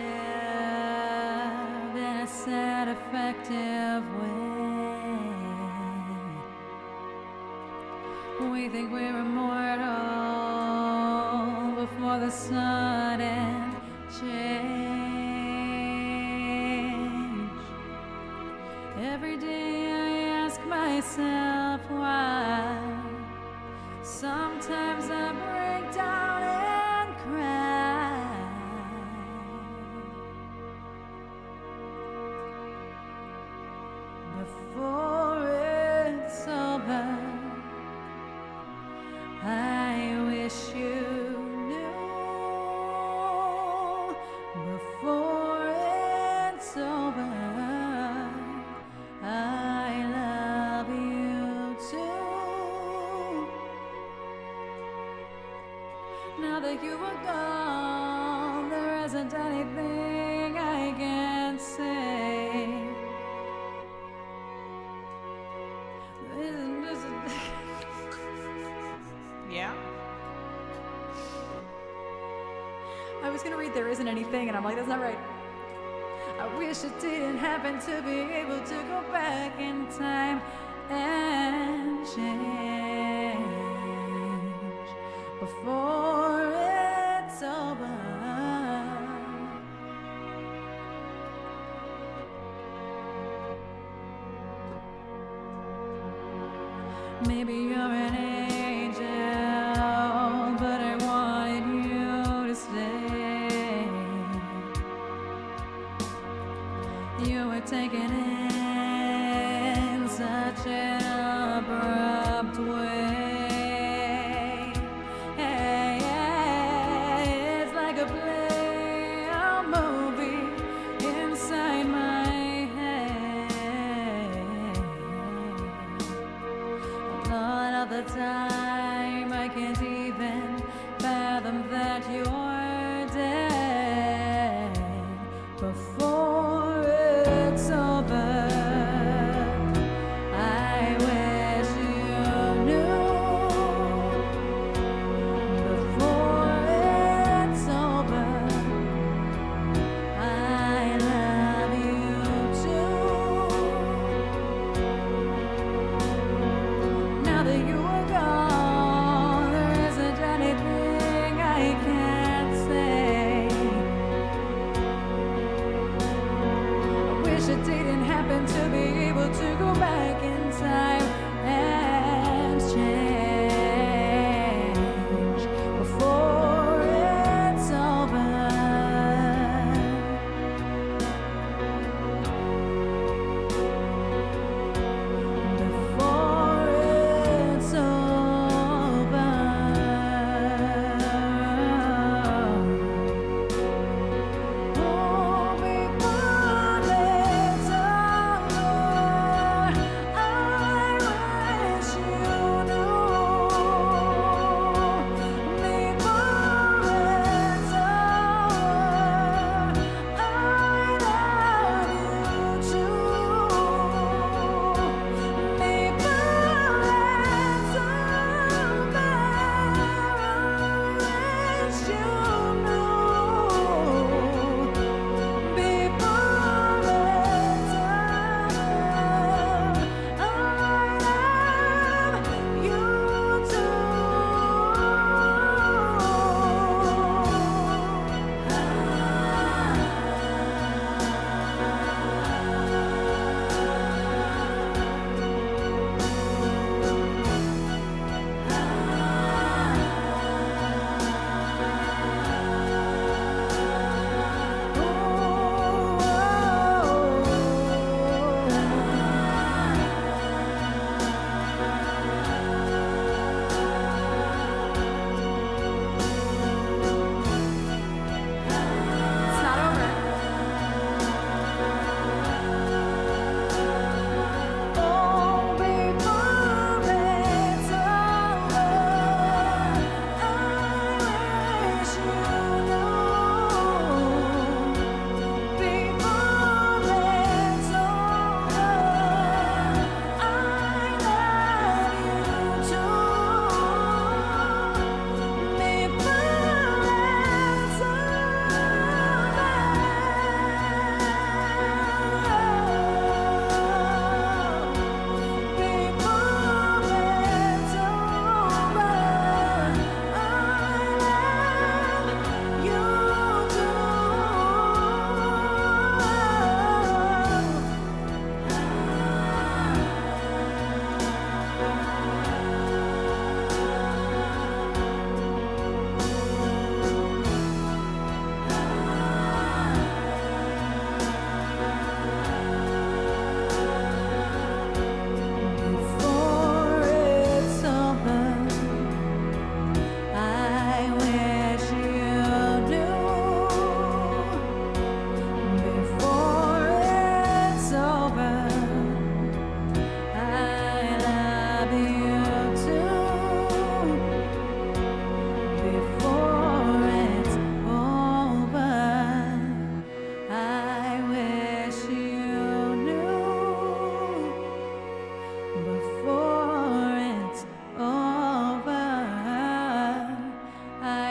Speaker 1: in a sad, effective way. We think we're immortal before the sudden change. Every day I ask myself why. Sometimes I break down and cry. Before it's over, I wish you knew. Before it's over, I love you too. Now that you are gone, there isn't anything I can say.
Speaker 2: Yeah.
Speaker 1: I was gonna read "There Isn't Anything," and I'm like, that's not right. I wish it didn't happen to be able to go back in time and change before it's over. Maybe you're an angel, but I wanted you to stay. You were taken in such an abrupt way. Hey,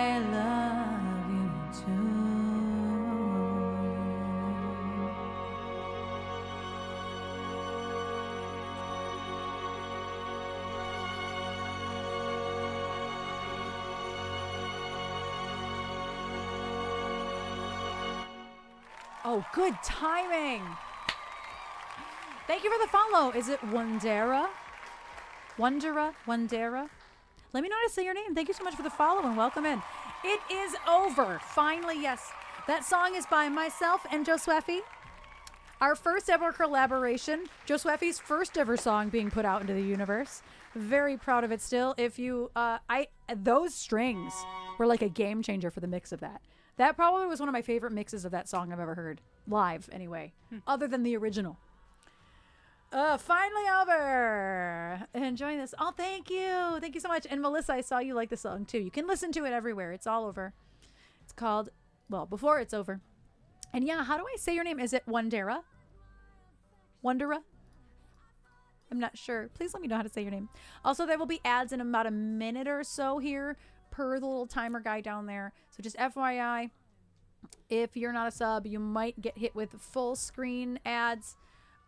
Speaker 1: I love you too. Oh, good timing. Thank you for the follow. Is it Wondera? Wondera? Let me know how to say your name. Thank you so much for the follow and welcome in. It is over. Finally, yes. That song is by myself and Josweffi. Our first ever collaboration. Josweffi's first ever song being put out into the universe. Very proud of it still. If you, those strings were like a game changer for the mix of that. That probably was one of my favorite mixes of that song I've ever heard. Live, anyway. Other than the original. Finally over. Enjoying this. Oh, thank you. Thank you so much. And Melissa, I saw you like the song too. You can listen to it everywhere. It's all over. It's called, well, Before It's Over. And yeah, how do I say your name? Is it Wondera? Wondera? I'm not sure. Please let me know how to say your name. Also, there will be ads in about a minute or so here per the little timer guy down there. So just FYI, if you're not a sub, you might get hit with full screen ads.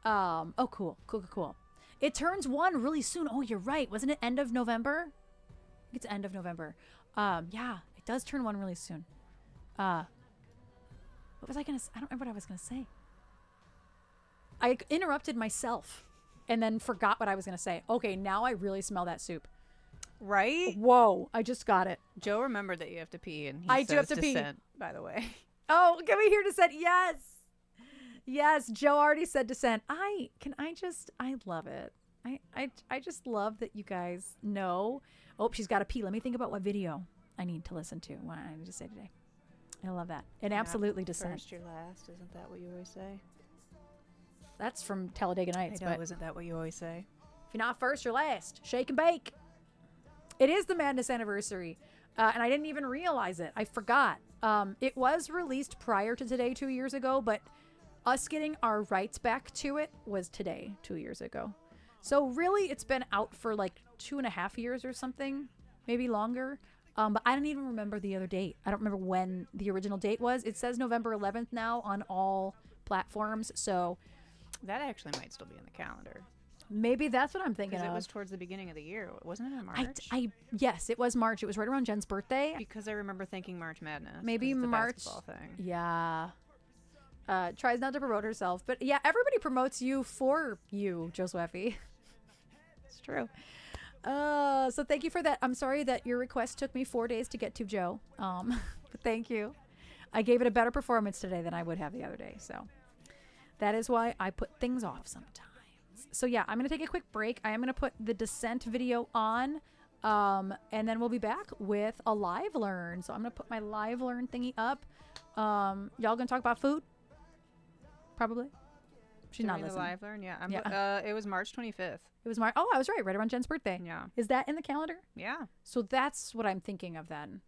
Speaker 1: Oh, cool. It turns 1 really soon. Oh, you're right. Wasn't it end of November? I think it's end of November. Yeah, it does turn 1 really soon. What was I going to, I don't remember what I was going to say. I interrupted myself and then forgot what I was going to say. Okay, now I really smell that soup.
Speaker 2: Right?
Speaker 1: Whoa, I just got it.
Speaker 2: Joe remembered that you have to pee, and
Speaker 1: I do have to pee.
Speaker 2: By the way.
Speaker 1: Oh, can we hear dissent? Yes, Joe already said dissent. I love it. I just love that you guys know. Oh, she's got to pee. Let me think about what video I need to listen to. What I need to say today. I love that. And absolutely dissent.
Speaker 2: First, you're last. Isn't that what you always say?
Speaker 1: That's from Talladega Nights.
Speaker 2: I know,
Speaker 1: but
Speaker 2: isn't that what you always say?
Speaker 1: If you're not first, you're last. Shake and bake. It is the Madness anniversary. And I didn't even realize it. I forgot. It was released prior to today 2 years ago, but us getting our rights back to it was today 2 years ago. So really, it's been out for like 2.5 years or something, maybe longer. But I don't even remember the other date. I don't remember when the original date was. It says November 11th now on all platforms. So
Speaker 2: that actually might still be in the calendar.
Speaker 1: Maybe that's what I'm thinking of.
Speaker 2: It was towards the beginning of the year. Wasn't it in March?
Speaker 1: Yes, it was March. It was right around Jen's birthday.
Speaker 2: Because I remember thinking March Madness.
Speaker 1: Maybe March.
Speaker 2: Thing.
Speaker 1: Yeah. Tries not to promote herself. But yeah, everybody promotes you for you, Josweffi. It's true. So thank you for that. I'm sorry that your request took me 4 days to get to, Joe. But thank you. I gave it a better performance today than I would have the other day. So that is why I put things off sometimes. So yeah, I'm going to take a quick break. I am going to put the Descent video on. And then we'll be back with a live learn. So I'm going to put my live learn thingy up. Y'all going to talk about food? Probably. She's not listening.
Speaker 2: Live learn? Yeah. It was March 25th.
Speaker 1: It was March. Oh, I was right. Right around Jen's birthday.
Speaker 2: Yeah.
Speaker 1: Is that in the calendar?
Speaker 2: Yeah.
Speaker 1: So that's what I'm thinking of then.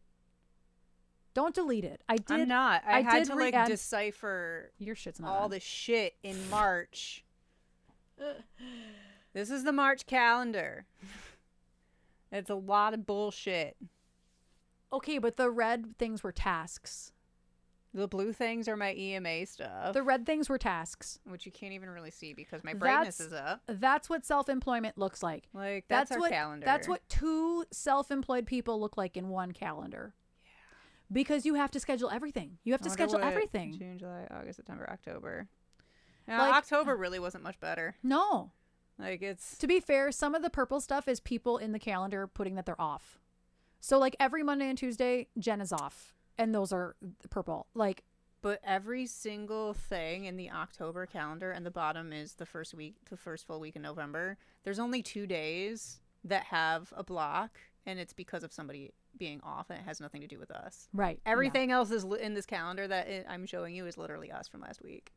Speaker 1: Don't delete it.
Speaker 2: I'm not. I had to decipher
Speaker 1: your shit's not
Speaker 2: all
Speaker 1: on.
Speaker 2: the shit in March. This is the March calendar. It's a lot of bullshit.
Speaker 1: Okay, but the red things were tasks.
Speaker 2: The blue things are my EMA stuff.
Speaker 1: The red things were tasks.
Speaker 2: Which you can't even really see because my brightness is up.
Speaker 1: That's what self-employment looks like.
Speaker 2: Like, that's our calendar.
Speaker 1: That's what 2 self-employed people look like in one calendar. Yeah. Because you have to schedule everything. You have to schedule everything.
Speaker 2: June, July, August, September, October. Now, October really wasn't much better.
Speaker 1: No.
Speaker 2: Like, it's...
Speaker 1: To be fair, some of the purple stuff is people in the calendar putting that they're off. So, like, every Monday and Tuesday, Jen is off. And those are purple. Like,
Speaker 2: but every single thing in the October calendar, and the bottom is the first full week in November. There's only 2 days that have a block, and it's because of somebody being off, and it has nothing to do with us.
Speaker 1: Right.
Speaker 2: Everything else is in this calendar that I'm showing you is literally us from last week.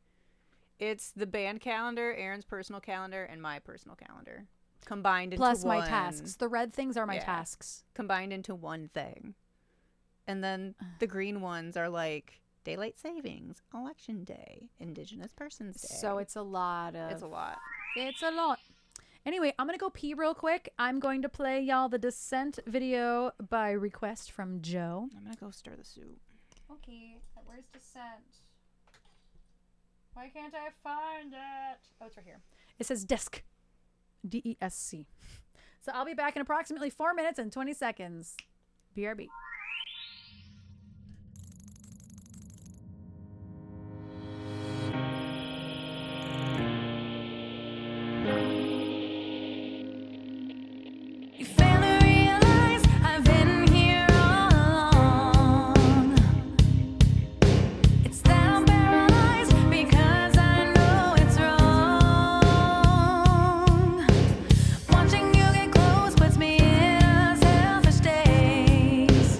Speaker 2: It's the band calendar, Erin's personal calendar, and my personal calendar combined into one.
Speaker 1: Plus my tasks. The red things are my tasks.
Speaker 2: Combined into one thing. And then the green ones are like daylight savings, election day, Indigenous Persons Day.
Speaker 1: So it's a lot of...
Speaker 2: It's a lot.
Speaker 1: It's a lot. Anyway, I'm going to go pee real quick. I'm going to play y'all the Descent video by request from Joe.
Speaker 2: I'm going to go stir the soup.
Speaker 1: Okay, where's Descent? Why can't I find it? Oh, it's right here. It says Desk. D-E-S-C. So I'll be back in approximately 4 minutes and 20 seconds. BRB. You fail to realize I've been here all along. It's that I'm paralyzed because I know it's wrong. Watching you get close puts me in a selfish daze.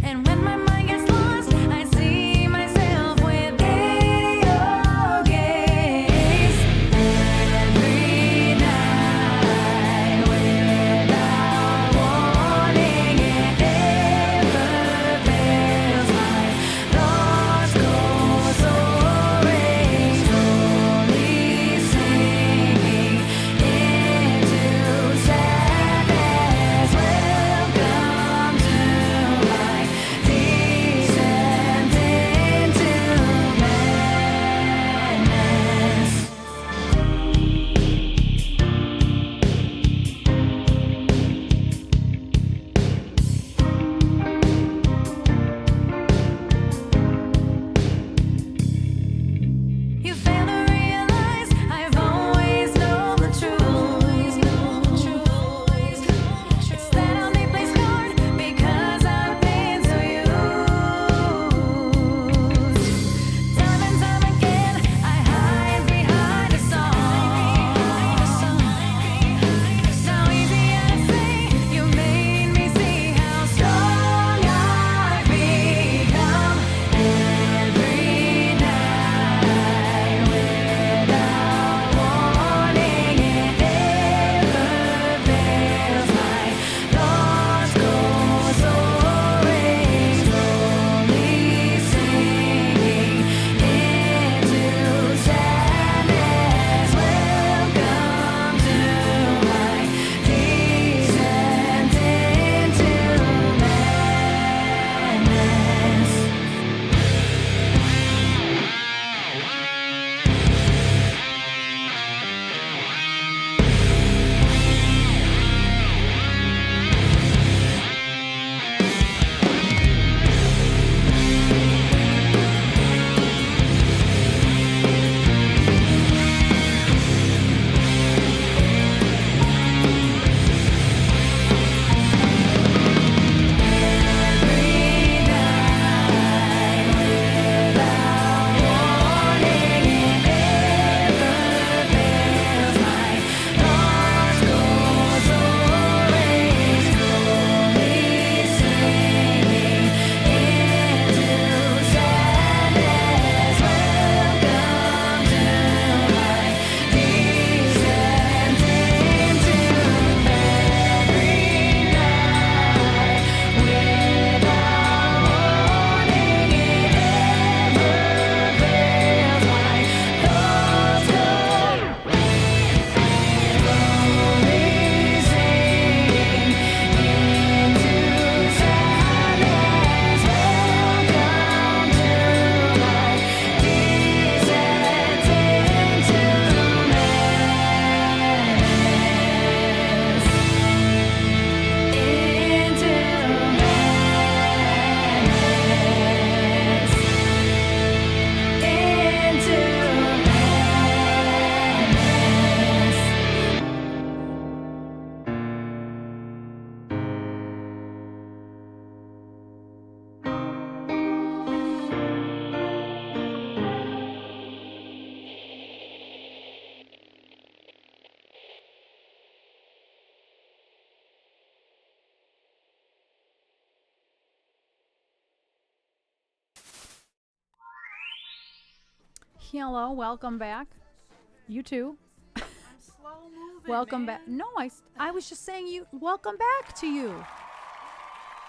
Speaker 1: And when my mind gets lost, I see myself within your gaze. Every night, without warning, it never fails. My thoughts go soaring, slowly sinking into sadness. Welcome to my descent into madness. You fail to realize I've always known the truth. It's that I'll deeply scarred because I've been so used. Time and time again, I hide behind a song. Now easy to say, you made me see how strong I've become. Every night, without warning, it never fails. My thoughts go soaring, slowly sinking into sadness. Welcome to my descent into madness. Hello, welcome back. You too.
Speaker 2: I'm slow moving.
Speaker 1: Welcome back. No, I was just saying you. Welcome back to you.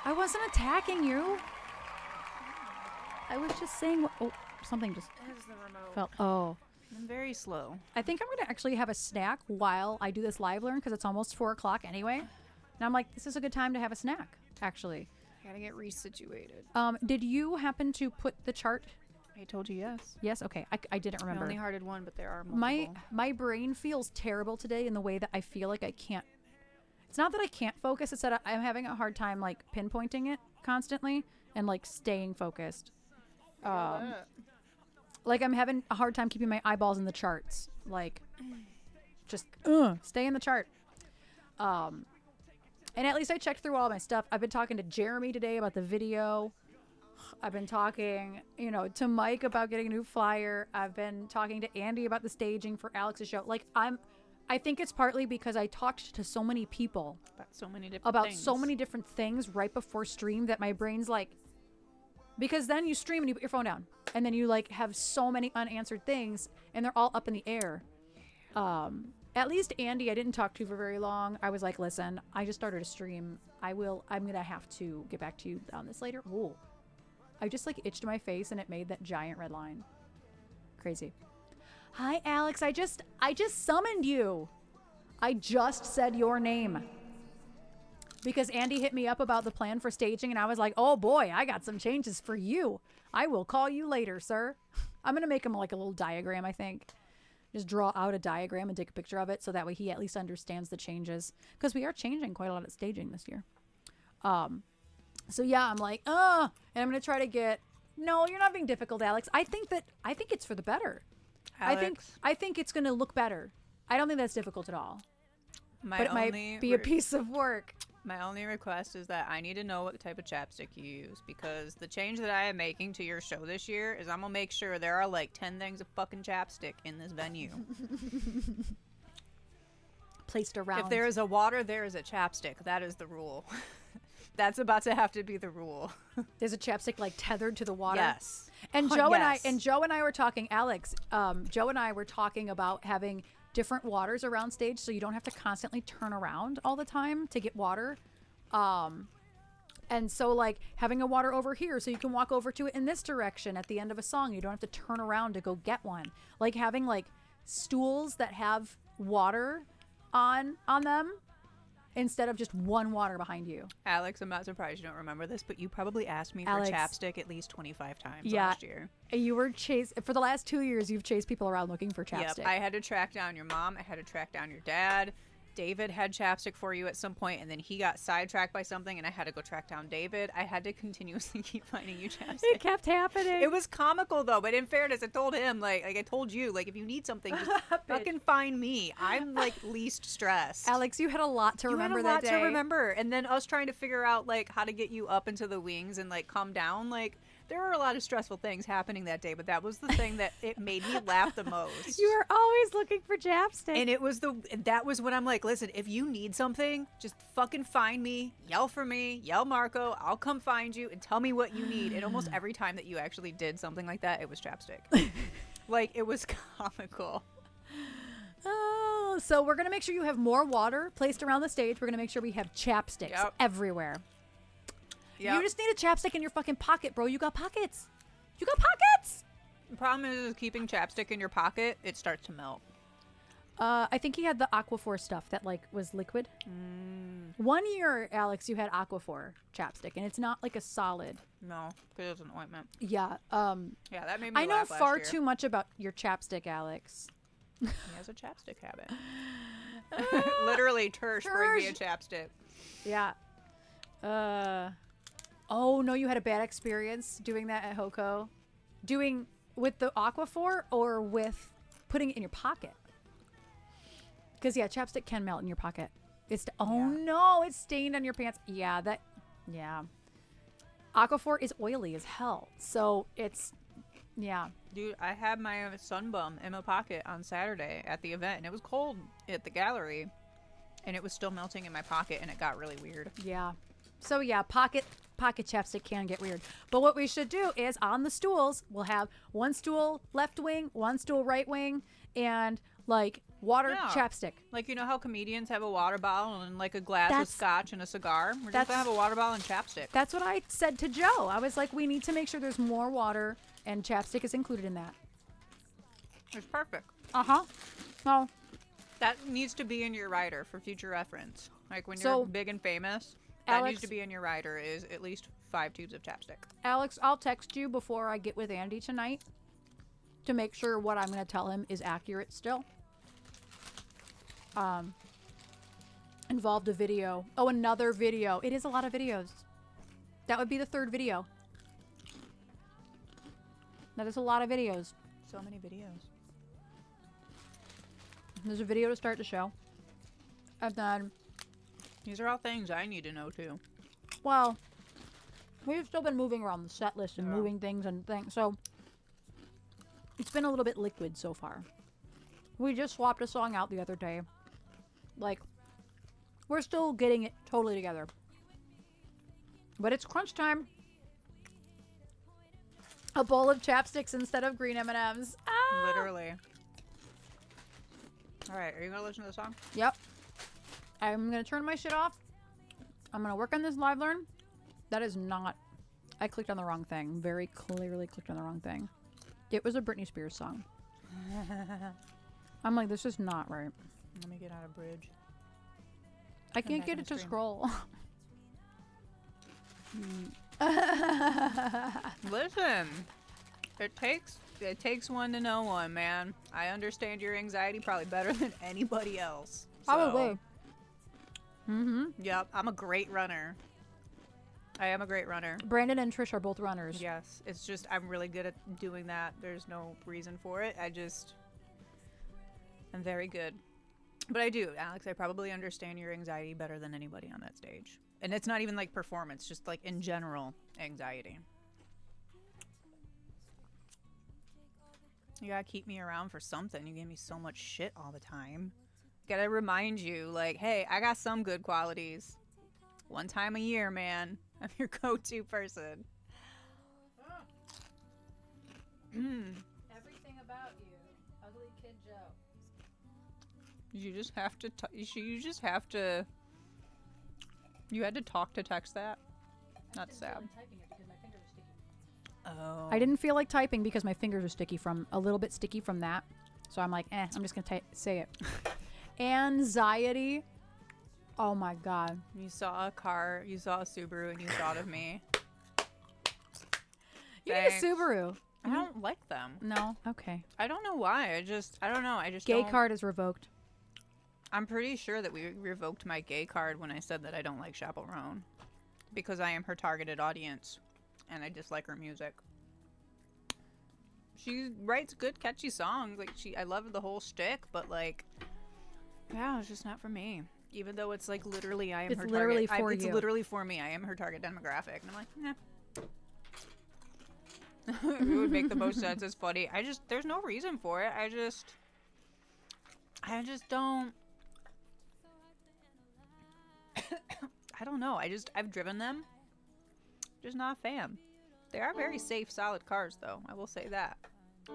Speaker 1: I wasn't attacking you. I was just saying. Oh, something just
Speaker 2: There's the remote.
Speaker 1: fell. Oh,
Speaker 2: I'm very slow.
Speaker 1: I think I'm going to actually have a snack while I do this live learn because it's almost 4 o'clock anyway. And I'm like, this is a good time to have a snack, actually.
Speaker 2: I gotta get resituated.
Speaker 1: Did you happen to put the chart?
Speaker 2: I told you yes.
Speaker 1: Yes? Okay. I didn't remember.
Speaker 2: I only hearted one, but there are multiple.
Speaker 1: My brain feels terrible today in the way that I feel like I can't. It's not that I can't focus. It's that I'm having a hard time like pinpointing it constantly and like staying focused. Like I'm having a hard time keeping my eyeballs in the charts. Like just stay in the chart. And at least I checked through all my stuff. I've been talking to Jeremy today about the video. I've been talking, to Mike about getting a new flyer. I've been talking to Andy about the staging for Alex's show. Like I think it's partly because I talked to so many people
Speaker 2: about so many different things
Speaker 1: right before stream that my brain's like, because then you stream and you put your phone down and then you like have so many unanswered things and they're all up in the air. At least Andy, I didn't talk to for very long. I was like, listen, I just started a stream. I'm going to have to get back to you on this later. Whoa. I just like itched my face and it made that giant red line. Crazy. Hi, Alex. I just summoned you. I just said your name. Because Andy hit me up about the plan for staging and I was like, oh boy, I got some changes for you. I will call you later, sir. I'm going to make him like a little diagram, I think. Just draw out a diagram and take a picture of it so that way he at least understands the changes. Because we are changing quite a lot of staging this year. So yeah, I'm like, and I'm going to try to get, no, you're not being difficult, Alex. I think it's for the better.
Speaker 2: Alex,
Speaker 1: I think it's going to look better. I don't think that's difficult at all.
Speaker 2: but
Speaker 1: it might be a piece of work.
Speaker 2: My only request is that I need to know what type of chapstick you use, because the change that I am making to your show this year is I'm going to make sure there are like 10 things of fucking chapstick in this venue.
Speaker 1: Placed around.
Speaker 2: If there is a water, there is a chapstick. That is the rule. That's about to have to be the rule.
Speaker 1: There's a chapstick like tethered to the water.
Speaker 2: Yes.
Speaker 1: And Joe and I were talking, Alex, Joe and I were talking about having different waters around stage so you don't have to constantly turn around all the time to get water. And so like having a water over here so you can walk over to it in this direction at the end of a song. You don't have to turn around to go get one. Like having like stools that have water on them instead of just one water behind you.
Speaker 2: Alex, I'm not surprised you don't remember this, but you probably asked me for
Speaker 1: Alex,
Speaker 2: chapstick at least 25 times last year.
Speaker 1: You were for the last 2 years, you've chased people around looking for chapstick.
Speaker 2: Yep, I had to track down your mom. I had to track down your dad. David had chapstick for you at some point, and then he got sidetracked by something, and I had to go track down David. I had to continuously keep finding you chapstick.
Speaker 1: It kept happening.
Speaker 2: It was comical, though, but in fairness, I told him, like I told you, like, if you need something, just fucking find me. I'm, like, least stressed.
Speaker 1: Alex, you had a lot to remember that day.
Speaker 2: You had a lot to remember. And then us trying to figure out, like, how to get you up into the wings and, like, come down, like... There were a lot of stressful things happening that day, but that was the thing that it made me laugh the most.
Speaker 1: You were always looking for chapstick.
Speaker 2: And that was when I'm like, listen, if you need something, just fucking find me, yell for me, yell Marco, I'll come find you and tell me what you need. And almost every time that you actually did something like that, it was chapstick. Like, it was comical.
Speaker 1: Oh, so we're going to make sure you have more water placed around the stage. We're going to make sure we have chapsticks everywhere. Yep. You just need a chapstick in your fucking pocket, bro. You got pockets. You got pockets.
Speaker 2: The problem is keeping chapstick in your pocket, it starts to melt.
Speaker 1: I think he had the Aquaphor stuff that like was liquid. 1 year, Alex, you had Aquaphor chapstick, and it's not like a solid.
Speaker 2: No, because it's an ointment.
Speaker 1: Yeah.
Speaker 2: Yeah, that made me
Speaker 1: I know
Speaker 2: laugh
Speaker 1: far
Speaker 2: last year.
Speaker 1: too much about your chapstick, Alex.
Speaker 2: He has a chapstick habit. Literally, Tersh bring me a chapstick.
Speaker 1: Yeah. Oh, no, you had a bad experience doing that at Hoko? Doing with the Aquaphor or with putting it in your pocket? Because, yeah, chapstick can melt in your pocket. No, it's stained on your pants. Yeah. Aquaphor is oily as hell. So it's, yeah.
Speaker 2: Dude, I had my sunbum in my pocket on Saturday at the event, and it was cold at the gallery, and it was still melting in my pocket, and it got really weird.
Speaker 1: Yeah. So, yeah, pocket chapstick can get weird. But what we should do is on the stools, we'll have one stool left wing, one stool right wing, and like water chapstick.
Speaker 2: Like, you know how comedians have a water bottle and like a glass of scotch and a cigar? We're just going to have a water bottle and chapstick.
Speaker 1: That's what I said to Joe. I was like, we need to make sure there's more water, and chapstick is included in that.
Speaker 2: It's perfect.
Speaker 1: Uh-huh. Well,
Speaker 2: That needs to be in your rider for future reference. Like when
Speaker 1: So,
Speaker 2: you're big and famous, that
Speaker 1: Alex-
Speaker 2: needs to be in your rider is at least 5 tubes of chapstick.
Speaker 1: Alex, I'll text you before I get with Andy tonight to make sure what I'm going to tell him is accurate still. Involved a video. Oh, another video. It is a lot of videos. That would be the third video. That is a lot of videos.
Speaker 2: So many videos.
Speaker 1: There's a video to start the show. And then,
Speaker 2: These are all things I need to know too.
Speaker 1: well, we've still been moving around the set list and
Speaker 2: Yeah.
Speaker 1: moving things and things. So, it's been a little bit liquid so far. We just swapped a song out the other day. Like, we're still getting it totally together. But it's crunch time. A bowl of chapsticks instead of green M&Ms. Ah!
Speaker 2: Literally. All right, are you gonna listen to the song?
Speaker 1: Yep. I'm going to turn my shit off. I'm going to work on this live learn. That is not... I clicked on the wrong thing. Very clearly clicked on the wrong thing. It was a Britney Spears song. I'm like, this is not right.
Speaker 2: Let me get out of bridge.
Speaker 1: I can't
Speaker 2: back
Speaker 1: get
Speaker 2: on
Speaker 1: it
Speaker 2: the
Speaker 1: to
Speaker 2: screen.
Speaker 1: scroll.
Speaker 2: Listen, it takes one to know one, man. I understand your anxiety probably better than anybody else. So,
Speaker 1: Probably. Mm-hmm.
Speaker 2: Yep, I'm a great runner. I am a great runner.
Speaker 1: Brandon and Trish are both runners.
Speaker 2: Yes, it's just I'm really good at doing that. There's no reason for it. I'm very good. But I do, Alex, I probably understand your anxiety better than anybody on that stage. And it's not even like performance, just like in general anxiety. You gotta keep me around for something. You give me so much shit all the time. Gotta remind you, like, hey, I got some good qualities. One time a year, man. I'm your go-to person.
Speaker 1: Everything about you, ugly kid Joe.
Speaker 2: You just have to. You had to talk to text that. Not sad. Oh.
Speaker 1: I didn't feel like typing because my fingers are sticky from a little bit sticky from that. So I'm like, I'm just gonna say it. Anxiety. Oh my god.
Speaker 2: You saw a car. You saw a Subaru, and you thought of me.
Speaker 1: You need a
Speaker 2: Thanks.
Speaker 1: Subaru.
Speaker 2: I don't like them.
Speaker 1: No. Okay.
Speaker 2: I don't know why. I don't know. I just
Speaker 1: Gay
Speaker 2: don't.
Speaker 1: card is revoked.
Speaker 2: I'm pretty sure that we revoked my gay card when I said that I don't like Chaperone. Because I am her targeted audience. And I dislike her music. She writes good, catchy songs. Like, I love the whole shtick, but like, yeah, it's just not for me. Even though it's like literally, I am
Speaker 1: It's
Speaker 2: her
Speaker 1: literally
Speaker 2: target.
Speaker 1: for
Speaker 2: It's
Speaker 1: you.
Speaker 2: literally for me. I am her target demographic. And I'm like, it would make the most sense. It's funny. There's no reason for it. I just don't. I don't know. I've driven them. Just not a fan. They are very safe, solid cars, though. I will say that. I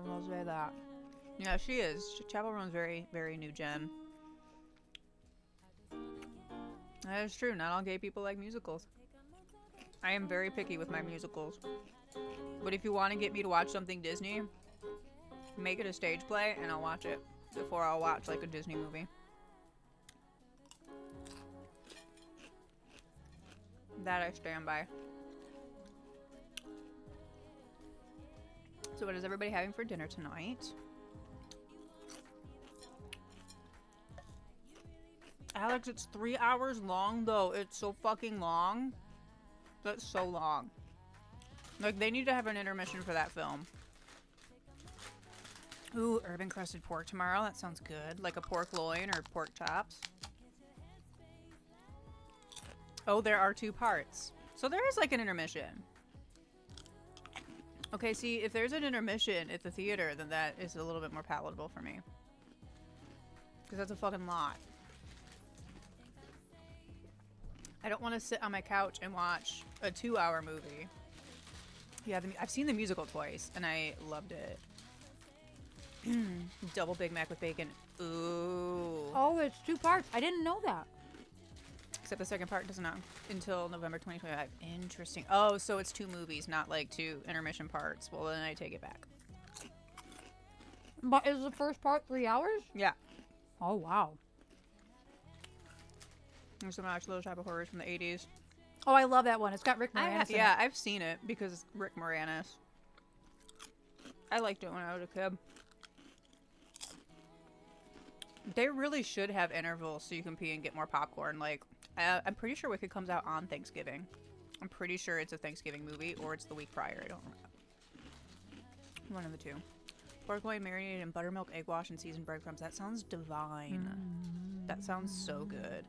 Speaker 2: will say that. Yeah, she is. Chaperrone's very, very new gen. That is true. Not all gay people like musicals. I am very picky with my musicals. But if you want to get me to watch something Disney, make it a stage play, and I'll watch it before I'll watch, like, a Disney movie. That I stand by. So what is everybody having for dinner tonight? Alex, it's 3 hours long, though. It's so fucking long. That's so long. Like, they need to have an intermission for that film. Ooh, urban crusted pork tomorrow. That sounds good. Like a pork loin or pork chops. Oh, there are 2 parts. So there is like an intermission. Okay, see, if there's an intermission at the theater, then that is a little bit more palatable for me. Because that's a fucking lot. I don't want to sit on my couch and watch a 2-hour movie. Yeah, I've seen the musical twice, and I loved it. Double Big Mac with bacon. Ooh.
Speaker 1: Oh, it's 2 parts. I didn't know that.
Speaker 2: except the second part does not until November 2025. Interesting. Oh, so it's 2 movies, not like 2 intermission parts. Well, then I take it back.
Speaker 1: But is the first part 3 hours?
Speaker 2: Yeah.
Speaker 1: Oh, wow.
Speaker 2: There's some watch Little Shop of Horrors from the 80s.
Speaker 1: Oh, I love that one. It's got Rick Moranis in it.
Speaker 2: I've seen it because Rick Moranis. I liked it when I was a kid. They really should have intervals so you can pee and get more popcorn. Like, I'm pretty sure Wicked comes out on Thanksgiving. I'm pretty sure it's a Thanksgiving movie or it's the week prior. I don't remember. One of the two. Pork loin marinated in buttermilk, egg wash, and seasoned breadcrumbs. That sounds divine. That sounds so good.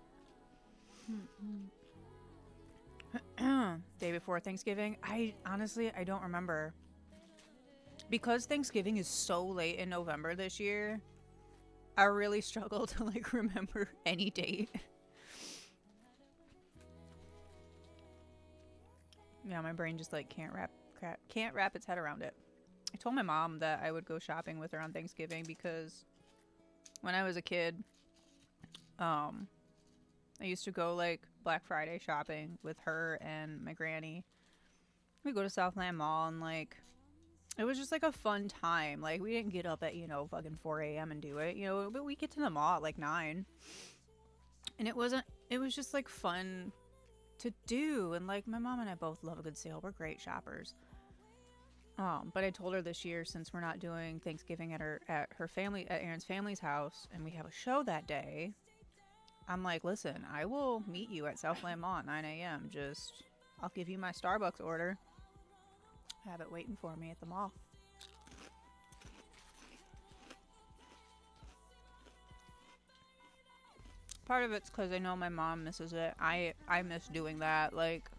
Speaker 2: Day before Thanksgiving? I don't remember. Because Thanksgiving is so late in November this year, I really struggle to like remember any date. Yeah, my brain just like can't wrap its head around it. I told my mom that I would go shopping with her on Thanksgiving because when I was a kid, I used to go like Black Friday shopping with her and my granny. We'd go to Southland Mall and like it was just like a fun time. Like we didn't get up at, fucking 4 a.m. and do it, but we get to the mall at like 9. And it was just like fun to do. And like my mom and I both love a good sale. We're great shoppers. But I told her this year, since we're not doing Thanksgiving at Erin's family's house, and we have a show that day, I'm like, listen, I will meet you at Southland Mall at 9 a.m. I'll give you my Starbucks order. Have it waiting for me at the mall. Part of it's because I know my mom misses it. I miss doing that. Like,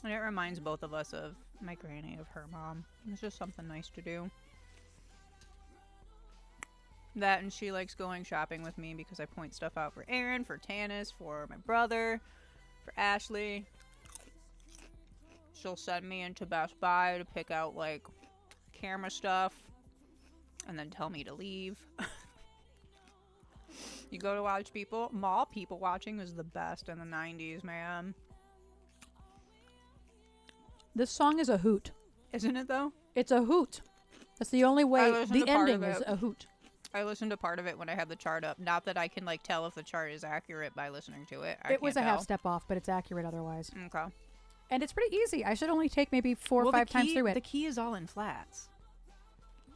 Speaker 2: and it reminds both of us of my granny, of her mom. It's just something nice to do. That, and she likes going shopping with me because I point stuff out for Erin, for Tanis, for my brother, for Ashley. She'll send me into Best Buy to pick out like camera stuff and then tell me to leave. You go to watch mall people watching was the best in the 90s, man.
Speaker 1: This song is a hoot.
Speaker 2: Isn't it though?
Speaker 1: It's a hoot. That's the only way. The ending is a hoot.
Speaker 2: I listened to part of it when I had the chart up. Not that I can like tell if the chart is accurate by listening to it.
Speaker 1: It was a half step off, but it's accurate otherwise.
Speaker 2: Okay.
Speaker 1: And it's pretty easy. I should only take maybe 4 or 5 times through it.
Speaker 2: The key is all in flats.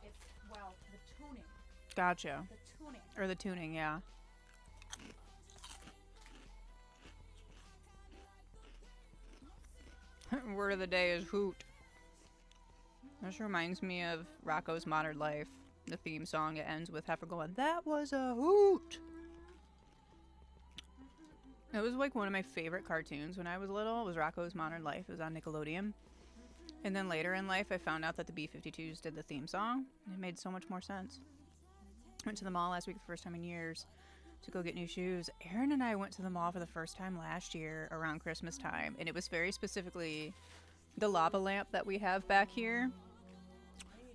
Speaker 1: The tuning.
Speaker 2: Gotcha.
Speaker 1: The tuning.
Speaker 2: Or the tuning, yeah. Word of the day is hoot. This reminds me of Rocco's Modern Life. The theme song, it ends with Heifer going, "That was a hoot." It was like one of my favorite cartoons when I was little. It was Rocco's Modern Life. It was on Nickelodeon. And then later in life, I found out that the B-52s did the theme song. And it made so much more sense. Went to the mall last week for the first time in years to go get new shoes. Erin and I went to the mall for the first time last year around Christmas time. And it was very specifically the lava lamp that we have back here.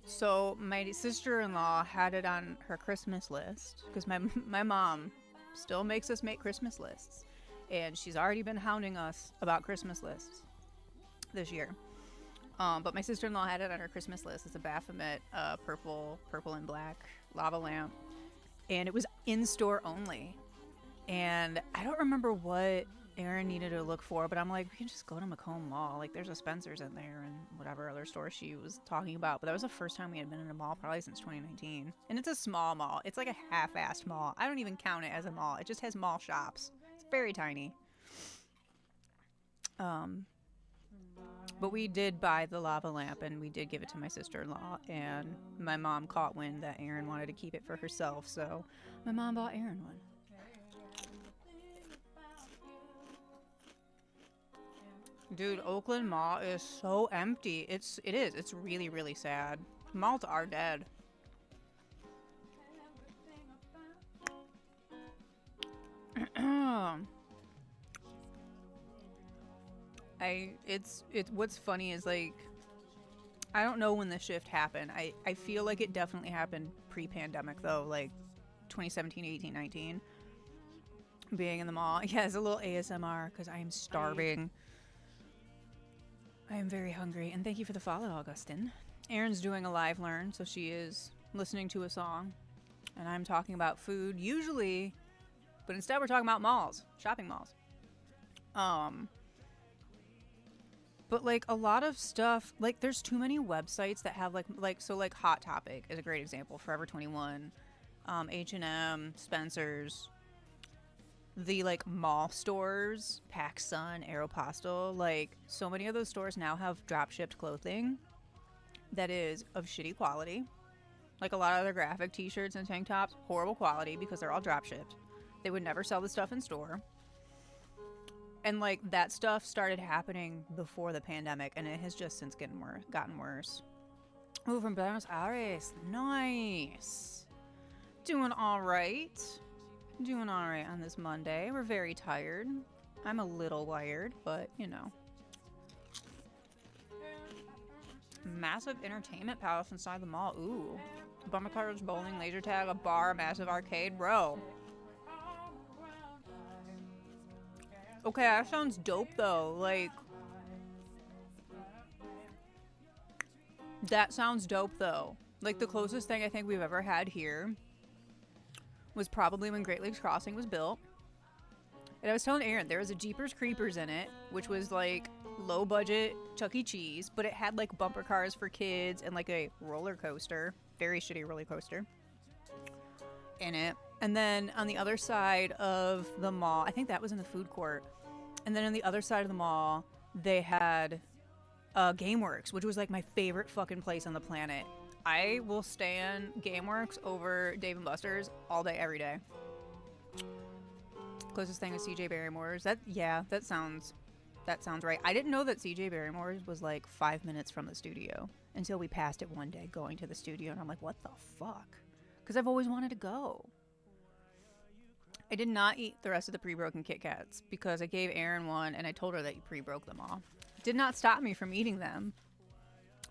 Speaker 2: So my sister-in-law had it on her Christmas list because my mom still makes us make Christmas lists. And she's already been hounding us about Christmas lists this year. But my sister-in-law had it on her Christmas list. It's a Baphomet purple and black lava lamp. And it was in-store only. And I don't remember what Erin needed to look for, but I'm like, we can just go to Macomb Mall. Like, there's a Spencer's in there and whatever other store she was talking about. But that was the first time we had been in a mall probably since 2019. And it's a small mall. It's like a half-assed mall. I don't even count it as a mall. It just has mall shops. It's very tiny. But we did buy the lava lamp, and we did give it to my sister-in-law. And my mom caught wind that Erin wanted to keep it for herself, so my mom bought Erin one. Dude, Oakland Mall is so empty. It is. It's really, really sad. Malls are dead. What's funny is like, I don't know when the shift happened. I feel like it definitely happened pre-pandemic though, like 2017, 18, 19. being in the mall. Yeah, it's a little ASMR because I am starving. I am very hungry. And thank you for the follow, Augustin. Erin's doing a live learn, so she is listening to a song. And I'm talking about food, usually, but instead we're talking about malls, shopping malls. But like a lot of stuff, like there's too many websites that have like Hot Topic is a great example. Forever 21, H&M, Spencer's, the like mall stores, PacSun, Aeropostale, like so many of those stores now have drop shipped clothing that is of shitty quality. Like a lot of their graphic t-shirts and tank tops, horrible quality because they're all drop shipped. They would never sell the stuff in store. And like that stuff started happening before the pandemic, and it has just since gotten worse. Ooh, from Buenos Aires. Nice. Doing all right. Doing all right on this Monday. We're very tired. I'm a little wired, but you know. Massive entertainment palace inside the mall. Ooh. Bumper cars, bowling, laser tag, a bar, a massive arcade. Bro. Okay, that sounds dope though. Like, that sounds dope though. Like, the closest thing I think we've ever had here was probably when Great Lakes Crossing was built. And I was telling Erin, there was a Jeepers Creepers in it, which was like low budget Chuck E. Cheese, but it had like bumper cars for kids and like a roller coaster, very shitty roller coaster in it. And then on the other side of the mall, I think that was in the food court. And then on the other side of the mall, they had GameWorks, which was like my favorite fucking place on the planet. I will stand GameWorks over Dave & Buster's all day, every day. Closest thing is CJ Barrymore's. That sounds right. I didn't know that CJ Barrymore's was like 5 minutes from the studio until we passed it one day going to the studio, and I'm like, what the fuck? Because I've always wanted to go. I did not eat the rest of the pre-broken Kit Kats because I gave Erin one and I told her that you pre-broke them all. It did not stop me from eating them,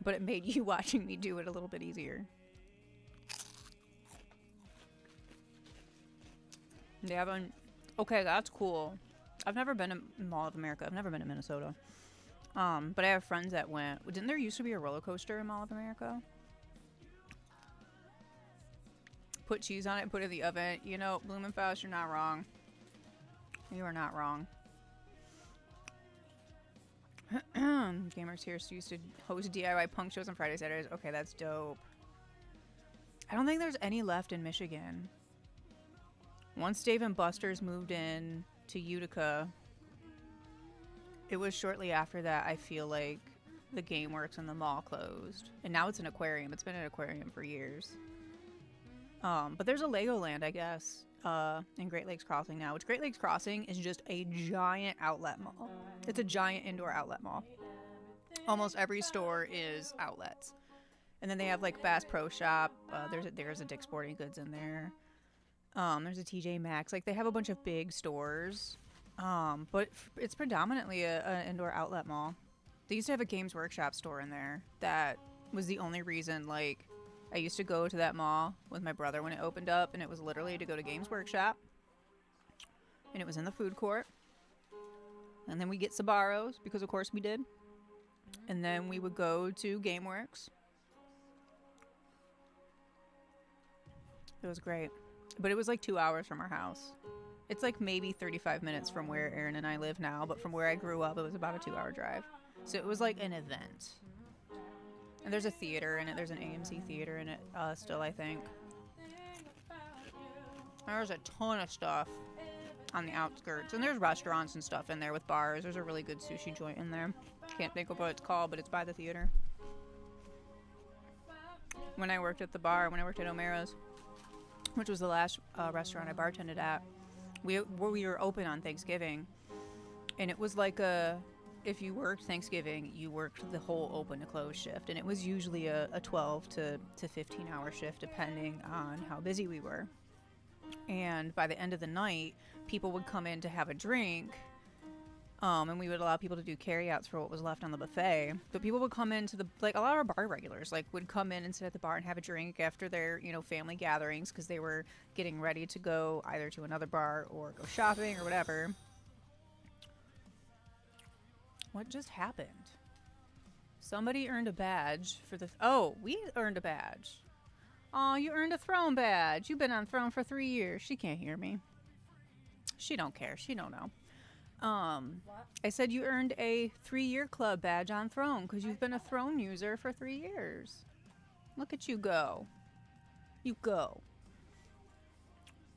Speaker 2: but it made you watching me do it a little bit easier. They haven't... Okay, that's cool. I've never been to Mall of America. I've never been to Minnesota. But I have friends that went. Didn't there used to be a roller coaster in Mall of America? Put cheese on it, put it in the oven. You know, Blumenfaust, you're not wrong. You are not wrong. Gamers here used to host DIY punk shows on Friday, Saturdays. Okay, that's dope. I don't think there's any left in Michigan. Once Dave & Buster's moved in to Utica, it was shortly after that, I feel like, the GameWorks and the mall closed. And now it's an aquarium. It's been an aquarium for years. But there's a Legoland, I guess, in Great Lakes Crossing now, which Great Lakes Crossing is just a giant outlet mall. It's a giant indoor outlet mall. Almost every store is outlets. And then they have like Bass Pro Shop. There's a Dick's Sporting Goods in there. There's a TJ Maxx. Like, they have a bunch of big stores. But it's predominantly an indoor outlet mall. They used to have a Games Workshop store in there. That was the only reason, like, I used to go to that mall with my brother when it opened up, and it was literally to go to Games Workshop. And it was in the food court. And then we get Sbarro's, because of course we did. And then we would go to GameWorks. It was great. But it was like 2 hours from our house. It's like maybe 35 minutes from where Erin and I live now, but from where I grew up, it was about a 2-hour drive. So it was like an event. And there's a theater in it. There's an AMC theater in it still, I think. There's a ton of stuff on the outskirts. And there's restaurants and stuff in there with bars. There's a really good sushi joint in there. Can't think of what it's called, but it's by the theater. When I worked at the bar, when I worked at O'Mara's, which was the last restaurant I bartended at, we were open on Thanksgiving. And it was like if you worked Thanksgiving, you worked the whole open to close shift. And it was usually a 12 to 15 hour shift, depending on how busy we were. And by the end of the night, people would come in to have a drink. And we would allow people to do carryouts for what was left on the buffet. But people would come into the, like, a lot of our bar regulars, like, would come in and sit at the bar and have a drink after their, you know, family gatherings because they were getting ready to go either to another bar or go shopping or whatever. What just happened? Somebody earned a badge for the... Oh, we earned a badge. Oh, you earned a throne badge. You've been on throne for 3 years. She can't hear me. She don't care. She don't know.
Speaker 1: What?
Speaker 2: I said you earned a 3-year club badge on throne because you've been a throne user for 3 years. Look at you go. You go.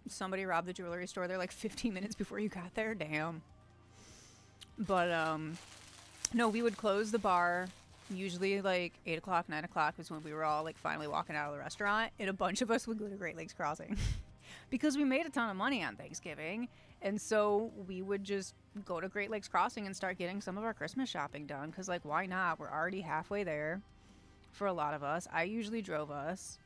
Speaker 2: Somebody robbed the jewelry store there like 15 minutes before you got there. Damn. But, no, we would close the bar. Usually like 8 o'clock, 9 o'clock was when we were all like finally walking out of the restaurant, and a bunch of us would go to Great Lakes Crossing because we made a ton of money on Thanksgiving. And so we would just go to Great Lakes Crossing and start getting some of our Christmas shopping done because, like, why not? We're already halfway there for a lot of us. I usually drove us.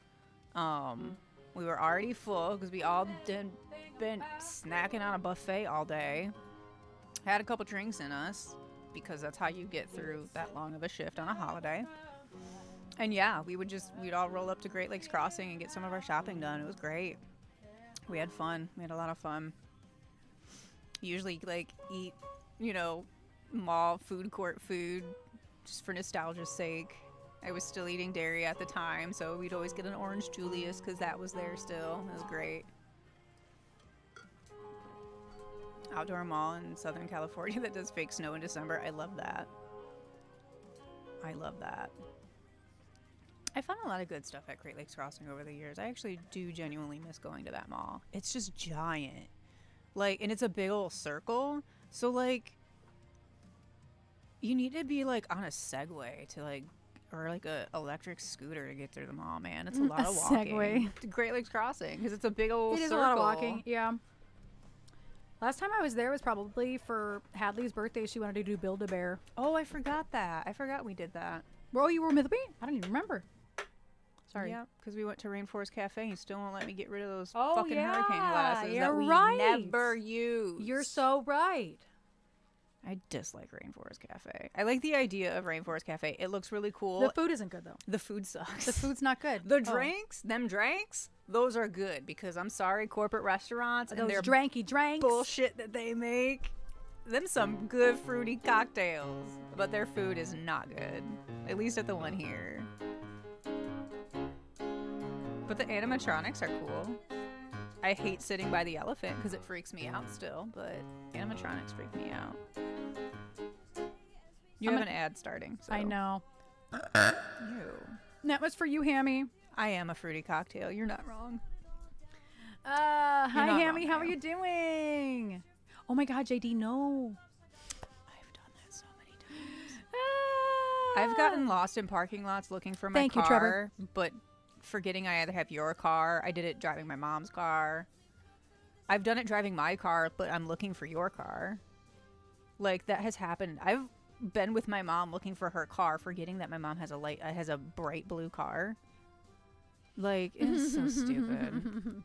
Speaker 2: We were already full because we all been snacking on a buffet all day. Had a couple drinks in us, because that's how you get through that long of a shift on a holiday. And yeah, we'd all roll up to Great Lakes Crossing and get some of our shopping done. It was great. We had fun. We had a lot of fun. Usually, like, eat, you know, mall food court food just for nostalgia's sake. I was still eating dairy at the time, so we'd always get an Orange Julius because that was there still. It was great. Outdoor mall in Southern California that does fake snow in December. I love that. I love that. I found a lot of good stuff at Great Lakes Crossing over the years. I actually do genuinely miss going to that mall. It's just giant. Like, and it's a big old circle. So, like, you need to be, like, on a Segway to, like, or, like, a electric scooter to get through the mall, man. It's a lot of walking.
Speaker 1: Segway.
Speaker 2: To Great Lakes Crossing, because it's a big old circle.
Speaker 1: It is a lot of walking, yeah. Last time I was there was probably for Hadley's birthday. She wanted to do Build-A-Bear.
Speaker 2: Oh, I forgot that. I forgot we did that.
Speaker 1: Oh, you were with me? I don't even remember. Sorry.
Speaker 2: Yeah, because we went to Rainforest Cafe and you still won't let me get rid of those
Speaker 1: Oh,
Speaker 2: fucking
Speaker 1: yeah,
Speaker 2: hurricane glasses
Speaker 1: you're
Speaker 2: that we
Speaker 1: right.
Speaker 2: never use.
Speaker 1: You're so right.
Speaker 2: I dislike Rainforest Cafe. I like the idea of Rainforest Cafe. It looks really cool.
Speaker 1: The food isn't good, though.
Speaker 2: The food sucks.
Speaker 1: The food's not good.
Speaker 2: The drinks, them drinks, those are good because I'm sorry, corporate restaurants and
Speaker 1: those
Speaker 2: their
Speaker 1: dranky drinks.
Speaker 2: bullshit that they make. Them some good fruity cocktails, but their food is not good. At least at the one here. But the animatronics are cool. I hate sitting by the elephant because it freaks me out still, but animatronics freak me out. You have an ad starting. So.
Speaker 1: I know.
Speaker 2: Ew.
Speaker 1: That was for you, Hammy.
Speaker 2: I am a fruity cocktail. You're not wrong.
Speaker 1: Hi,
Speaker 2: not
Speaker 1: Hammy.
Speaker 2: wrong,
Speaker 1: How are
Speaker 2: ma'am.
Speaker 1: you doing? Oh, my God, JD, no.
Speaker 2: I've done that so many times. I've gotten lost in parking lots looking for my
Speaker 1: Thank you,
Speaker 2: car,
Speaker 1: Trevor.
Speaker 2: but forgetting I either have your car. I did it driving my mom's car. I've done it driving my car, but I'm looking for your car. Like, that has happened. I've been with my mom looking for her car, forgetting that my mom has a bright blue car. Like, it's so stupid.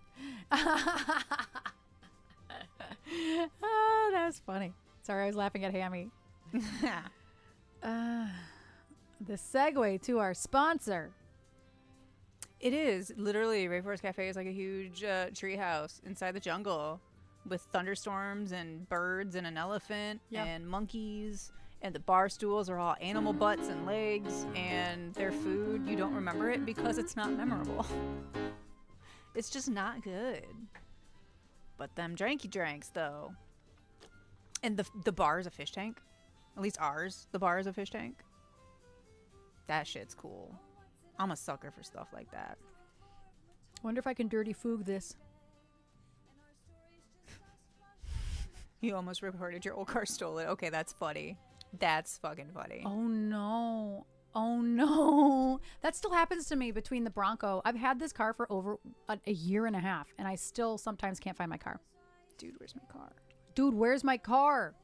Speaker 1: Oh, that was funny. Sorry, I was laughing at Hammy. The segue to our sponsor.
Speaker 2: It is literally Rainforest Cafe is like a huge tree house inside the jungle with thunderstorms and birds and an elephant and monkeys, and the bar stools are all animal butts and legs, and their food, you don't remember it because it's not memorable. It's just not good. But them dranky drinks though. And the bar is a fish tank. At least ours, the bar is a fish tank. That shit's cool. I'm a sucker for stuff like that.
Speaker 1: Wonder if I can dirty foog this.
Speaker 2: You almost reported your old car stolen. Okay, that's funny. That's fucking funny.
Speaker 1: Oh, no. Oh, no. That still happens to me between the Bronco. I've had this car for over a year and a half, and I still sometimes can't find my car.
Speaker 2: Dude, where's my car?
Speaker 1: Dude, where's my car?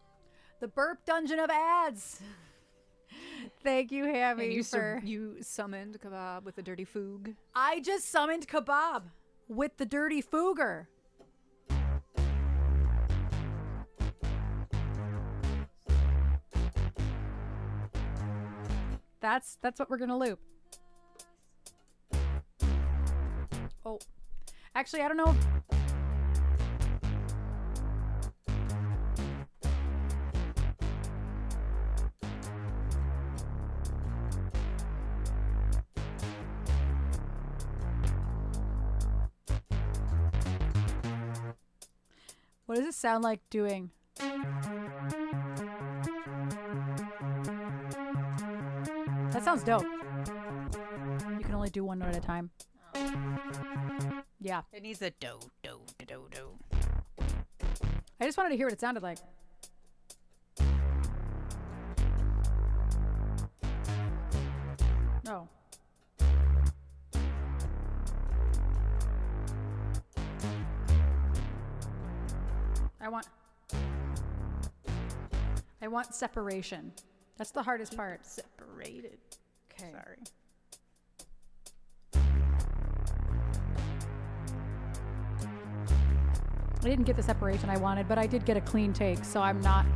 Speaker 1: The burp dungeon of ads. Thank you, Hammy.
Speaker 2: And you summoned Kebab with a dirty foog.
Speaker 1: I just summoned Kebab with the dirty fooger. That's what we're gonna loop. Oh, actually, I don't know. What does it sound like doing? That sounds dope. You can only do one note at a time. Yeah.
Speaker 2: It needs a do, do, do, do, do.
Speaker 1: I just wanted to hear what it sounded like. No. I want separation. That's the hardest part.
Speaker 2: Separated.
Speaker 1: Okay.
Speaker 2: Sorry.
Speaker 1: I didn't get the separation I wanted, but I did get a clean take, so I'm not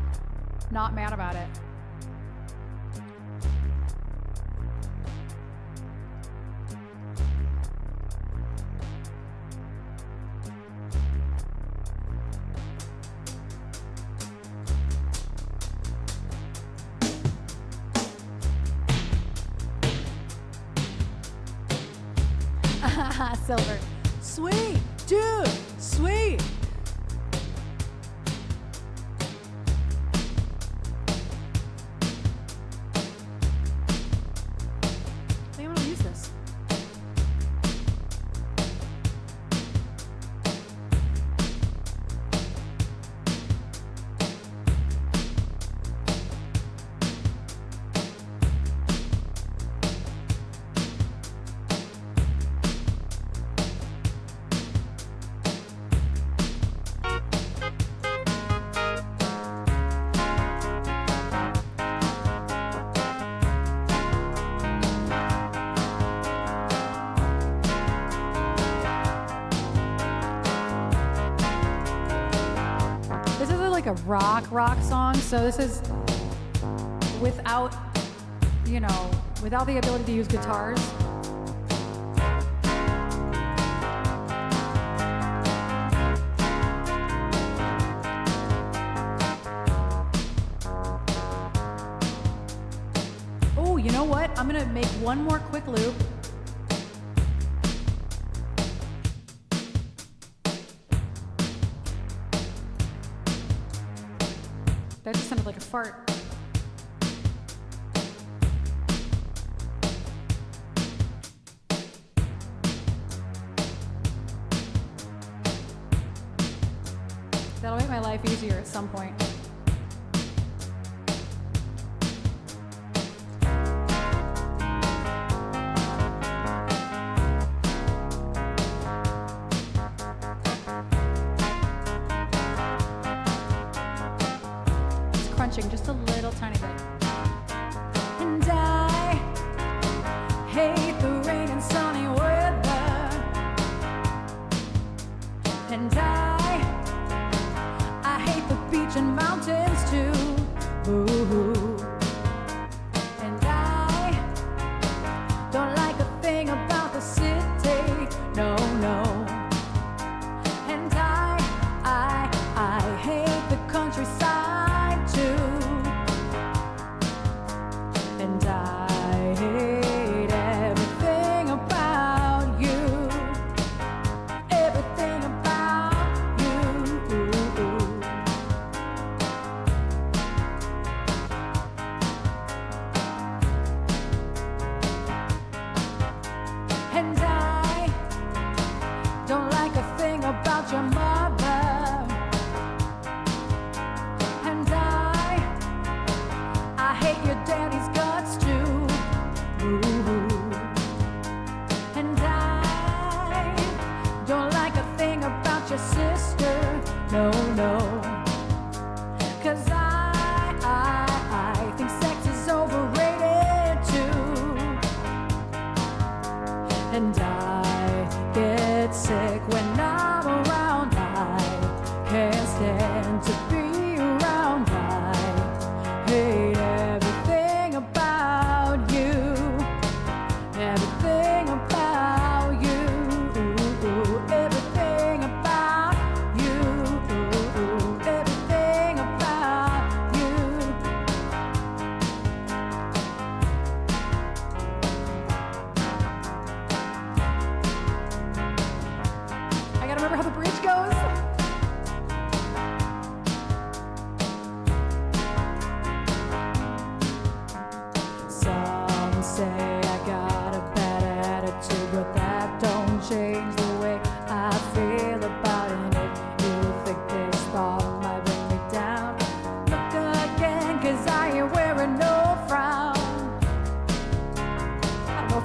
Speaker 1: mad about it. Silver. Sweet, dude, sweet. I think I'm gonna use this. A rock song, so this is without the ability to use guitars. Oh, you know what? I'm gonna make one more quick loop. That just sounded like a fart. That'll make my life easier at some point. Just a little tiny bit. And I hate the rain and sunny weather. And I hate the beach and mountains.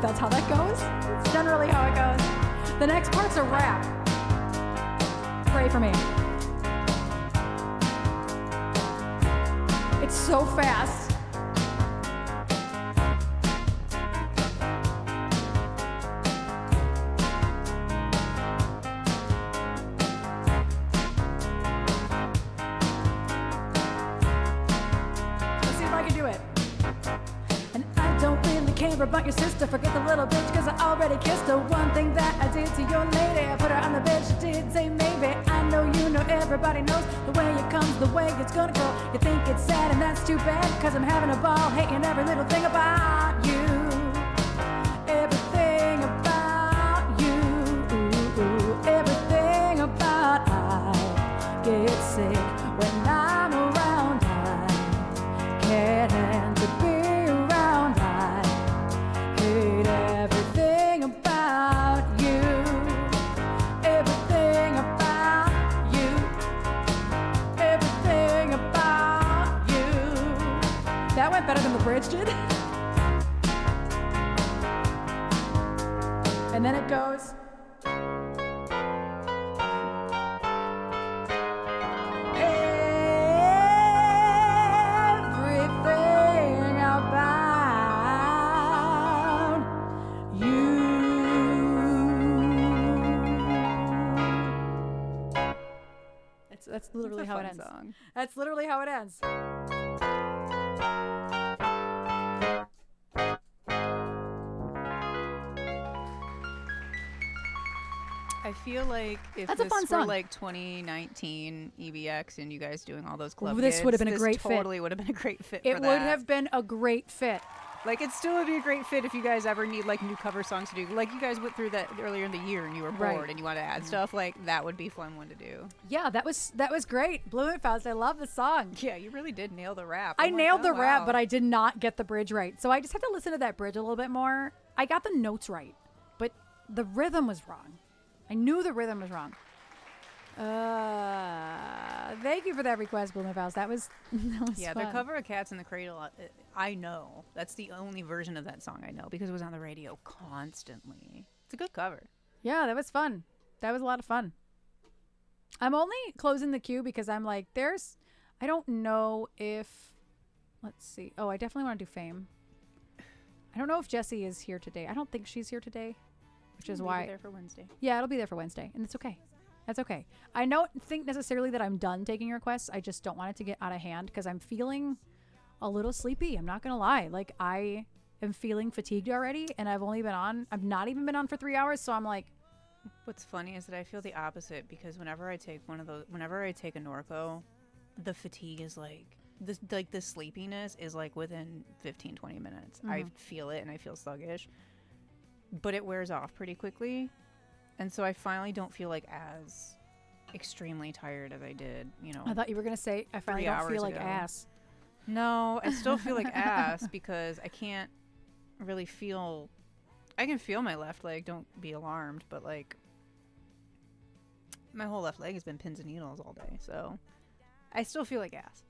Speaker 1: if that's how that goes. It's generally how it goes. The next part's a rap. Pray for me. It's so fast. Let's see if I can do it. And I don't really care about your sister. Forget the little bitch, cause I already kissed her. One thing that I did to your lady, I put her on the bed, she did say maybe. I know you know, everybody knows the way it comes, the way it's gonna go. You think it's sad and that's too bad, cause I'm having a ball, hating every little thing about you. Everything about you. Everything about I get sick when I'm around. I can't handle to be around. I hate everything about you. Everything about you. Everything about you. That went better than the bridge did. And then it goes. Everything about you. That's literally how it ends.
Speaker 2: Song.
Speaker 1: That's literally how it ends.
Speaker 2: I feel like if
Speaker 1: That's a
Speaker 2: this
Speaker 1: fun
Speaker 2: were
Speaker 1: song.
Speaker 2: like 2019 EBX and you guys doing all those club
Speaker 1: This
Speaker 2: gigs,
Speaker 1: would have been a great fit.
Speaker 2: totally would have been a great fit
Speaker 1: It
Speaker 2: for
Speaker 1: would
Speaker 2: that.
Speaker 1: have been a great fit.
Speaker 2: Like, it still would be a great fit if you guys ever need, like, new cover songs to do. Like, you guys went through that earlier in the year and you were bored
Speaker 1: Right.
Speaker 2: and you wanted to add stuff. Like, that would be a fun one to do.
Speaker 1: Yeah, that was great. Blumenfaust, I love the song.
Speaker 2: Yeah, you really did nail the rap.
Speaker 1: I
Speaker 2: I'm like,
Speaker 1: nailed
Speaker 2: oh,
Speaker 1: the rap,
Speaker 2: wow.
Speaker 1: but I did not get the bridge right. So I just have to listen to that bridge a little bit more. I got the notes right, but the rhythm was wrong. I knew the rhythm was wrong. Thank you for that request, Blumenfaust. That was
Speaker 2: Yeah,
Speaker 1: fun.
Speaker 2: their cover of Cats in the Cradle, I know. That's the only version of that song I know because it was on the radio constantly. It's a good cover.
Speaker 1: Yeah, that was fun. That was a lot of fun. I'm only closing the queue because I'm like, I don't know if, let's see. Oh, I definitely want to do Fame. I don't know if Jessie is here today. I don't think she's here today, which is
Speaker 2: It'll
Speaker 1: why.
Speaker 2: be there for Wednesday.
Speaker 1: Yeah, it'll be there for Wednesday, and it's okay. That's okay. I don't think necessarily that I'm done taking requests. I just don't want it to get out of hand because I'm feeling a little sleepy. I'm not going to lie. Like, I am feeling fatigued already, and I've not even been on for 3 hours, so I'm like,
Speaker 2: What's funny is that I feel the opposite because whenever I take a Norco, the fatigue is like the sleepiness is like within 15-20 minutes. I feel it and I feel sluggish, but it wears off pretty quickly, and so I finally don't feel like as extremely tired as I did.
Speaker 1: I thought you were going to say, I finally
Speaker 2: 3
Speaker 1: don't feel
Speaker 2: hours
Speaker 1: like
Speaker 2: ago.
Speaker 1: ass.
Speaker 2: No, I still feel like ass because I can't really feel. I can feel my left leg. Don't be alarmed, but like my whole left leg has been pins and needles all day, so I still feel like ass.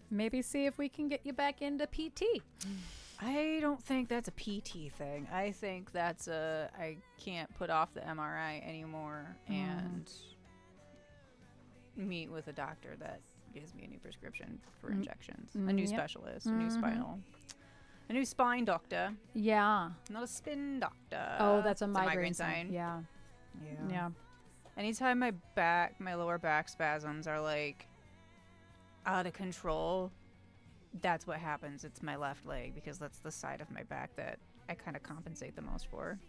Speaker 1: Maybe see if we can get you back into PT.
Speaker 2: I don't think that's a PT thing. I think that's I can't put off the MRI anymore and meet with a doctor that gives me a new prescription for injections, a new specialist, a new spine doctor,
Speaker 1: Yeah.
Speaker 2: not a spin doctor.
Speaker 1: Oh, that's a
Speaker 2: It's
Speaker 1: migraine
Speaker 2: sign.
Speaker 1: Yeah. Yeah.
Speaker 2: Anytime my lower back spasms are like out of control, that's what happens. It's my left leg because that's the side of my back that I kind of compensate the most for.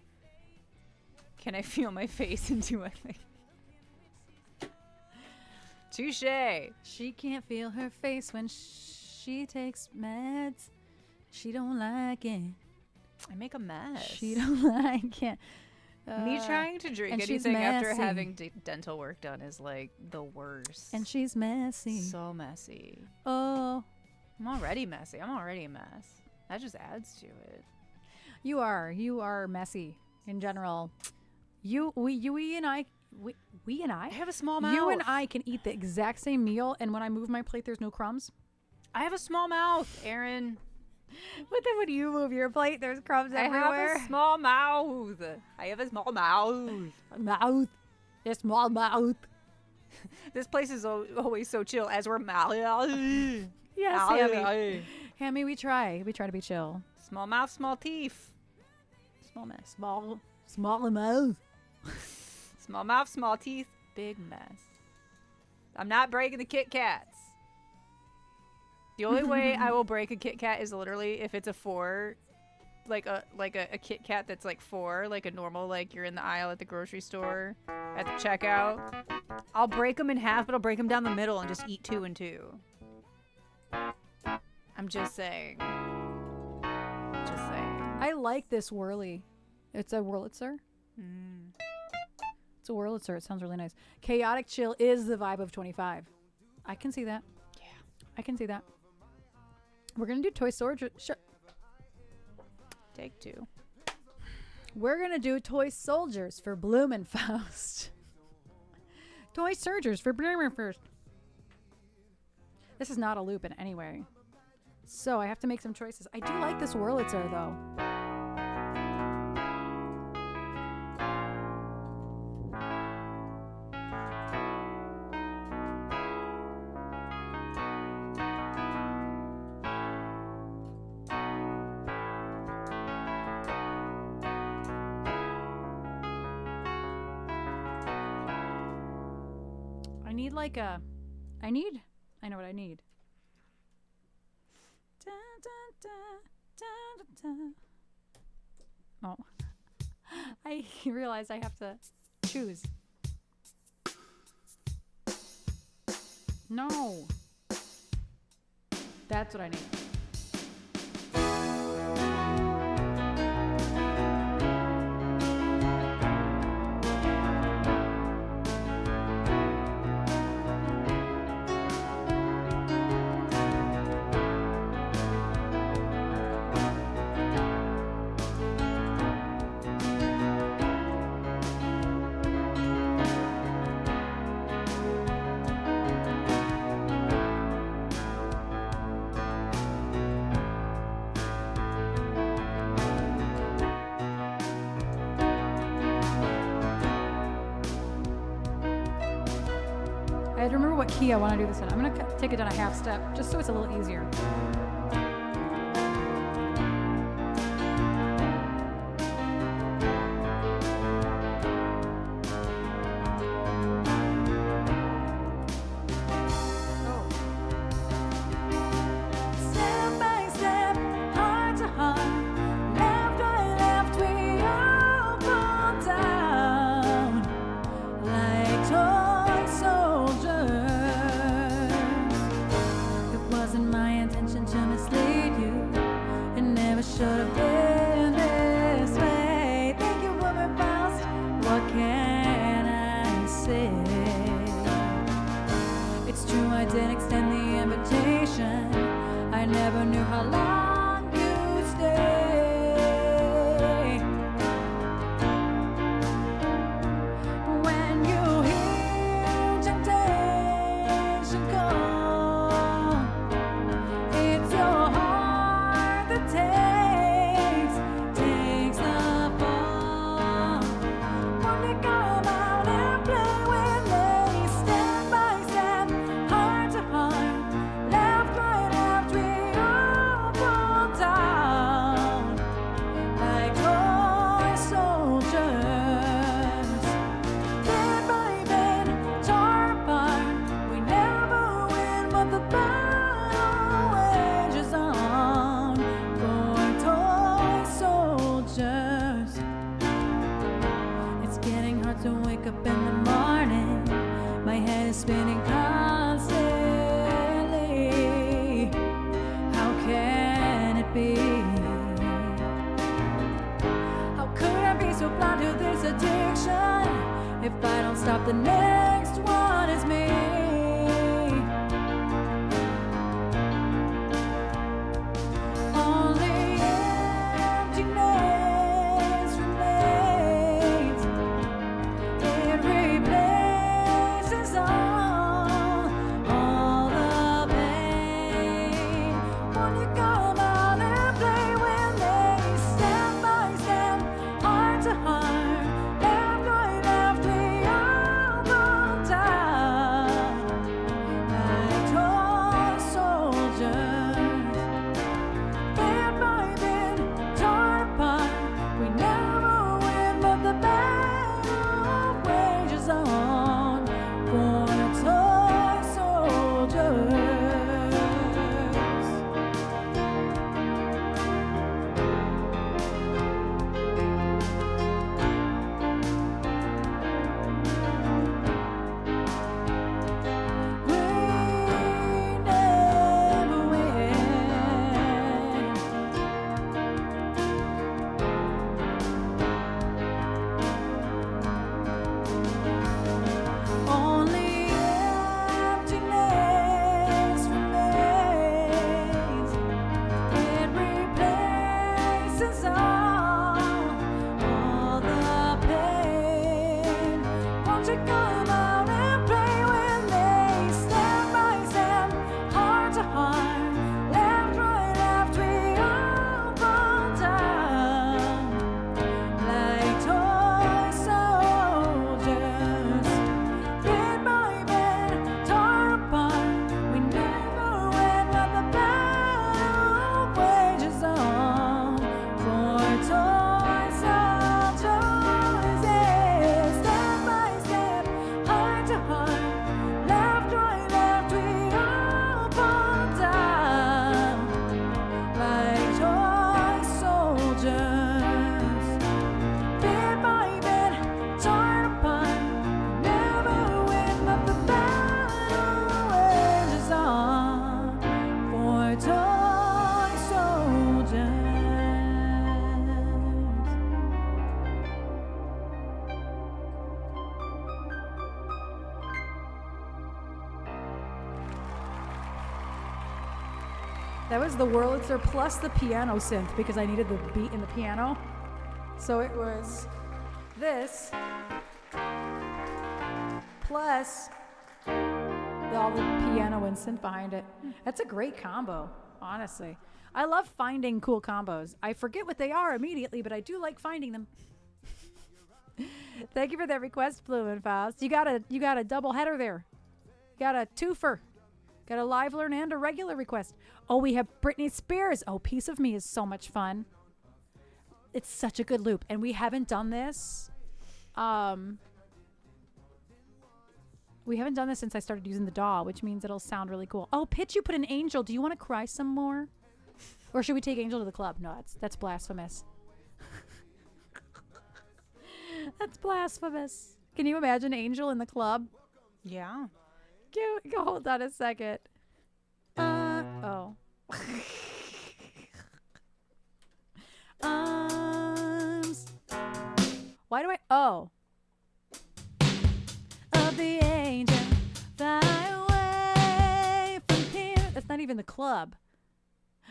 Speaker 2: Can I feel my face into it? Touche.
Speaker 1: She can't feel her face when she takes meds. She don't like it.
Speaker 2: I make a mess.
Speaker 1: She don't like it.
Speaker 2: Me trying to drink
Speaker 1: and she's
Speaker 2: anything after
Speaker 1: messy.
Speaker 2: having dental work done is like the worst.
Speaker 1: And she's messy.
Speaker 2: So messy.
Speaker 1: Oh,
Speaker 2: I'm already messy. I'm already a mess. That just adds to it.
Speaker 1: you are messy in general. We and I.
Speaker 2: I have a small mouth.
Speaker 1: You and I can eat the exact same meal, and when I move my plate, there's no crumbs.
Speaker 2: I have a small mouth, Erin.
Speaker 1: But then when you move your plate, there's crumbs everywhere.
Speaker 2: I have a small mouth.
Speaker 1: Mouth. A small mouth.
Speaker 2: This place is always so chill as we're mouth.
Speaker 1: Yes, Hammy. Hammy, we try. We try to be chill.
Speaker 2: Small mouth, small teeth.
Speaker 1: Small mess. Small mouth.
Speaker 2: Small mouth, small teeth, big mess. I'm not breaking the Kit Kats. The only way I will break a Kit Kat is literally if it's a 4, like a Kit Kat that's like 4, like a normal, like you're in the aisle at the grocery store at the checkout. I'll break them in half, but I'll break them down the middle and just eat 2 and 2. I'm just saying. Just saying.
Speaker 1: I like this whirly. It's a Wurlitzer. It's a Wurlitzer. It sounds really nice. Chaotic chill is the vibe of 25. I can see that.
Speaker 2: Yeah.
Speaker 1: I can see that. We're going to do toy soldiers.
Speaker 2: Take 2.
Speaker 1: We're going to do toy soldiers for Blumenfaust. Toy soldiers for Blumenfaust. This is not a loop in any way. So I have to make some choices. I do like this Wurlitzer though. I know what I need. Oh, I realize I have to choose. No. That's what I need. I had to remember what key I want to do this in. I'm going to take it down a half step, just so it's a little easier. Step by step, heart to heart, left, right, left, we all fall down like toy soldiers. It wasn't my intention to mislead you. It never should have been this way. Thank you, woman Faust. What can I say? It's true, I did extend the invitation. I never knew how long you'd stay. When you hear temptation call, it's your heart that takes the fall. Won't you come out and play with me? Step by step, heart to heart, left, right, left, we all fall down like toy soldiers. Bit by bit, torn apart, we never win, but the battle wages on for toy soldiers. It's getting hard to wake up in the morning. My head is spinning constantly. How can it be? How could I be so blind to this addiction? If I don't stop, the next one is me. Only emptiness remains. It replaces all the pain. Won't you come out and That was the Wurlitzer plus the piano synth because I needed the beat in the piano. So it was this plus all the piano and synth behind it. That's a great combo, honestly. I love finding cool combos. I forget what they are immediately, but I do like finding them. Thank you for that request, Blumenfaust. You got a double header there. You got a twofer. Got a live learn and a regular request. Oh, we have Britney Spears. Oh, Piece of Me is so much fun. It's such a good loop. And we haven't done this. We haven't done this since I started using the DAW, which means it'll sound really cool. Oh, Pitch, you put an Angel. Do you want to cry some more? Or should we take Angel to the club? No, that's blasphemous. That's blasphemous. Can you imagine Angel in the club?
Speaker 2: Yeah.
Speaker 1: Go hold on a second. Oh. Why do I? Oh. Of the angel, fly away from here. That's not even the club.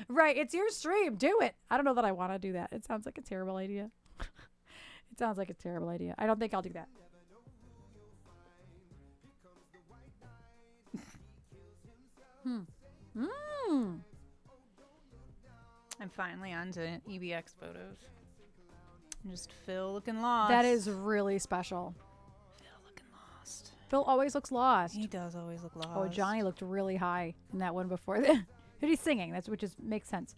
Speaker 1: Right, it's your stream. Do it. I don't know that I want to do that. It sounds like a terrible idea. It sounds like a terrible idea. I don't think I'll do that.
Speaker 2: I'm finally on to EBX photos. Just Phil looking lost.
Speaker 1: That is really special.
Speaker 2: Phil looking lost.
Speaker 1: Phil always looks lost.
Speaker 2: He does always look lost.
Speaker 1: Oh, Johnny looked really high in that one before that. But he's singing. That's which is makes sense.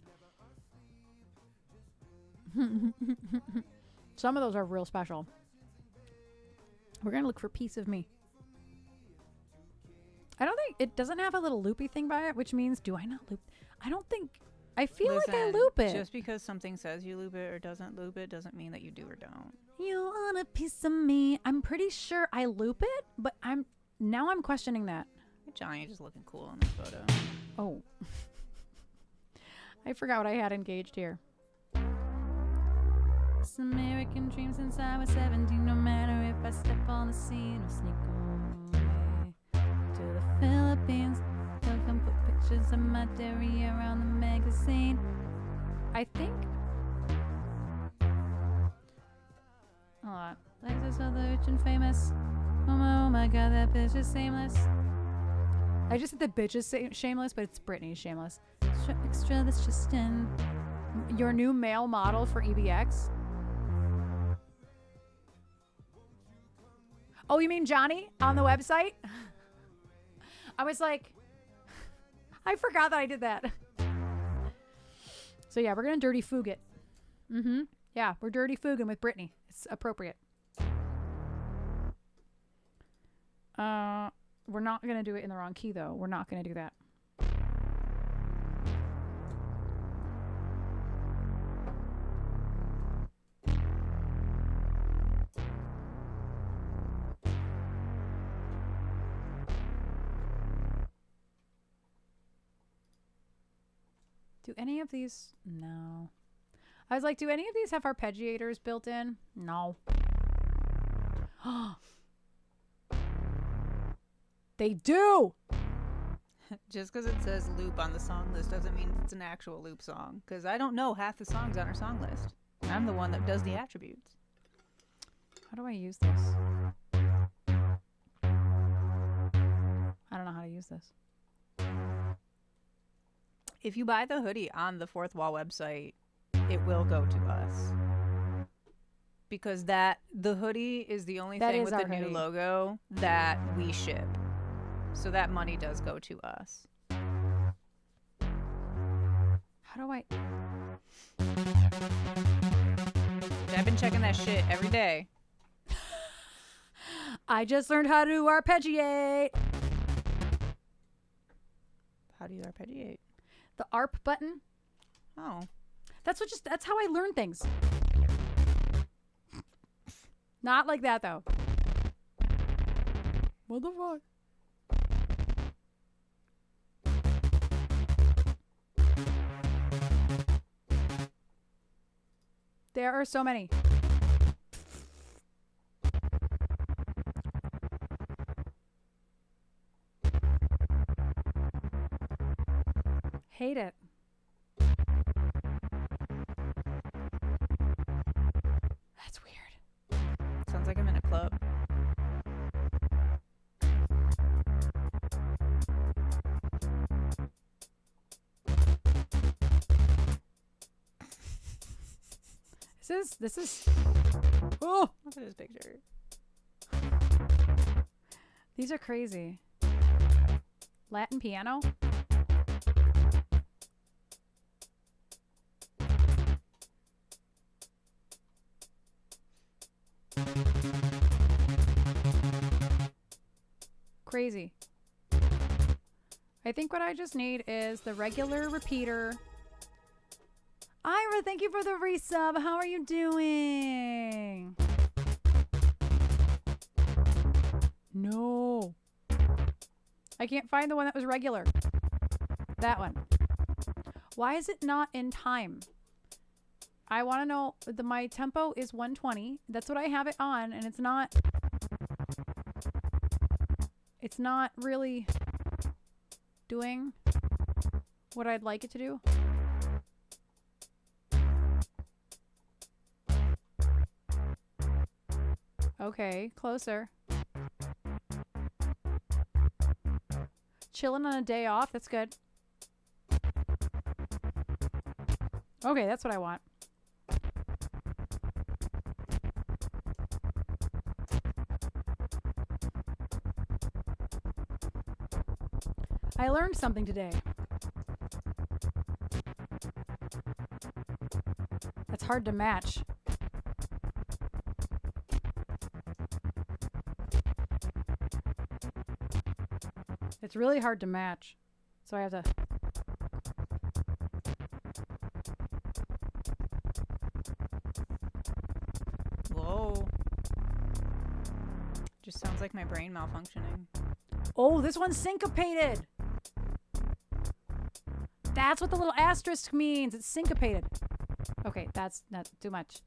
Speaker 1: Some of those are real special. We're gonna look for Piece of Me. I don't think it doesn't have a little loopy thing by it, which means do I not loop? I don't think. I feel like I loop it.
Speaker 2: Just because something says you loop it or doesn't loop it doesn't mean that you do or don't.
Speaker 1: You want a piece of me? I'm pretty sure I loop it, but I'm questioning that.
Speaker 2: Johnny just looking cool in this photo.
Speaker 1: Oh. I forgot what I had engaged here. This American dream since I was 17. No matter if I step on the scene or sneak away to the Philippines, they'll come put pictures of my dairy around the magazine. I think. Hold on. Lexus of the rich and famous. Oh my god, that bitch is shameless. I just said the bitch is shameless, but it's Britney's shameless. Extra that's just in your new male model for EBX. Oh, you mean Johnny on the website? I was like, I forgot that I did that. So yeah, we're gonna dirty foog it. Yeah, we're dirty fooging with Britney. It's appropriate. We're not gonna do it in the wrong key though. We're not gonna do that. Do any of these? No. I was like, do any of these have arpeggiators built in? No. They do!
Speaker 2: Just because it says loop on the song list doesn't mean it's an actual loop song. Because I don't know half the songs on our song list. I'm the one that does the attributes.
Speaker 1: How do I use this? I don't know how to use this.
Speaker 2: If you buy the hoodie on the Fourth Wall website, it will go to us. Because the hoodie is the only thing with the new logo that we ship. So that money does go to us.
Speaker 1: How do I?
Speaker 2: I've been checking that shit every day.
Speaker 1: I just learned how to arpeggiate.
Speaker 2: How do you arpeggiate?
Speaker 1: The ARP button.
Speaker 2: Oh.
Speaker 1: That's how I learn things. Not like that though. What the fuck? There are so many. Hate it.
Speaker 2: Sounds like I'm in a club.
Speaker 1: This is oh,
Speaker 2: Look at this picture.
Speaker 1: these are crazy. Latin piano? Crazy. I think what I just need is the regular repeater. Ira, thank you for the resub. How are you doing? No. I can't find the one that was regular. That one. Why is it not in time? I want to know. My tempo is 120. That's what I have it on, and it's not. It's not really doing what I'd like it to do. Okay, closer. Chilling on a day off. That's good. Okay, that's what I want. I learned something today. That's hard to match. It's really hard to match. So I have to...
Speaker 2: Whoa. Just sounds like my brain malfunctioning.
Speaker 1: Oh, this one's syncopated. That's what the little asterisk means. It's syncopated. Okay, that's not too much.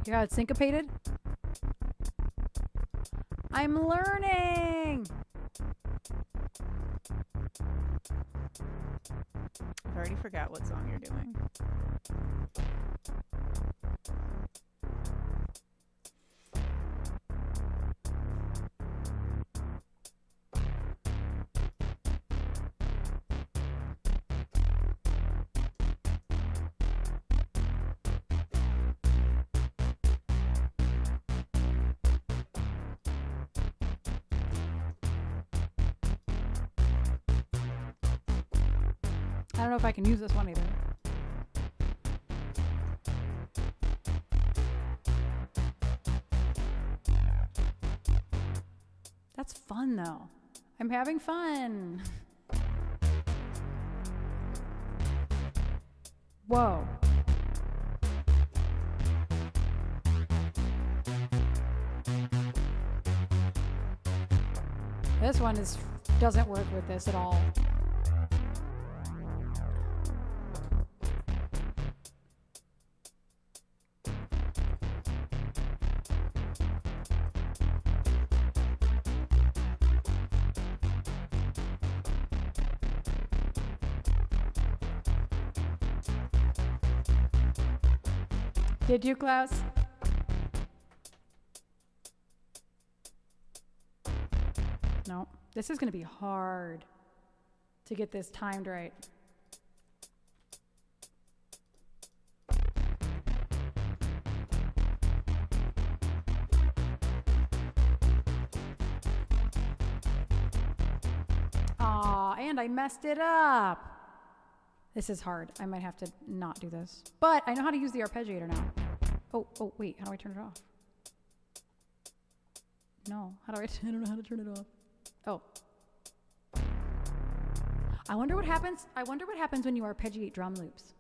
Speaker 1: You got it syncopated? I'm learning.
Speaker 2: I've already forgot what song you're doing.
Speaker 1: I don't know if I can use this one either. That's fun though. I'm having fun. Whoa. This one doesn't work with this at all. Did you, Klaus? No. This is going to be hard to get this timed right. Aw, and I messed it up. This is hard. I might have to not do this. But I know how to use the arpeggiator now. Oh, wait. How do I turn it off? No. I don't know how to turn it off. Oh. I wonder what happens when you arpeggiate drum loops.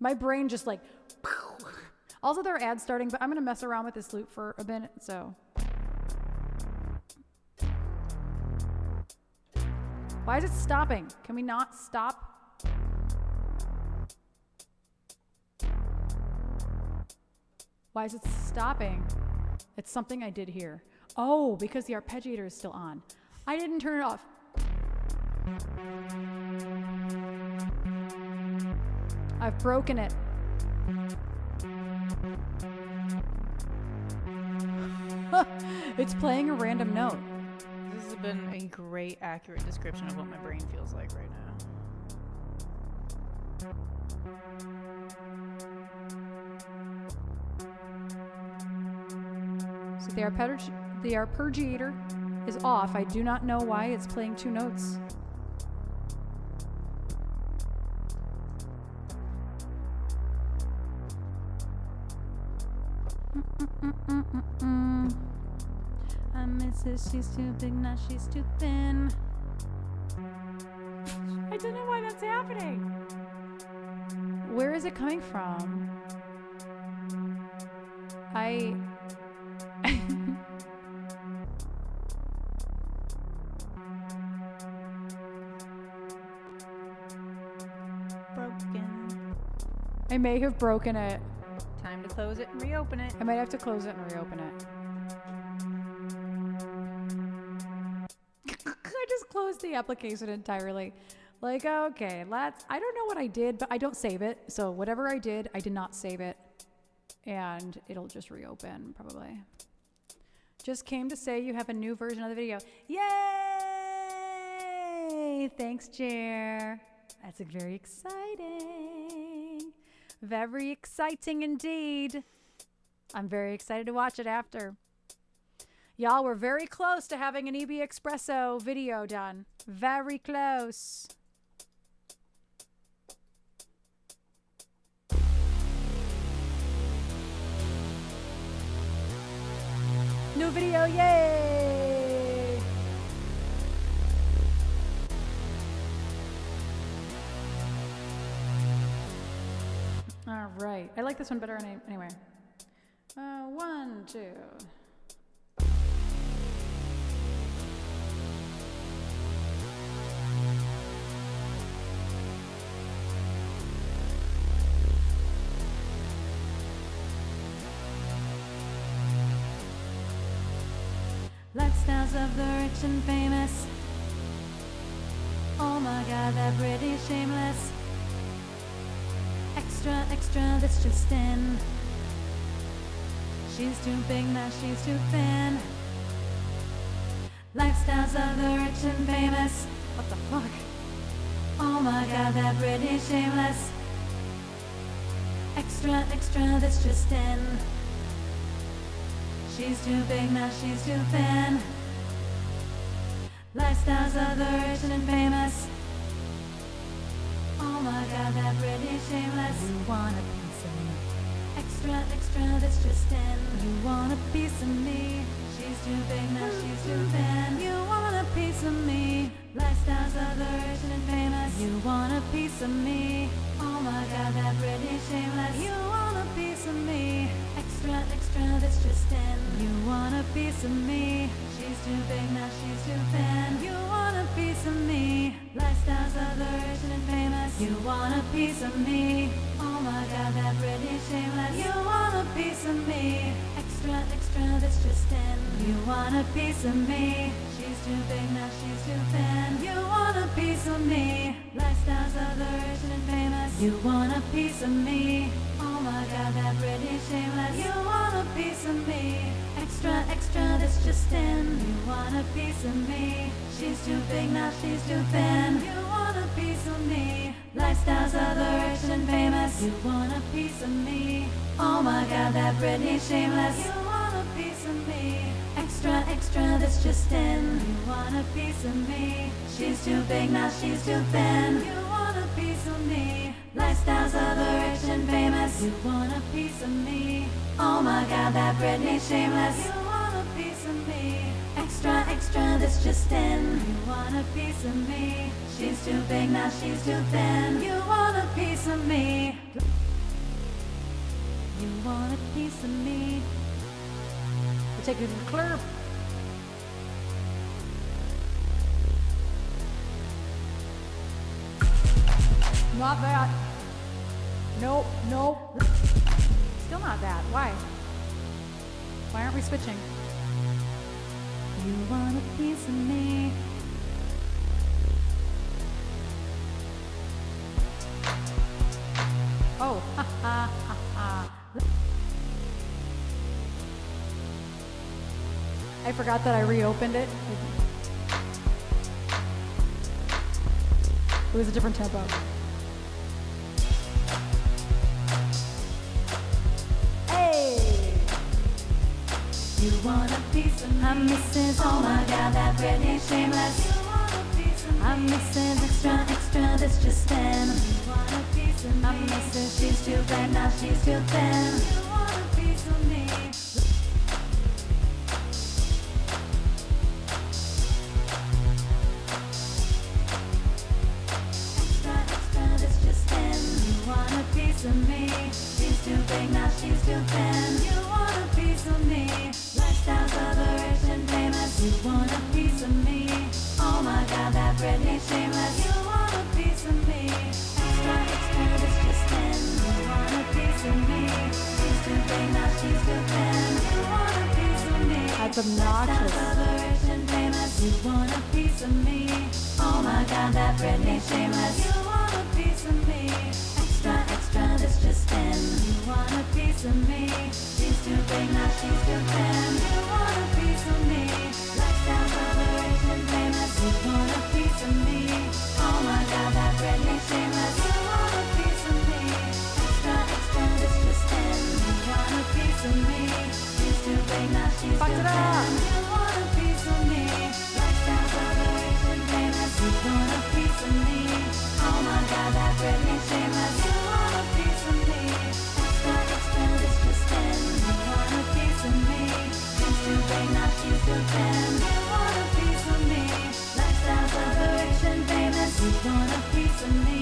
Speaker 1: My brain just like... Also, there are ads starting, but I'm going to mess around with this loop for a minute, so... Why is it stopping? Can we not stop? Why is it stopping? It's something I did here. Oh, because the arpeggiator is still on. I didn't turn it off. I've broken it. It's playing a random note.
Speaker 2: This has been a great, accurate description of what my brain feels like right now.
Speaker 1: So the arpeggiator is off. I do not know why it's playing two notes. I miss her, she's too big, now she's too thin. I don't know why that's happening. Where is it coming from?
Speaker 2: Broken.
Speaker 1: I may have broken it.
Speaker 2: Time to close it and reopen it.
Speaker 1: I might have to close it and reopen it. I just closed the application entirely. Like, okay, I don't know what I did, but I don't save it. So whatever I did not save it. And it'll just reopen, probably. Just came to say you have a new version of the video. Yay! Thanks, Jer. That's very exciting. Very exciting indeed. I'm very excited to watch it after. Y'all, we're very close to having an EB Espresso video done. Very close. New video, yay! All right. I like this one better anyway. 1, 2. Lifestyles of the rich and famous. Oh my God, that pretty shameless. Extra, extra, that's just in. She's too big, now she's too thin. Lifestyles of the rich and famous. What the fuck? Oh my God, that pretty shameless. Extra, extra, that's just in. She's too big, now she's too thin. Lifestyles of the rich and famous. Oh my God, that pretty shameless. You want a piece of me. Extra, extra, that's just in. You want a piece of me. She's too big, now she's too thin. You want a piece of me. Lifestyles of the rich and famous. You want a piece of me. Oh my God, that pretty shameless. You want a piece of me. Extra, extra, that's just in. You want a piece of me. She's too big, now she's too thin. You want a piece of me. Lifestyles of the rich and famous. You want a piece of me. Oh my God, that pretty shameless. You want a piece of me. Extra, extra, that's just in. You want a piece of me. She's too big, now she's too thin. You want a piece of me. Lifestyles of the rich and famous. You want a piece of me. Oh my God, that pretty shameless. You want a piece of me. Extra, extra, that's just in. You want a piece of me. She's too big, now she's too thin. You want a piece of me. Lifestyles of the rich and famous. You want a piece of me. Oh my God, that pretty shameless. You want a piece of me. Extra, extra, that's just in. You want a piece of me. She's too big, now she's too thin. You want a piece of me. Lifestyles of the rich and famous. You want a piece of me. Oh my God, that Britney shameless. You want a piece of me. Extra, extra, that's just in. You want a piece of me. She's too big, now she's too thin. You want a piece of me. You want a piece of me. We'll take it to the club. Not that. Nope, nope. Still not that. Why? Why aren't we switching? You want a piece of me. Oh, ha ha ha I forgot that I reopened it. It was a different tempo. Hey! You want a piece of me? I'm Mrs. Oh my God, that Britney shameless. You want a piece of me? I'm Mrs. Extra, extra, this just in. You want a piece of me? I'm Mrs. She's too big, now she's too thin. You want a piece of me? Of me. She's too big, now she's too thin. You want a piece of me. Lifestyles of the rich and famous. You want a piece of me. Oh my God, that Britney shameless. You want a piece of me. Extra, extra, this just in. You want a piece of me. She's too big, now she's too thin. You want a piece of me. That's obnoxious. Lifestyles of the rich and famous. You want a piece of me. Oh my God, that Britney shameless. You want a piece of me. Extra, extra, this just in. You want a piece of me. She's too big, now she's too thin. You want a piece of me. Lifestyles of the rich and famous. You want a piece of me. Oh my God, that Britney shameless. You want a piece of me. Extra, extra, this just in. You want a piece of me. She's too big, now she's too thin. You want a piece of me. Lifestyles of the rich and famous. You want a piece of me. Oh my God, that Britney shameless. You want a piece of me. Extra, extra, this just in. You want a piece of me. She's too big, now she's too thin. You want a piece of me. Lifestyles of the rich and famous. You want a piece of me.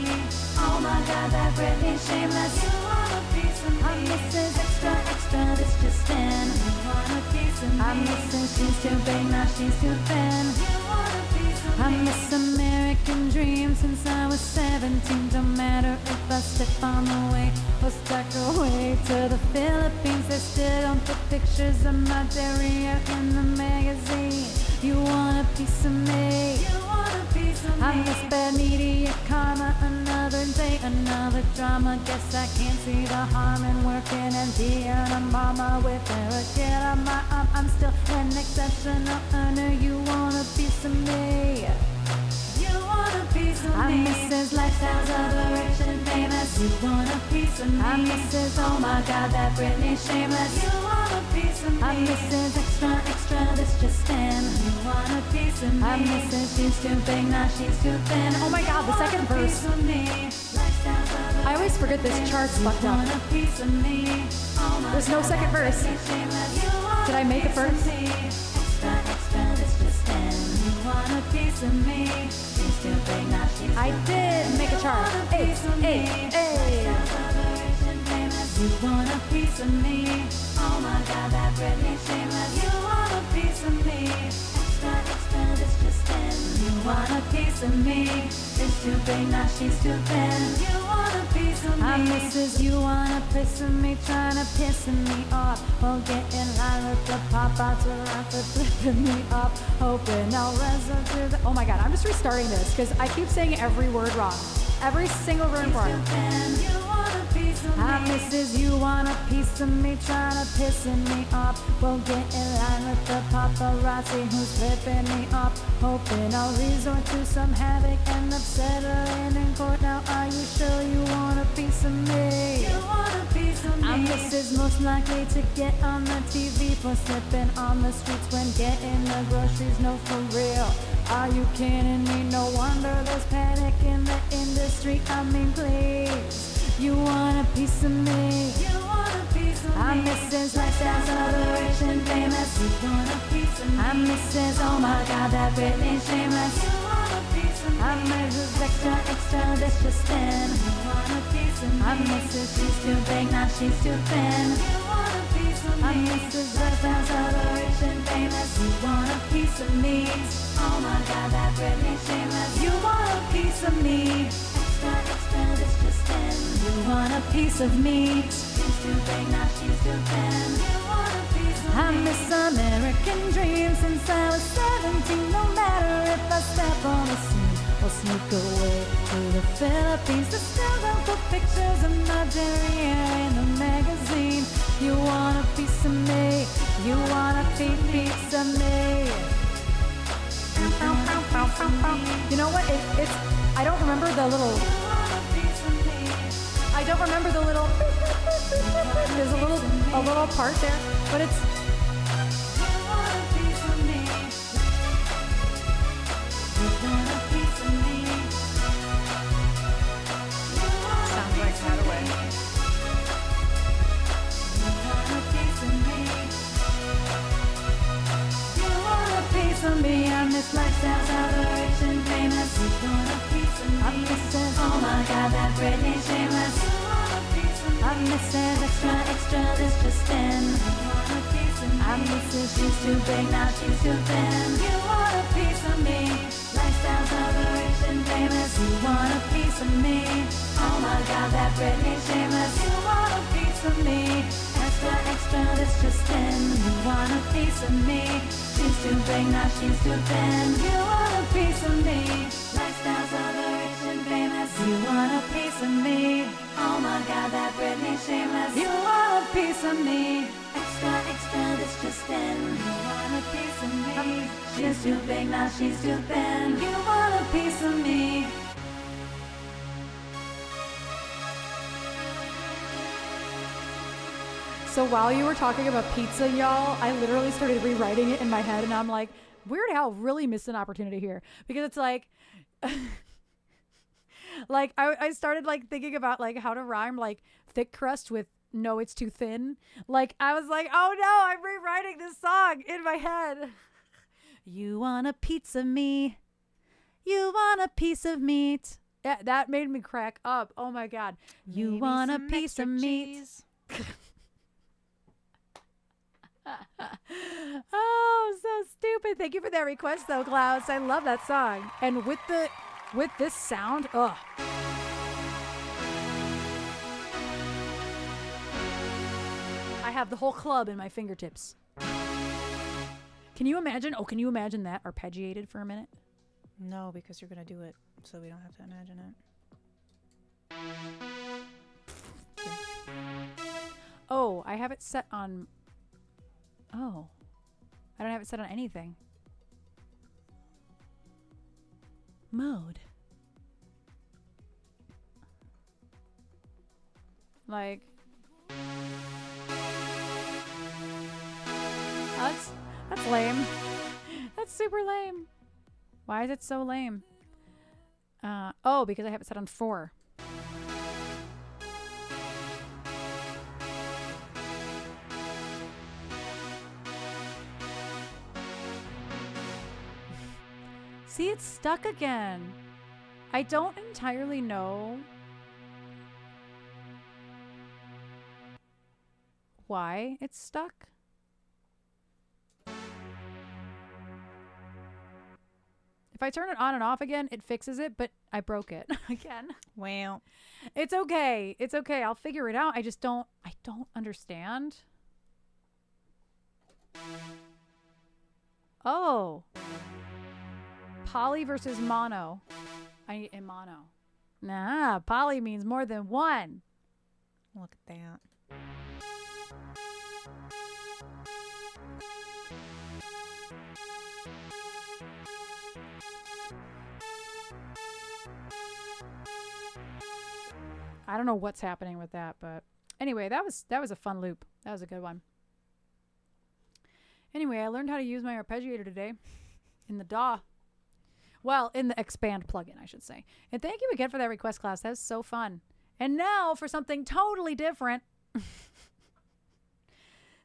Speaker 1: Oh my God, that Britney shameless. You want a piece of me. I'm Mrs. Extra, extra, this just in. You want a piece of me. I'm Mrs. She's too big, now she's too thin. You want a piece of me. I miss American dream since I was 17. Don't matter if I step on the way or stuck away to the Philippines. They still don't put pictures of my derriere in the magazine. You want a piece of me. You want a piece of me. I miss bad media karma. Another day, another drama. Guess I can't see the harm in working and being a mama with a kid on my arm. I'm still an exceptional earner. You want a piece of me. You want a piece of me. I'm Mrs. Lifestyles of the rich and famous. You want a piece of me. I'm Mrs. Oh my God, that Britney shameless. You want a piece of me. I'm Mrs. Extra, extra, this just in. You want a piece of me. I'm Mrs. She's too big, now she's too thin. Oh my God, the second verse. I always forget this chart's fucked up. There's no second verse. Did I make it first? I did make a chart. Hey, hey, hey. You want a piece of me. Oh my God, that Britney shameless. You want a piece of me. Extra, extra, this just in. You want a piece of me. She's too big, now she's too thin. You want a piece of me. I'm Mrs. You want a piece of me, trying to piss me off. Well, get in line with the pop-outs around for flipping me off. Hoping I'll resurrect the... Oh my God, I'm just restarting this because I keep saying every word wrong. Every single word wrong. I'm Mrs. You want a piece of me, trying to piss me off. Well, get in line with the paparazzi who's flipping me off. Hoping I'll resort to some havoc, end up settling in court. Now are you sure you want a piece of me? You want a piece of me. I'm Mrs. most likely to get on the TV for slipping on the streets when getting the groceries. No, for real. Are you kidding me? No wonder there's panic in the industry. I mean, please. You want a piece of me. You want a piece of me. I'm Mrs. Lifestyles of the rich and famous. You want a piece of me. I'm Mrs. Oh my God, that Britney shameless. You want a piece of me. I'm Mrs. Extra, extra, this just in. You want a piece of me. I'm Mrs. She's too big, now she's too thin. You want a piece of me. I'm Mrs. Lifestyles of the rich and famous. You want a piece of me. Oh my God, that Britney shameless. You want a piece of me. Extra, extra, this just in. You want a piece of me. She's too big, now she's too thin. You want a piece of me. I miss American dream since I was 17. No matter if I step on the scene or sneak away to the Philippines, they still don't put pictures of my derriere in the magazine. You want a piece piece of me? You want a piece of me? You know what? It's I don't remember the little. I don't remember the little. There's a little part there, but it's.
Speaker 2: Sounds like Hathaway.
Speaker 1: Of me, I miss lifestyles of the rich and famous. I miss it, oh my god, that Britney shameless. I miss it, extra, this just in. I miss it, she's too big, now she's too thin. You want a piece of me, lifestyles of the rich and famous. You want a piece of me, oh my god, that Britney shameless. You want a piece of me, extra, this just in. You want a piece of me. She's too big, now she's too thin. You want a piece of me. Lifestyles of the rich and famous. You want a piece of me. Oh my god, that Britney shameless. You want a piece of me. Extra, this just in. You want a piece of me. She's too big, now she's too thin. You want a piece of me. So while you were talking about pizza, y'all, I literally started rewriting it in my head, and I'm like, Weird Al really missed an opportunity here, because it's like, like I started like thinking about like how to rhyme like thick crust with no, it's too thin. Like I was like, oh no, I'm rewriting this song in my head. You want a pizza me? You want a piece of meat? Yeah, that made me crack up. Oh my god. You
Speaker 2: Maybe
Speaker 1: want a
Speaker 2: some
Speaker 1: piece
Speaker 2: extra
Speaker 1: of meat?
Speaker 2: cheese.
Speaker 1: Oh, so stupid. Thank you for that request though, Klaus. I love that song. And with this sound, ugh. I have the whole club in my fingertips. Can you imagine? Oh, can you imagine that arpeggiated for a minute?
Speaker 2: No, because you're going to do it, so we don't have to imagine it.
Speaker 1: Oh, I have it set on... Oh. I don't have it set on anything. Mode. Like... That's lame. That's super lame. Why is it so lame? Oh, because I have it set on 4. See, it's stuck again. I don't entirely know why it's stuck. If I turn it on and off again, it fixes it, but I broke it again.
Speaker 2: Well,
Speaker 1: it's okay. It's okay. I'll figure it out. I don't understand. Oh. Poly versus mono. I need a mono. Nah, poly means more than one.
Speaker 2: look at that.
Speaker 1: I don't know what's happening with that, but anyway, that was a fun loop. That was a good one. Anyway, I learned how to use my arpeggiator today in the DAW. Well, in the Expand plugin, I should say. And thank you again for that request, class. That was so fun. And now for something totally different.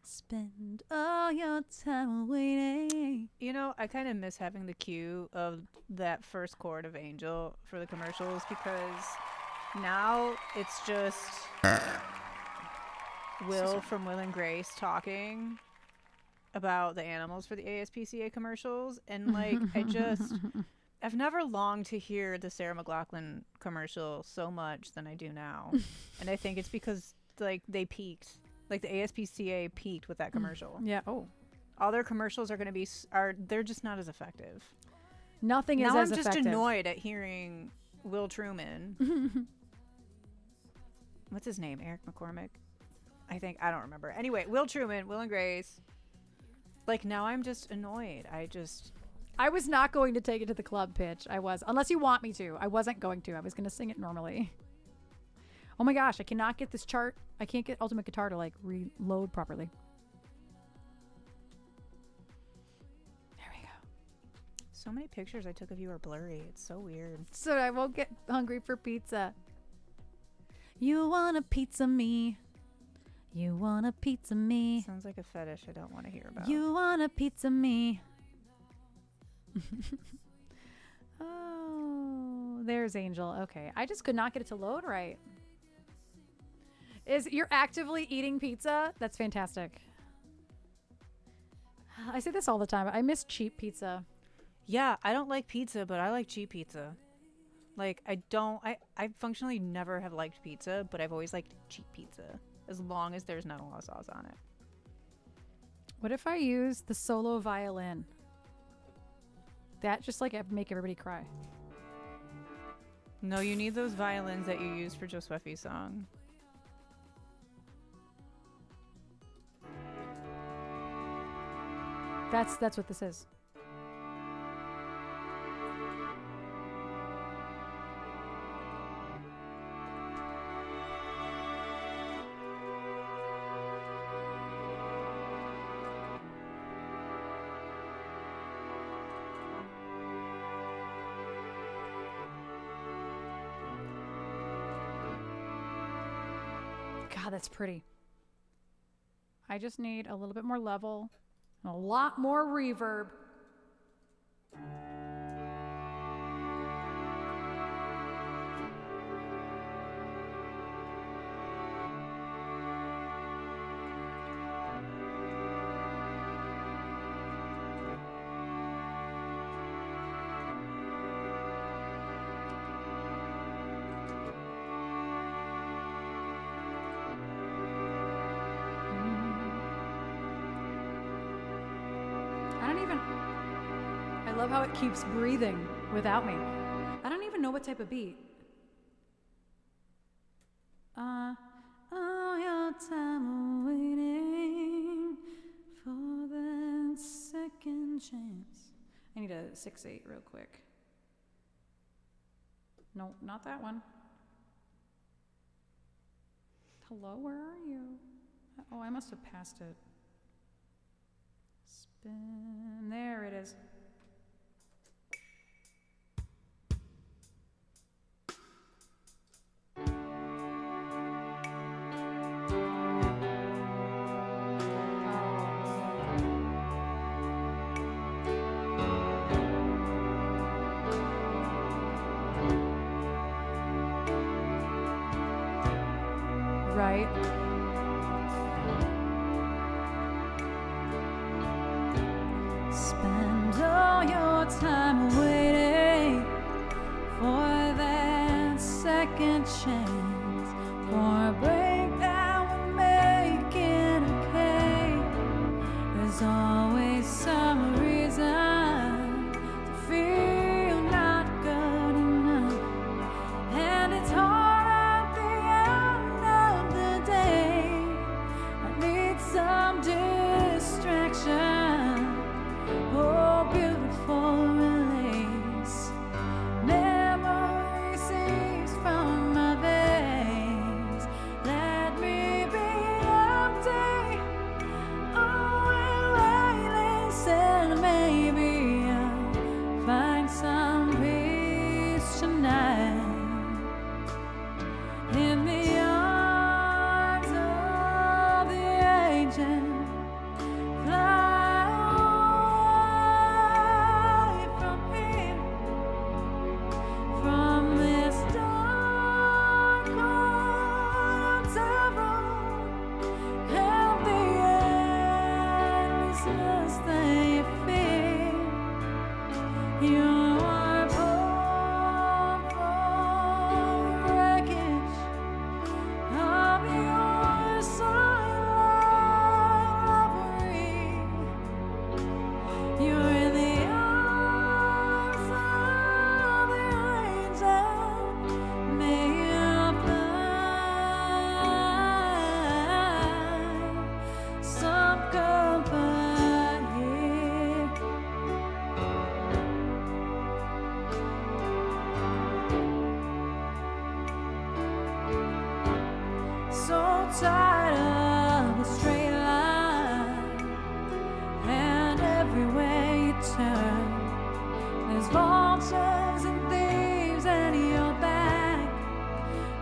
Speaker 1: Spend all your time waiting.
Speaker 2: You know, I kind of miss having the cue of that first chord of Angel for the commercials, because now it's just Will from Will and Grace talking about the animals for the ASPCA commercials. And like, I've never longed to hear the Sarah McLachlan commercial so much than I do now. And I think it's because like they peaked. Like the ASPCA peaked with that commercial.
Speaker 1: Yeah. Oh.
Speaker 2: All their commercials are going to be, they're just not as effective.
Speaker 1: Nothing is
Speaker 2: now
Speaker 1: as
Speaker 2: I'm just
Speaker 1: effective.
Speaker 2: annoyed at hearing Will Truman. What's his name? Eric McCormick. I think. I don't remember. Anyway, Will Truman, Will and Grace. Like, now I'm just annoyed.
Speaker 1: I was not going to take it to the club pitch. I was. Unless you want me to. I wasn't going to. I was going to sing it normally. Oh my gosh, I cannot get this chart. I can't get Ultimate Guitar to like reload properly. There we go.
Speaker 2: So many pictures I took of you are blurry. It's so weird.
Speaker 1: So I won't get hungry for pizza. You want a pizza me. You want a pizza me.
Speaker 2: Sounds like a fetish I don't want to hear about.
Speaker 1: You want a pizza me. Oh, there's Angel. Okay. I just could not get it to load right. You're actively eating pizza? That's fantastic. I say this all the time. I miss cheap pizza.
Speaker 2: Yeah, I don't like pizza, but I like cheap pizza. Like, I functionally never have liked pizza, but I've always liked cheap pizza. As long as there's not a lot of sauce on it.
Speaker 1: What if I use the solo violin? That just like make everybody cry.
Speaker 2: No, you need those violins that you used for Josephi's song.
Speaker 1: That's what this is. God, that's pretty. I just need a little bit more level and a lot more reverb. I love how it keeps breathing without me. I don't even know what type of beat. All your time waiting for that second chance. I need a 6/8 real quick. No, not that one. Hello, where are you? Oh, I must have passed it. Spin. There it is. Right. Spend all your time waiting for that second chance, for a break that would make it okay. There's always some reason to feel not good enough, and it's hard at the end of the day. I need some distraction. Oh, beautiful release. Memory seeps from my veins.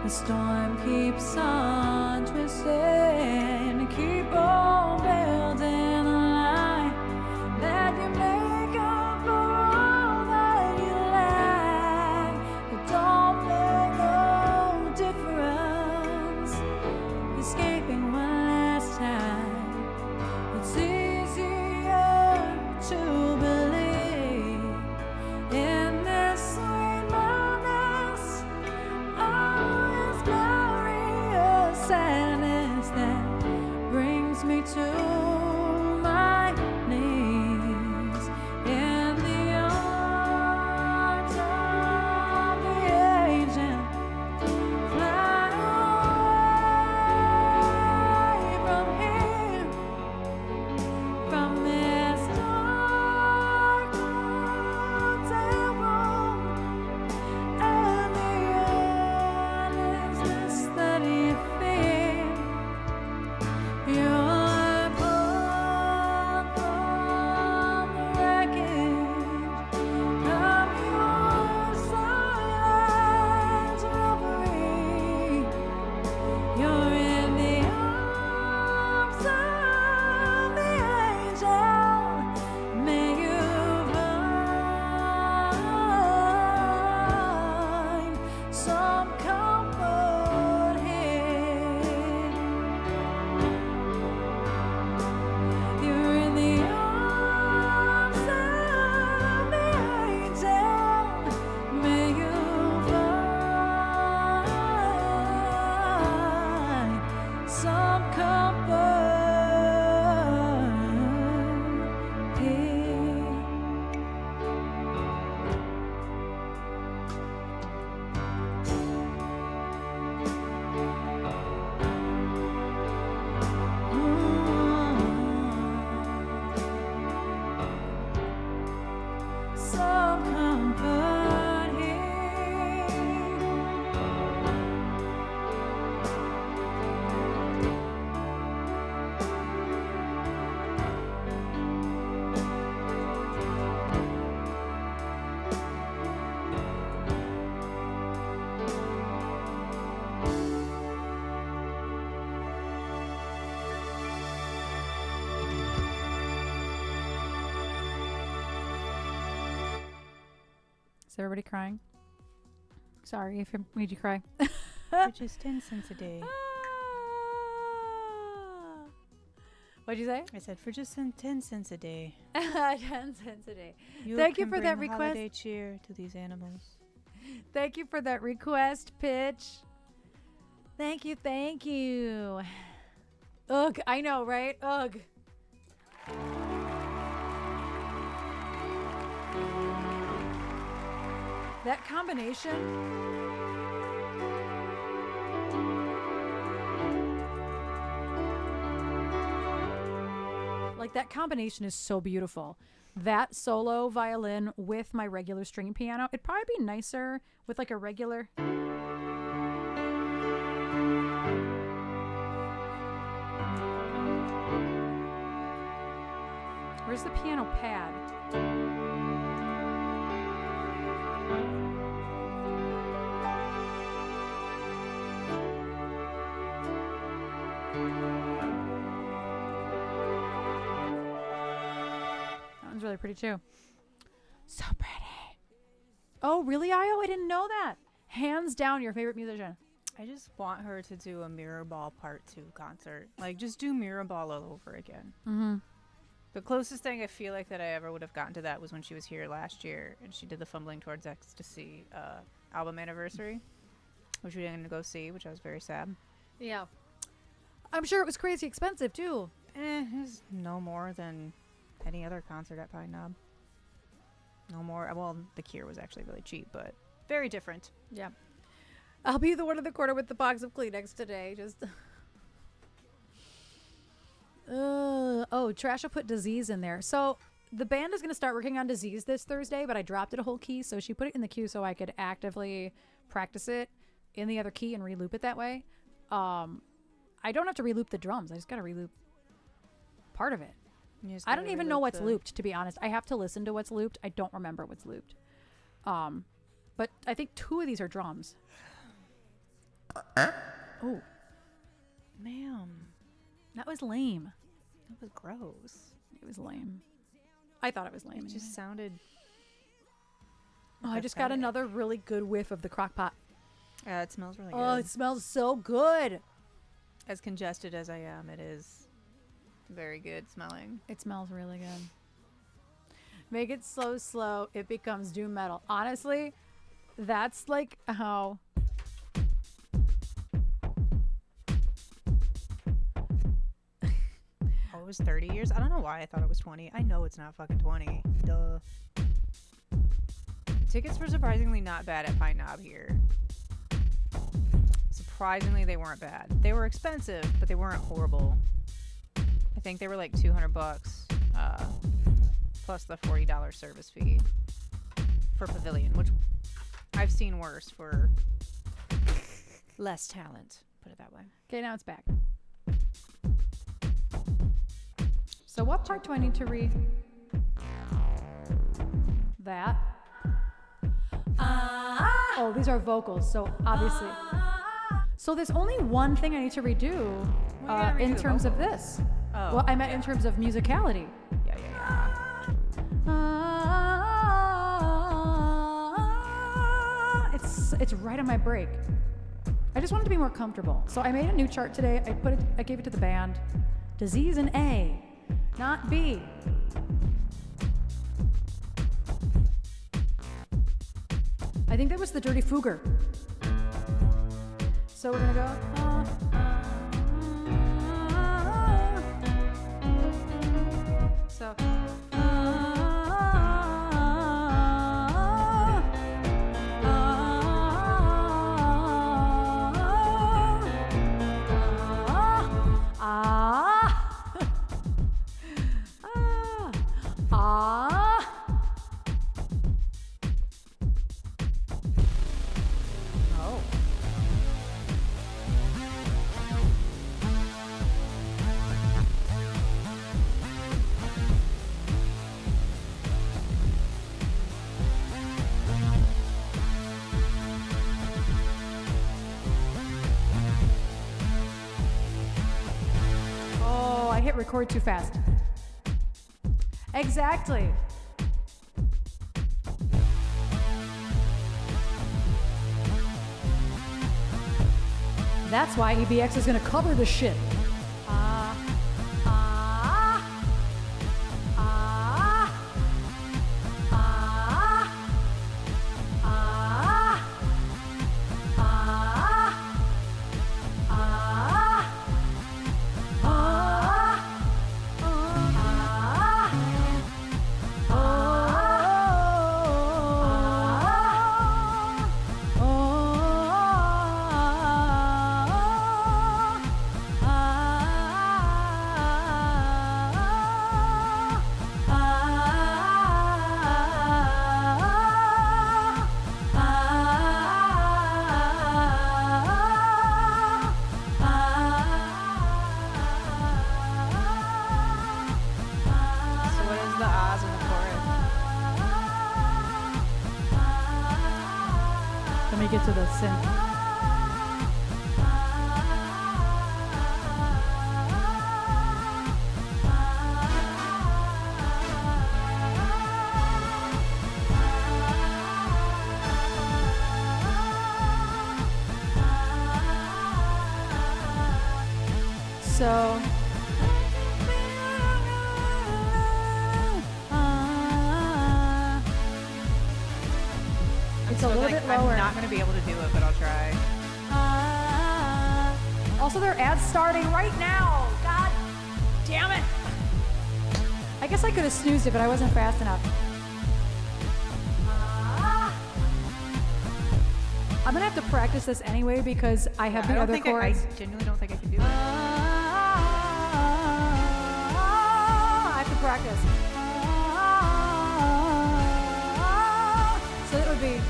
Speaker 1: The storm keeps on twisting. Keep on building a line that you make up for all that you lack. It don't make no difference. Escaping one last time. It's easier to believe in this sweet madness. Oh, this glorious sadness that brings me to my knees in the arms of the angel. Fly away from here, from this dark hotel room and the endlessness that you feel. You're born from the wreckage of your silent reverie. You're in the arms of the angel. May you find some comfort here. You're in the arms of the angel. May you find some comfort here. Some comfort here. Is everybody crying? Sorry if I made you cry.
Speaker 2: For just 10 cents a day.
Speaker 1: What'd you say?
Speaker 2: I said for just 10 cents a day.
Speaker 1: 10 cents a day. Thank you
Speaker 2: can
Speaker 1: for that
Speaker 2: bring
Speaker 1: request.
Speaker 2: holiday cheer to these animals.
Speaker 1: Thank you for that request, Pitch. Thank you, thank you. Ugh, I know, right? Ugh. That combination. Like, that combination is so beautiful. That solo violin with my regular string piano, it'd probably be nicer with like a regular. Where's the piano pad? That one's really pretty too. So pretty. Oh, really, Io? I didn't know that. Hands down, your favorite musician.
Speaker 2: I just want her to do a Mirror Ball Part 2 concert. Like, just do Mirror Ball all over again.
Speaker 1: Mm-hmm.
Speaker 2: The closest thing I feel like that I ever would have gotten to that was when she was here last year and she did the Fumbling Towards Ecstasy album anniversary, which we didn't go see, which I was very sad.
Speaker 1: Yeah. I'm sure it was crazy expensive, too.
Speaker 2: It's no more than any other concert at Pine Knob. No more. Well, the Cure was actually really cheap, but very different.
Speaker 1: Yeah. I'll be the one in the corner with the box of Kleenex today. Just. Oh, Trash will put Disease in there. So the band is going to start working on Disease this Thursday, but I dropped it a whole key. So she put it in the queue so I could actively practice it in the other key and reloop it that way. I don't have to reloop the drums. I just got to reloop part of it. I don't even know what's looped, to be honest. I have to listen to what's looped. I don't remember what's looped. But I think 2 of these are drums. Oh,
Speaker 2: Ma'am,
Speaker 1: that was lame.
Speaker 2: that was gross.
Speaker 1: It was lame. I thought it was lame.
Speaker 2: It
Speaker 1: Anyway.
Speaker 2: just sounded.
Speaker 1: Oh, I just got
Speaker 2: pathetic.
Speaker 1: another really good whiff of the crock pot.
Speaker 2: It smells really good.
Speaker 1: Oh, it smells so good.
Speaker 2: As congested as I am, it is very good smelling.
Speaker 1: It smells really good. Make it slow. It becomes doom metal. Honestly, that's like how.
Speaker 2: Oh, it was 30 years? I don't know why I thought it was 20. I know it's not fucking 20. Duh. Tickets were surprisingly not bad at Pine Knob here. Surprisingly, they weren't bad. They were expensive, but they weren't horrible. I think they were like $200 plus the $40 service fee for Pavilion, which I've seen worse for less talent, put it that way.
Speaker 1: Okay, now it's back. So what part do I need to read? That. Oh, these are vocals, so obviously. So there's only one thing I need to redo in terms of this.
Speaker 2: Oh,
Speaker 1: Well, I meant in terms of musicality.
Speaker 2: Yeah.
Speaker 1: It's right on my break. I just wanted to be more comfortable. So I made a new chart today. I gave it to the band. Disease in A, not B. I think that was the Dirty Fugger. So we're gonna go. So.
Speaker 2: Oh.
Speaker 1: Oh, I hit record too fast. Exactly. That's why EBX is gonna cover the shit.
Speaker 2: So what is the Oz in the chorus?
Speaker 1: Let me get to the synth. So it's a little bit lower.
Speaker 2: I'm not going to be able to do it, but I'll try.
Speaker 1: Also, their ads starting right now. God damn it. I guess I could have snoozed it, but I wasn't fast enough. I'm going to have to practice this anyway because I have the other
Speaker 2: I
Speaker 1: chords.
Speaker 2: genuinely don't think I can do it.
Speaker 1: I have to practice. So it would be.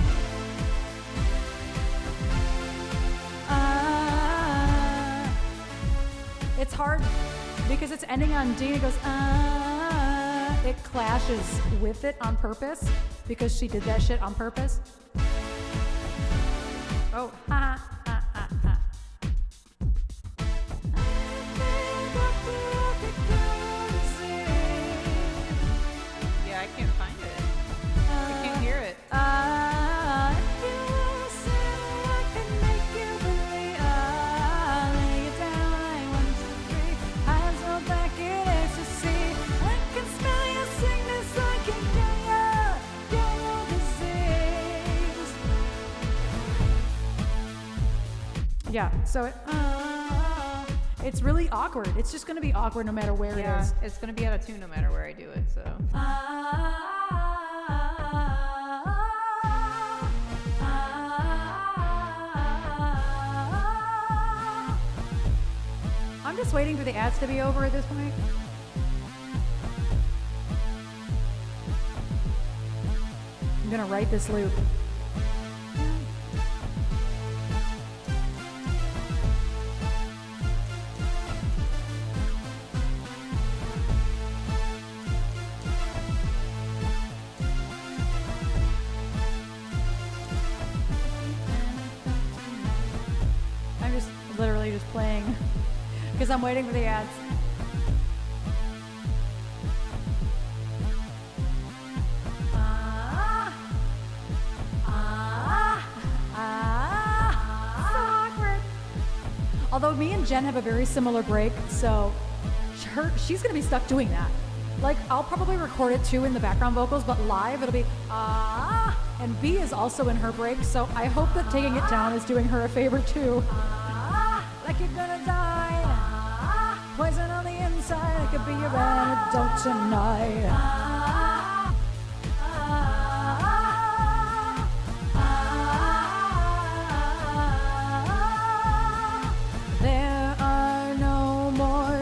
Speaker 1: It's hard because it's ending on D and it goes. It clashes with it on purpose because she did that shit on purpose. Oh, ha ha ha ha ha. Yeah, so it's really awkward. It's just going to be awkward no matter where it is.
Speaker 2: It's going to be out of tune no matter where I do it, so.
Speaker 1: I'm just waiting for the ads to be over at this point. I'm going to write this loop. I'm just literally just playing because I'm waiting for the ads. Although me and Jen have a very similar break, so she's gonna be stuck doing that. Like, I'll probably record it too in the background vocals, but live it'll be and B is also in her break, so I hope that taking it down is doing her a favor too. Like you're gonna die, poison on the inside, it could be your antidote tonight.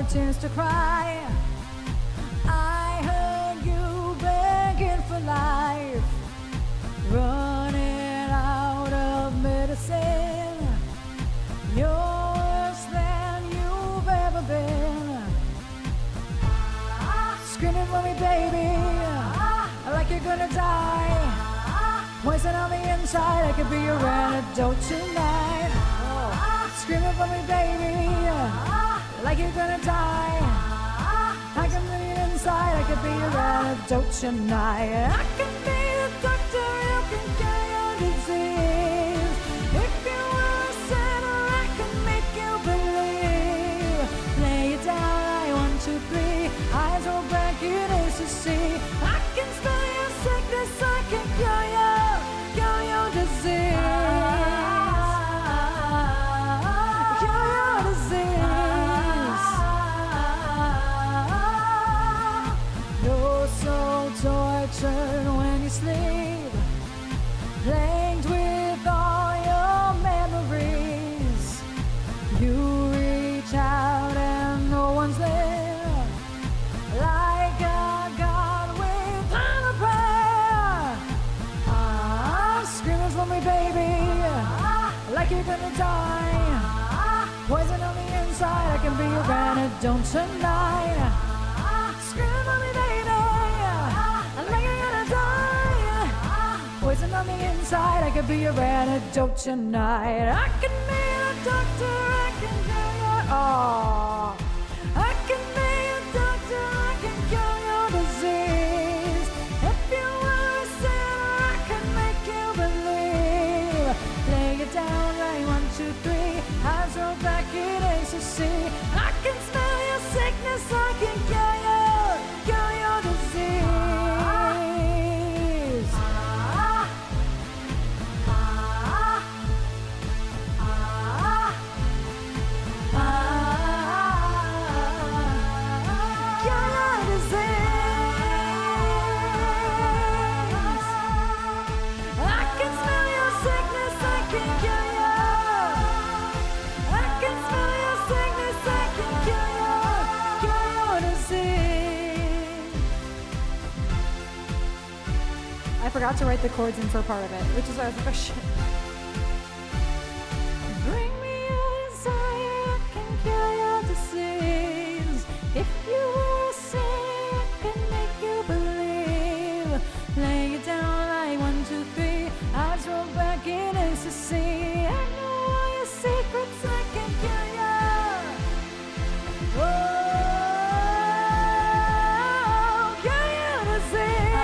Speaker 1: Tears to cry. I heard you begging for life, running out of medicine. You're worse than you've ever been. Screaming for me, baby, like you're gonna die. Poison on the inside, I could be your antidote tonight. Screaming for me, baby, like you're gonna die. I can be inside, I could be your antidote tonight. I can be the doctor, you can cure your disease. If you were a sinner, I can make you believe. Lay it down, I 1, 2, 3. Eyes roll back, it is to see. I can spell your sickness, I can cure your disease. Tortured when you sleep, plagued with all your memories. You reach out and no one's there, like a god without a prayer. Screaming for me, baby, like you're gonna die. Poison on the inside, I can be your antidote tonight. Screaming for me, baby, like you're gonna die. Poison on the inside, I could be your antidote tonight. I can be a doctor, I can cure your I can be a doctor, I can cure your disease. If you were a sinner, I can make you believe. Lay it down, right, 1, 2, 3. Eyes roll back, it is to see. I can smell your sickness, I can cure your disease. I forgot to write the chords in for part of it, which is why I was like, oh shit. Bring me your desire, I can cure your disease. If you were a sinner, I can make you believe. Lay it down like 1, 2, 3. Eyes roll back in ecstasy. I know all your secrets, I can cure you. Cure your disease.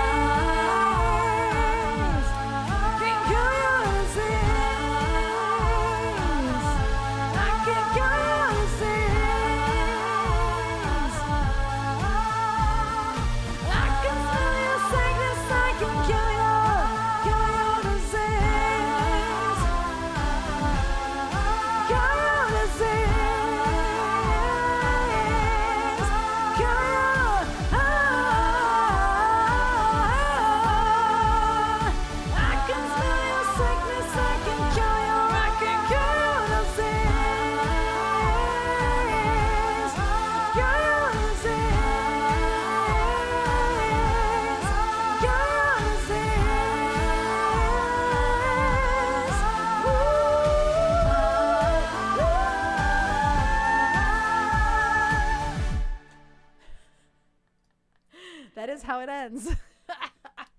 Speaker 1: how it ends.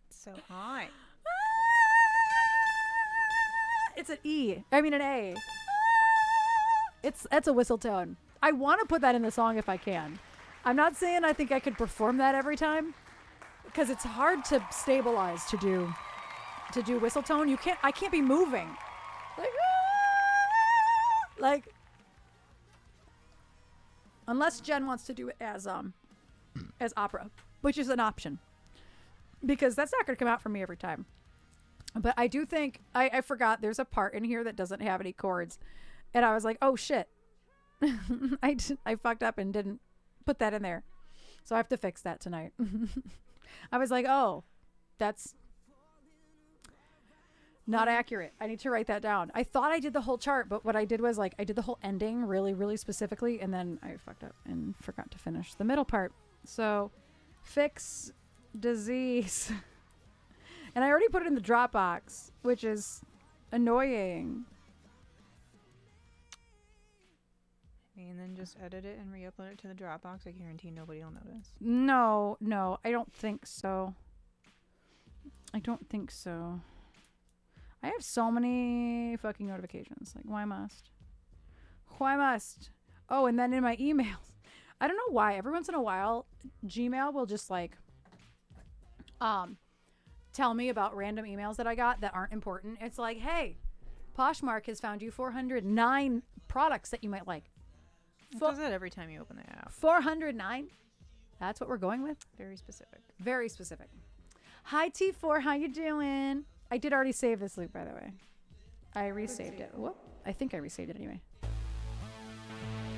Speaker 2: So high.
Speaker 1: It's an E. I mean an A. That's a whistle tone. I want to put that in the song if I can. I'm not saying I think I could perform that every time because it's hard to stabilize to do whistle tone. I can't be moving. Like unless Jen wants to do it as opera, which is an option. Because that's not going to come out for me every time. But I do think I forgot there's a part in here that doesn't have any chords. And I was like, oh shit. I fucked up and didn't put that in there. So I have to fix that tonight. I was like, oh, that's not accurate. I need to write that down. I thought I did the whole chart, but what I did was like I did the whole ending really, really specifically. And then I fucked up and forgot to finish the middle part. So fix disease. And I already put it in the Dropbox, which is annoying.
Speaker 2: And then just edit it and re-upload it to the Dropbox. I guarantee nobody will notice.
Speaker 1: No, I don't think so. I have so many fucking notifications. Like, why must? Oh, and then in my emails. I don't know why. Every once in a while, Gmail will just like tell me about random emails that I got that aren't important. It's like, hey, Poshmark has found you 409 products that you might like.
Speaker 2: It does that every time you open the app.
Speaker 1: 409? That's what we're going with?
Speaker 2: Very specific.
Speaker 1: Very specific. Hi, T4. How you doing? I did already save this loop, by the way. I resaved it. Whoop. I think I resaved it anyway.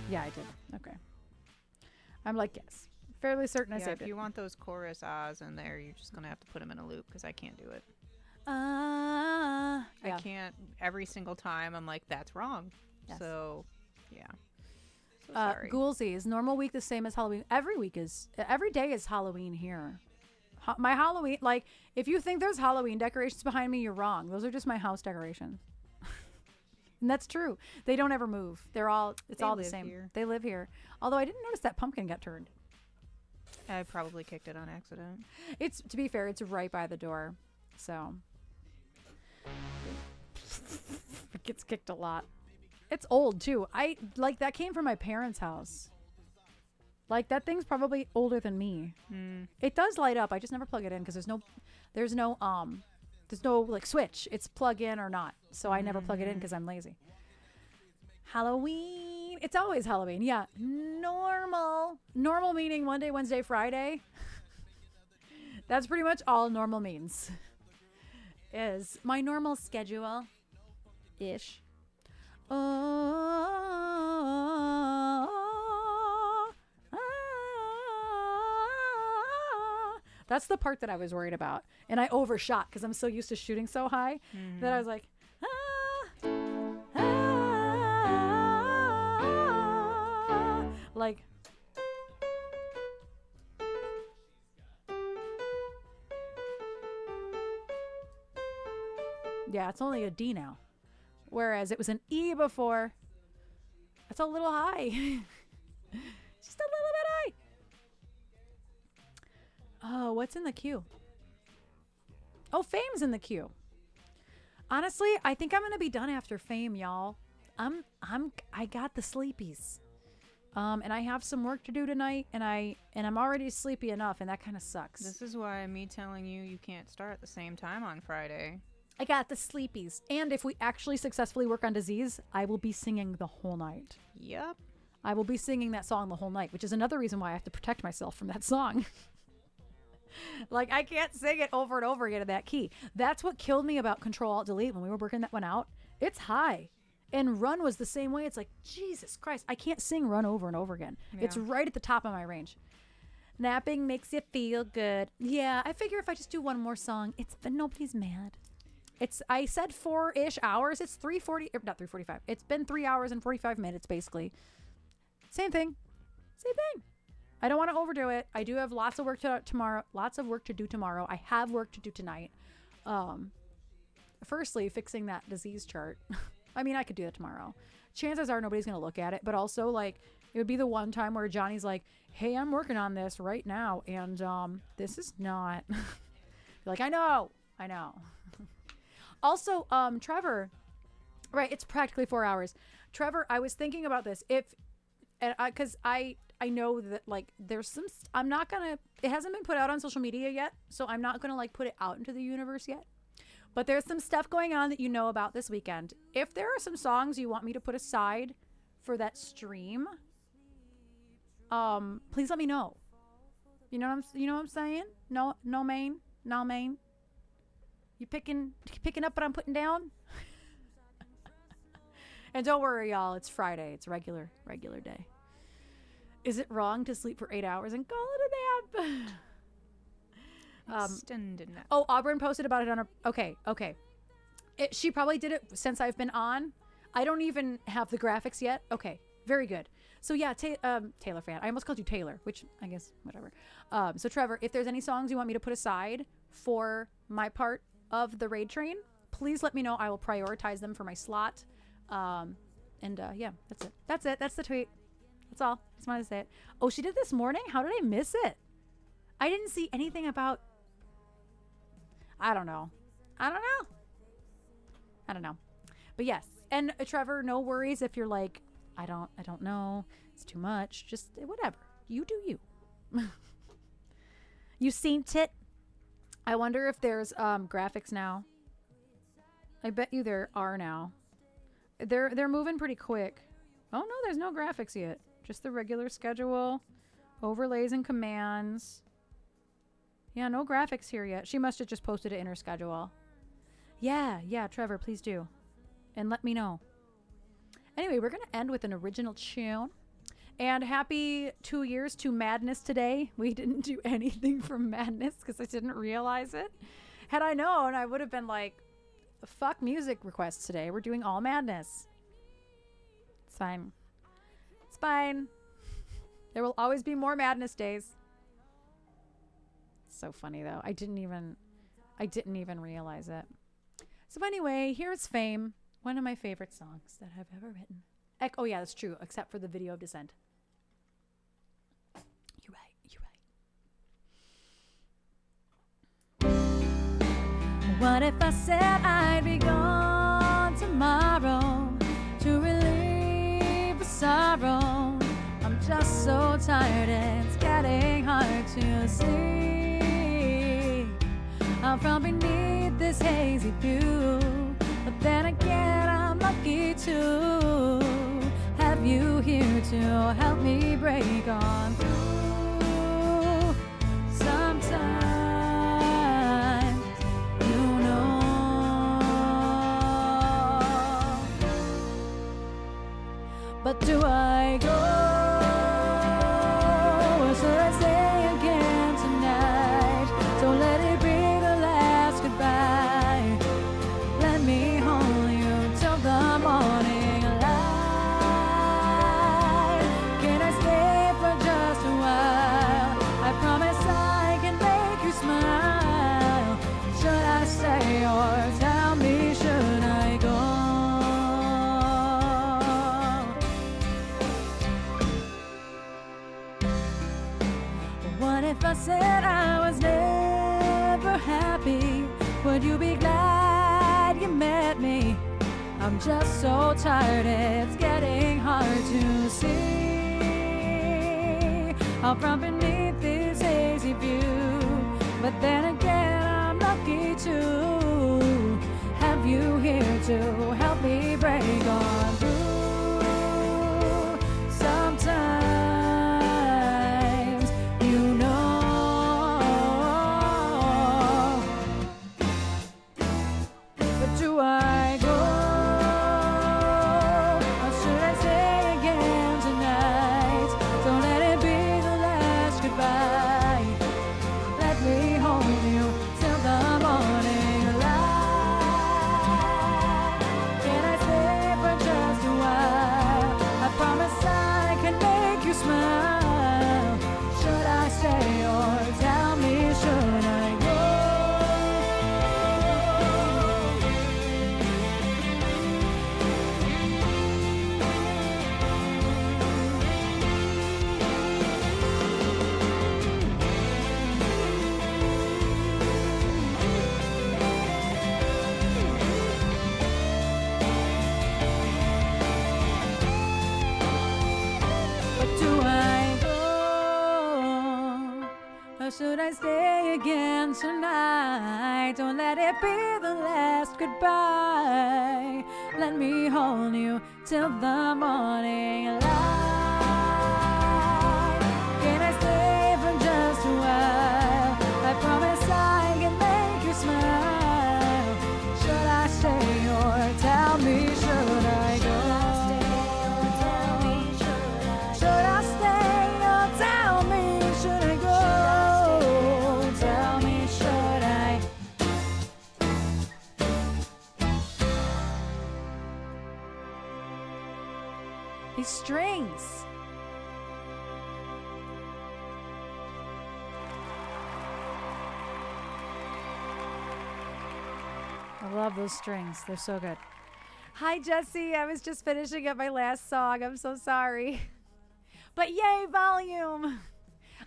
Speaker 1: Yeah, I did. Okay. I'm like, yes. Fairly certain I saved it.
Speaker 2: If you want those chorus ahs in there, you're just going to have to put them in a loop because I can't do it.
Speaker 1: Yeah.
Speaker 2: I can't. Every single time, I'm like, that's wrong.
Speaker 1: Yes.
Speaker 2: So, yeah. So sorry.
Speaker 1: Ghoulsies. Normal week the same as Halloween. Every day is Halloween here. My Halloween, like, if you think there's Halloween decorations behind me, you're wrong. Those are just my house decorations. And that's true. They don't ever move. It's all the same.
Speaker 2: Here.
Speaker 1: They live here. Although I didn't notice that pumpkin got turned.
Speaker 2: I probably kicked it on accident.
Speaker 1: To be fair, it's right by the door. So it gets kicked a lot. It's old too. That came from my parents' house. Like that thing's probably older than me. It does light up. I just never plug it in because there's no like switch. It's plug in or not. So I never plug it in because I'm lazy. Halloween. It's always Halloween. Yeah. Normal meaning Monday, Wednesday, Friday. That's pretty much all normal means. Is my normal schedule ish. That's the part that I was worried about. And I overshot because I'm so used to shooting so high that I was like, like, yeah, it's only a D now. Whereas it was an E before. That's a little high. Just a little bit high. Oh, what's in the queue? Oh, Fame's in the queue. Honestly, I think I'm gonna be done after Fame, y'all. I got the sleepies. And I have some work to do tonight, and I'm already sleepy enough, and that kind of sucks.
Speaker 2: This is why me telling you can't start at the same time on Friday.
Speaker 1: I got the sleepies. And if we actually successfully work on disease, I will be singing the whole night.
Speaker 2: Yep.
Speaker 1: I will be singing that song the whole night, which is another reason why I have to protect myself from that song. Like, I can't sing it over and over again in that key. That's what killed me about Control-Alt-Delete when we were working that one out. It's high. And Run was the same way. It's like, Jesus Christ, I can't sing Run over and over again. Yeah. It's right at the top of my range. Napping makes you feel good. Yeah, I figure if I just do one more song, nobody's mad. I said 4-ish hours. It's 3:40, not 3:45. It's been 3 hours and 45 minutes, basically. Same thing. I don't want to overdo it. I do have lots of work to do tomorrow. I have work to do tonight. Firstly, fixing that disease chart. I mean, I could do that tomorrow. Chances are nobody's going to look at it, but also like it would be the one time where Johnny's like, hey, I'm working on this right now. And this is not like, I know. Also, Trevor, right. It's practically 4 hours. Trevor, I was thinking about this. Cause I know that like there's some, I'm not going to, it hasn't been put out on social media yet. So I'm not going to like put it out into the universe yet. But there's some stuff going on that you know about this weekend. If there are some songs you want me to put aside for that stream, please let me know. You know what I'm saying? No main. You picking up what I'm putting down? And don't worry, y'all. It's Friday. It's regular day. Is it wrong to sleep for 8 hours and call it a nap?
Speaker 2: Extended nap.
Speaker 1: Oh, Auburn posted about it on her. Okay. She probably did it since I've been on. I don't even have the graphics yet. Okay, very good. So yeah, Taylor fan. I almost called you Taylor, which I guess whatever. So Trevor, if there's any songs you want me to put aside for my part of the raid train, please let me know. I will prioritize them for my slot. Yeah, that's it. That's the tweet. That's all. Just wanted to say it. Oh, she did this morning? How did I miss it? I didn't see anything about. I don't know. But yes. And Trevor, no worries if you're like, I don't know. It's too much. Just whatever. You do you. You seen it? I wonder if there's graphics now. I bet you there are now. They're moving pretty quick. Oh no, there's no graphics yet. Just the regular schedule, overlays and commands. Yeah, no graphics here yet. She must have just posted it in her schedule. Yeah, Trevor, please do. And let me know. Anyway, we're going to end with an original tune. And happy 2 years to Madness today. We didn't do anything from Madness because I didn't realize it. Had I known, I would have been like, fuck music requests today. We're doing all Madness. It's fine. It's fine. There will always be more Madness days. So funny though. I didn't even realize it. So anyway, here's Fame, one of my favorite songs that I've ever written. Oh yeah, that's true, except for the video of Descent. You're right. What if I said I'd be gone tomorrow to relieve the sorrow? I'm just so tired, it's getting hard to see. I'm from beneath this hazy view, but then again I'm lucky to have you here to help me break on through. Sometimes, you know, but do I go? Or should I stay again tonight? Don't let it be the last goodbye. Let me hold you till the morning light. Can I stay for just a while? I promise I can make you smile. Should I stay or tell me, should I go? What if I said I was never happy? Would you be glad you met me? I'm just so tired, it's getting hard to see. I'm from beneath this hazy view, but then again I'm lucky to have you here to help me break on through. Sometimes, you know, but do I go? Or should I stay again tonight? Don't let it be the last goodbye. Let me hold you till the morning light. Can I stay should I stay again tonight? Don't let it be the last goodbye. Let me hold you till the morning light. Can I stay for just a while? I promise I can make you smile. Should I stay or tell me, should I go? Should I stay or tell me, should I go? Tell me, should I? These strings. I love those strings. They're so good. Hi, Jesse. I was just finishing up my last song. I'm so sorry. But yay, volume.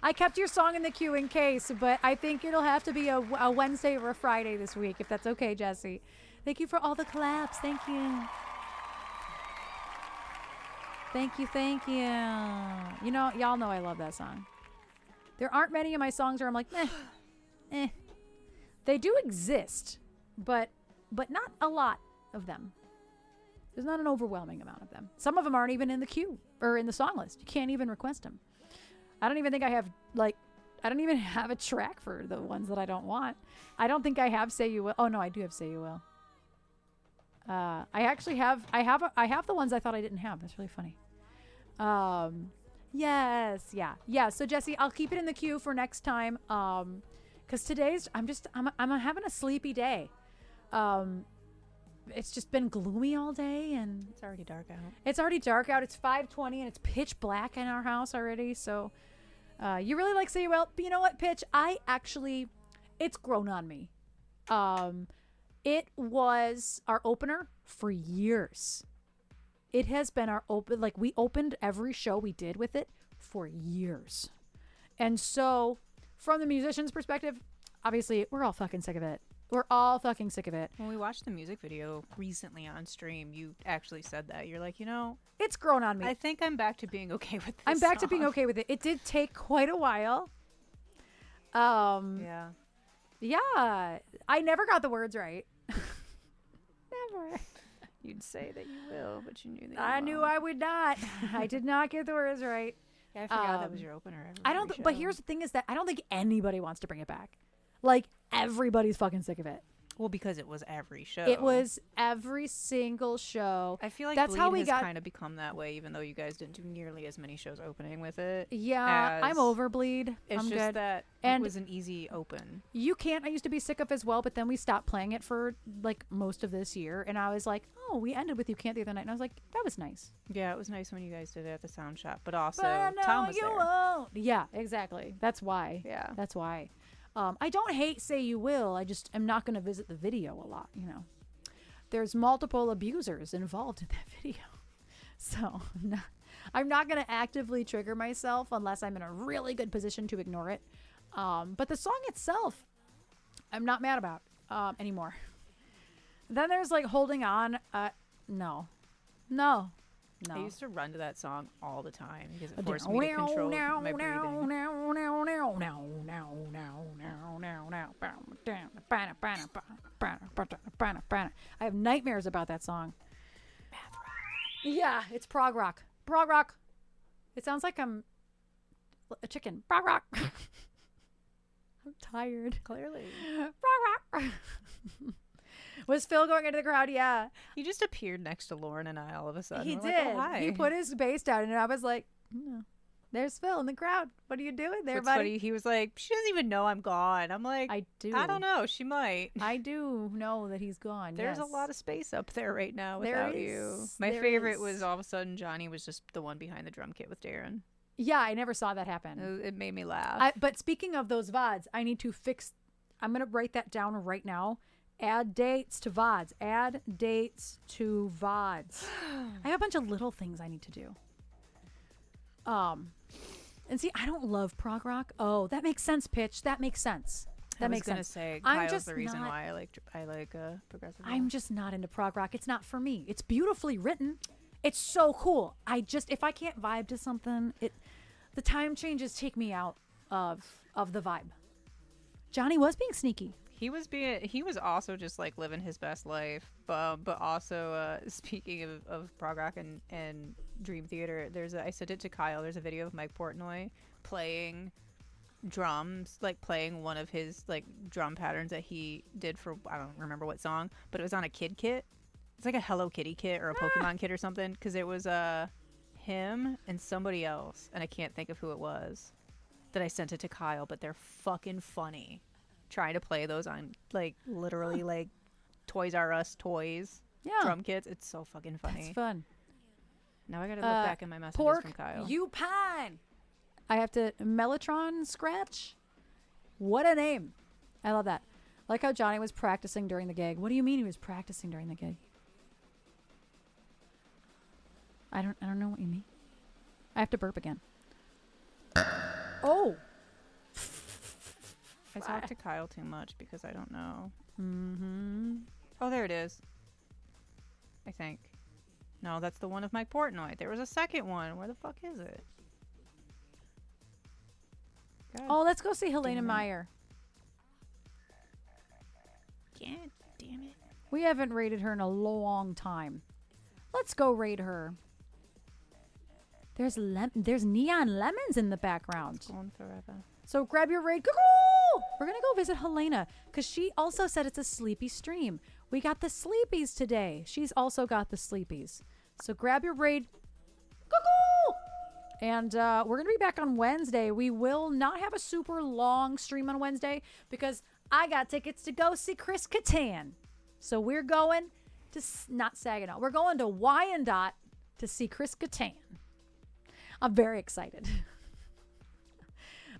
Speaker 1: I kept your song in the queue in case, but I think it'll have to be a Wednesday or a Friday this week, if that's okay, Jesse. Thank you for all the claps. Thank you. Thank you, thank you. You know, y'all know I love that song. There aren't many of my songs where I'm like, eh. They do exist, but not a lot of them. There's not an overwhelming amount of them. Some of them aren't even in the queue or in the song list. You can't even request them. I don't even think I have, I don't even have a track for the ones that I don't want. I don't think I have Say You Will. Oh, no, I do have Say You Will. I actually have, I have the ones I thought I didn't have. That's really funny. Yes. Yeah. So Jesse, I'll keep it in the queue for next time. Cause today's, I'm having a sleepy day. It's just been gloomy all day and
Speaker 2: It's already dark out.
Speaker 1: It's 5:20 and it's pitch black in our house already. So, you really like Say You Will, but you know what, Pitch? It's grown on me. It was our opener for years. It has been our we opened every show we did with it for years. And so from the musician's perspective, obviously we're all fucking sick of it. We're all fucking sick of it.
Speaker 2: When we watched the music video recently on stream, you actually said that. You're like,
Speaker 1: it's grown on me.
Speaker 2: I think I'm back to being okay with this
Speaker 1: I'm back to
Speaker 2: song.
Speaker 1: being okay with it. It did take quite a while.
Speaker 2: Yeah.
Speaker 1: Yeah. I never got the words right. Never.
Speaker 2: You'd say that you will, but you knew that
Speaker 1: I knew I would not. I did not get the words right.
Speaker 2: Yeah, I forgot that was your opener.
Speaker 1: But here's the thing is that I don't think anybody wants to bring it back. Like, everybody's fucking sick of it.
Speaker 2: Well, because it was every show.
Speaker 1: It was every single show.
Speaker 2: I feel like
Speaker 1: that's
Speaker 2: Bleed
Speaker 1: how we
Speaker 2: has
Speaker 1: got
Speaker 2: kind of become that way, even though you guys didn't do nearly as many shows opening with it.
Speaker 1: Yeah, I'm over Bleed.
Speaker 2: It's
Speaker 1: I'm
Speaker 2: just
Speaker 1: good.
Speaker 2: that
Speaker 1: And
Speaker 2: it was an easy open.
Speaker 1: You Can't, I used to be sick of as well, but then we stopped playing it for like most of this year. And I was like, oh, we ended with You Can't the other night. And I was like, that was nice.
Speaker 2: Yeah, it was nice when you guys did it at the sound shop. But also,
Speaker 1: But I know
Speaker 2: Tom was
Speaker 1: you
Speaker 2: there.
Speaker 1: won't. Yeah, exactly. That's why.
Speaker 2: Yeah.
Speaker 1: That's why. I don't hate Say You Will. I just am not going to visit the video a lot, There's multiple abusers involved in that video. So I'm not going to actively trigger myself unless I'm in a really good position to ignore it. But the song itself, I'm not mad about anymore. Then there's like Holding On. No.
Speaker 2: I used to run to that song all the time because it forced me to control my breathing.
Speaker 1: I have nightmares about that song. Yeah, it's prog rock. Prog rock. It sounds like I'm a chicken. Prog rock. I'm tired.
Speaker 2: Clearly.
Speaker 1: Prog rock. Was Phil going into the crowd? Yeah.
Speaker 2: He just appeared next to Lauren and I all of a sudden.
Speaker 1: He
Speaker 2: We're
Speaker 1: did.
Speaker 2: Like, oh, hi.
Speaker 1: He put his bass down, and I was like, there's Phil in the crowd. What are you doing there,
Speaker 2: What's
Speaker 1: buddy?
Speaker 2: funny, he was like, she doesn't even know I'm gone. I'm like,
Speaker 1: I do.
Speaker 2: I don't know. She might.
Speaker 1: I do know that he's gone.
Speaker 2: There's
Speaker 1: yes.
Speaker 2: a lot of space up there right now
Speaker 1: There
Speaker 2: without you.
Speaker 1: is.
Speaker 2: My
Speaker 1: There
Speaker 2: favorite
Speaker 1: is.
Speaker 2: was all of a sudden Johnny was just the one behind the drum kit with Darren.
Speaker 1: Yeah, I never saw that happen.
Speaker 2: It made me laugh.
Speaker 1: But speaking of those VODs, I need to fix. I'm going to write that down right now. Add dates to VODs. Add dates to VODs. I have a bunch of little things I need to do. And see, I don't love prog rock. Oh, that makes sense, Pitch. That makes sense. That makes sense.
Speaker 2: I was gonna say,
Speaker 1: I'm
Speaker 2: Kyle's
Speaker 1: just
Speaker 2: the reason
Speaker 1: not-
Speaker 2: why I like progressive.
Speaker 1: I'm just not into prog rock. It's not for me. It's beautifully written. It's so cool. If I can't vibe to something, the time changes take me out of the vibe. Johnny was being sneaky.
Speaker 2: He was also just like living his best life, but also speaking of prog rock and Dream Theater, I sent it to Kyle. There's a video of Mike Portnoy playing drums, like playing one of his like drum patterns that he did for, I don't remember what song, but it was on a kid kit. It's like a Hello Kitty kit or a Pokemon kit or something, because it was him and somebody else, and I can't think of who it was, that I sent it to Kyle, but they're fucking funny. Trying to play those on like literally like Toys R Us toys, drum kits. It's so fucking funny.
Speaker 1: It's fun.
Speaker 2: Now I gotta look back in my messages
Speaker 1: Pork,
Speaker 2: from Kyle.
Speaker 1: you pine. I have to Mellotron scratch. What a name! I love that. Like how Johnny was practicing during the gig. What do you mean he was practicing during the gig? I don't know what you mean. I have to burp again. Oh.
Speaker 2: I talk to Kyle too much because I don't know.
Speaker 1: Mm-hmm.
Speaker 2: Oh, there it is. I think. No, that's the one of Mike Portnoy. There was a second one. Where the fuck is it? God.
Speaker 1: Oh, let's go see Helena
Speaker 2: damn it.
Speaker 1: Meyer.
Speaker 2: God damn it.
Speaker 1: We haven't rated her in a long time. Let's go rate her. There's neon lemons in the background.
Speaker 2: It's going forever.
Speaker 1: So grab your raid. Cuckoo! We're going to go visit Helena because she also said it's a sleepy stream. We got the sleepies today. She's also got the sleepies. So grab your raid. Cuckoo! And we're going to be back on Wednesday. We will not have a super long stream on Wednesday because I got tickets to go see Chris Kattan. So we're going to, not Saginaw, we're going to Wyandotte to see Chris Kattan. I'm very excited.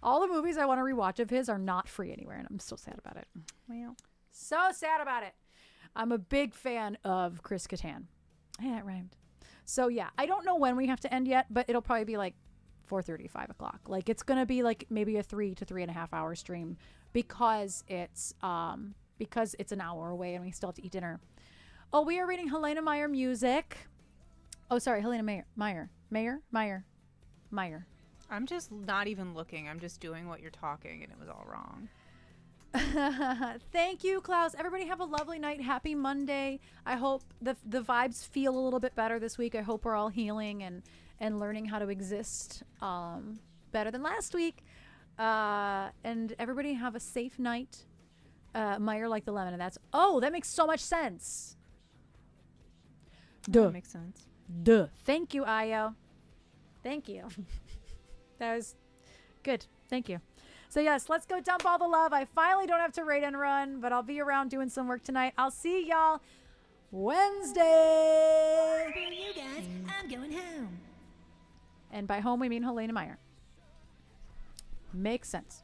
Speaker 1: All the movies I want to rewatch of his are not free anywhere, and I'm so sad about it.
Speaker 2: Well,
Speaker 1: so sad about it. I'm a big fan of Chris Kattan. Hey, that rhymed. So yeah, I don't know when we have to end yet, but it'll probably be like 4:30, 5 o'clock. Like it's gonna be like maybe a 3 to 3.5 hour stream because it's an hour away and we still have to eat dinner. Oh, we are reading Helena Meyer music. Oh, sorry, Helena Meyer.
Speaker 2: I'm just not even looking. I'm just doing what you're talking, and it was all wrong.
Speaker 1: Thank you, Klaus. Everybody have a lovely night. Happy Monday. I hope the vibes feel a little bit better this week. I hope we're all healing and learning how to exist better than last week. And everybody have a safe night. Meyer like the lemon, and that makes so much sense. Duh.
Speaker 2: That makes sense.
Speaker 1: Duh. Thank you, Ayo. Thank you. That was good. Thank you. So yes, let's go dump all the love. I finally don't have to raid and run, but I'll be around doing some work tonight. I'll see y'all Wednesday.
Speaker 3: Screw you guys. I'm going home.
Speaker 1: And by home, we mean Helena Meyer. Makes sense.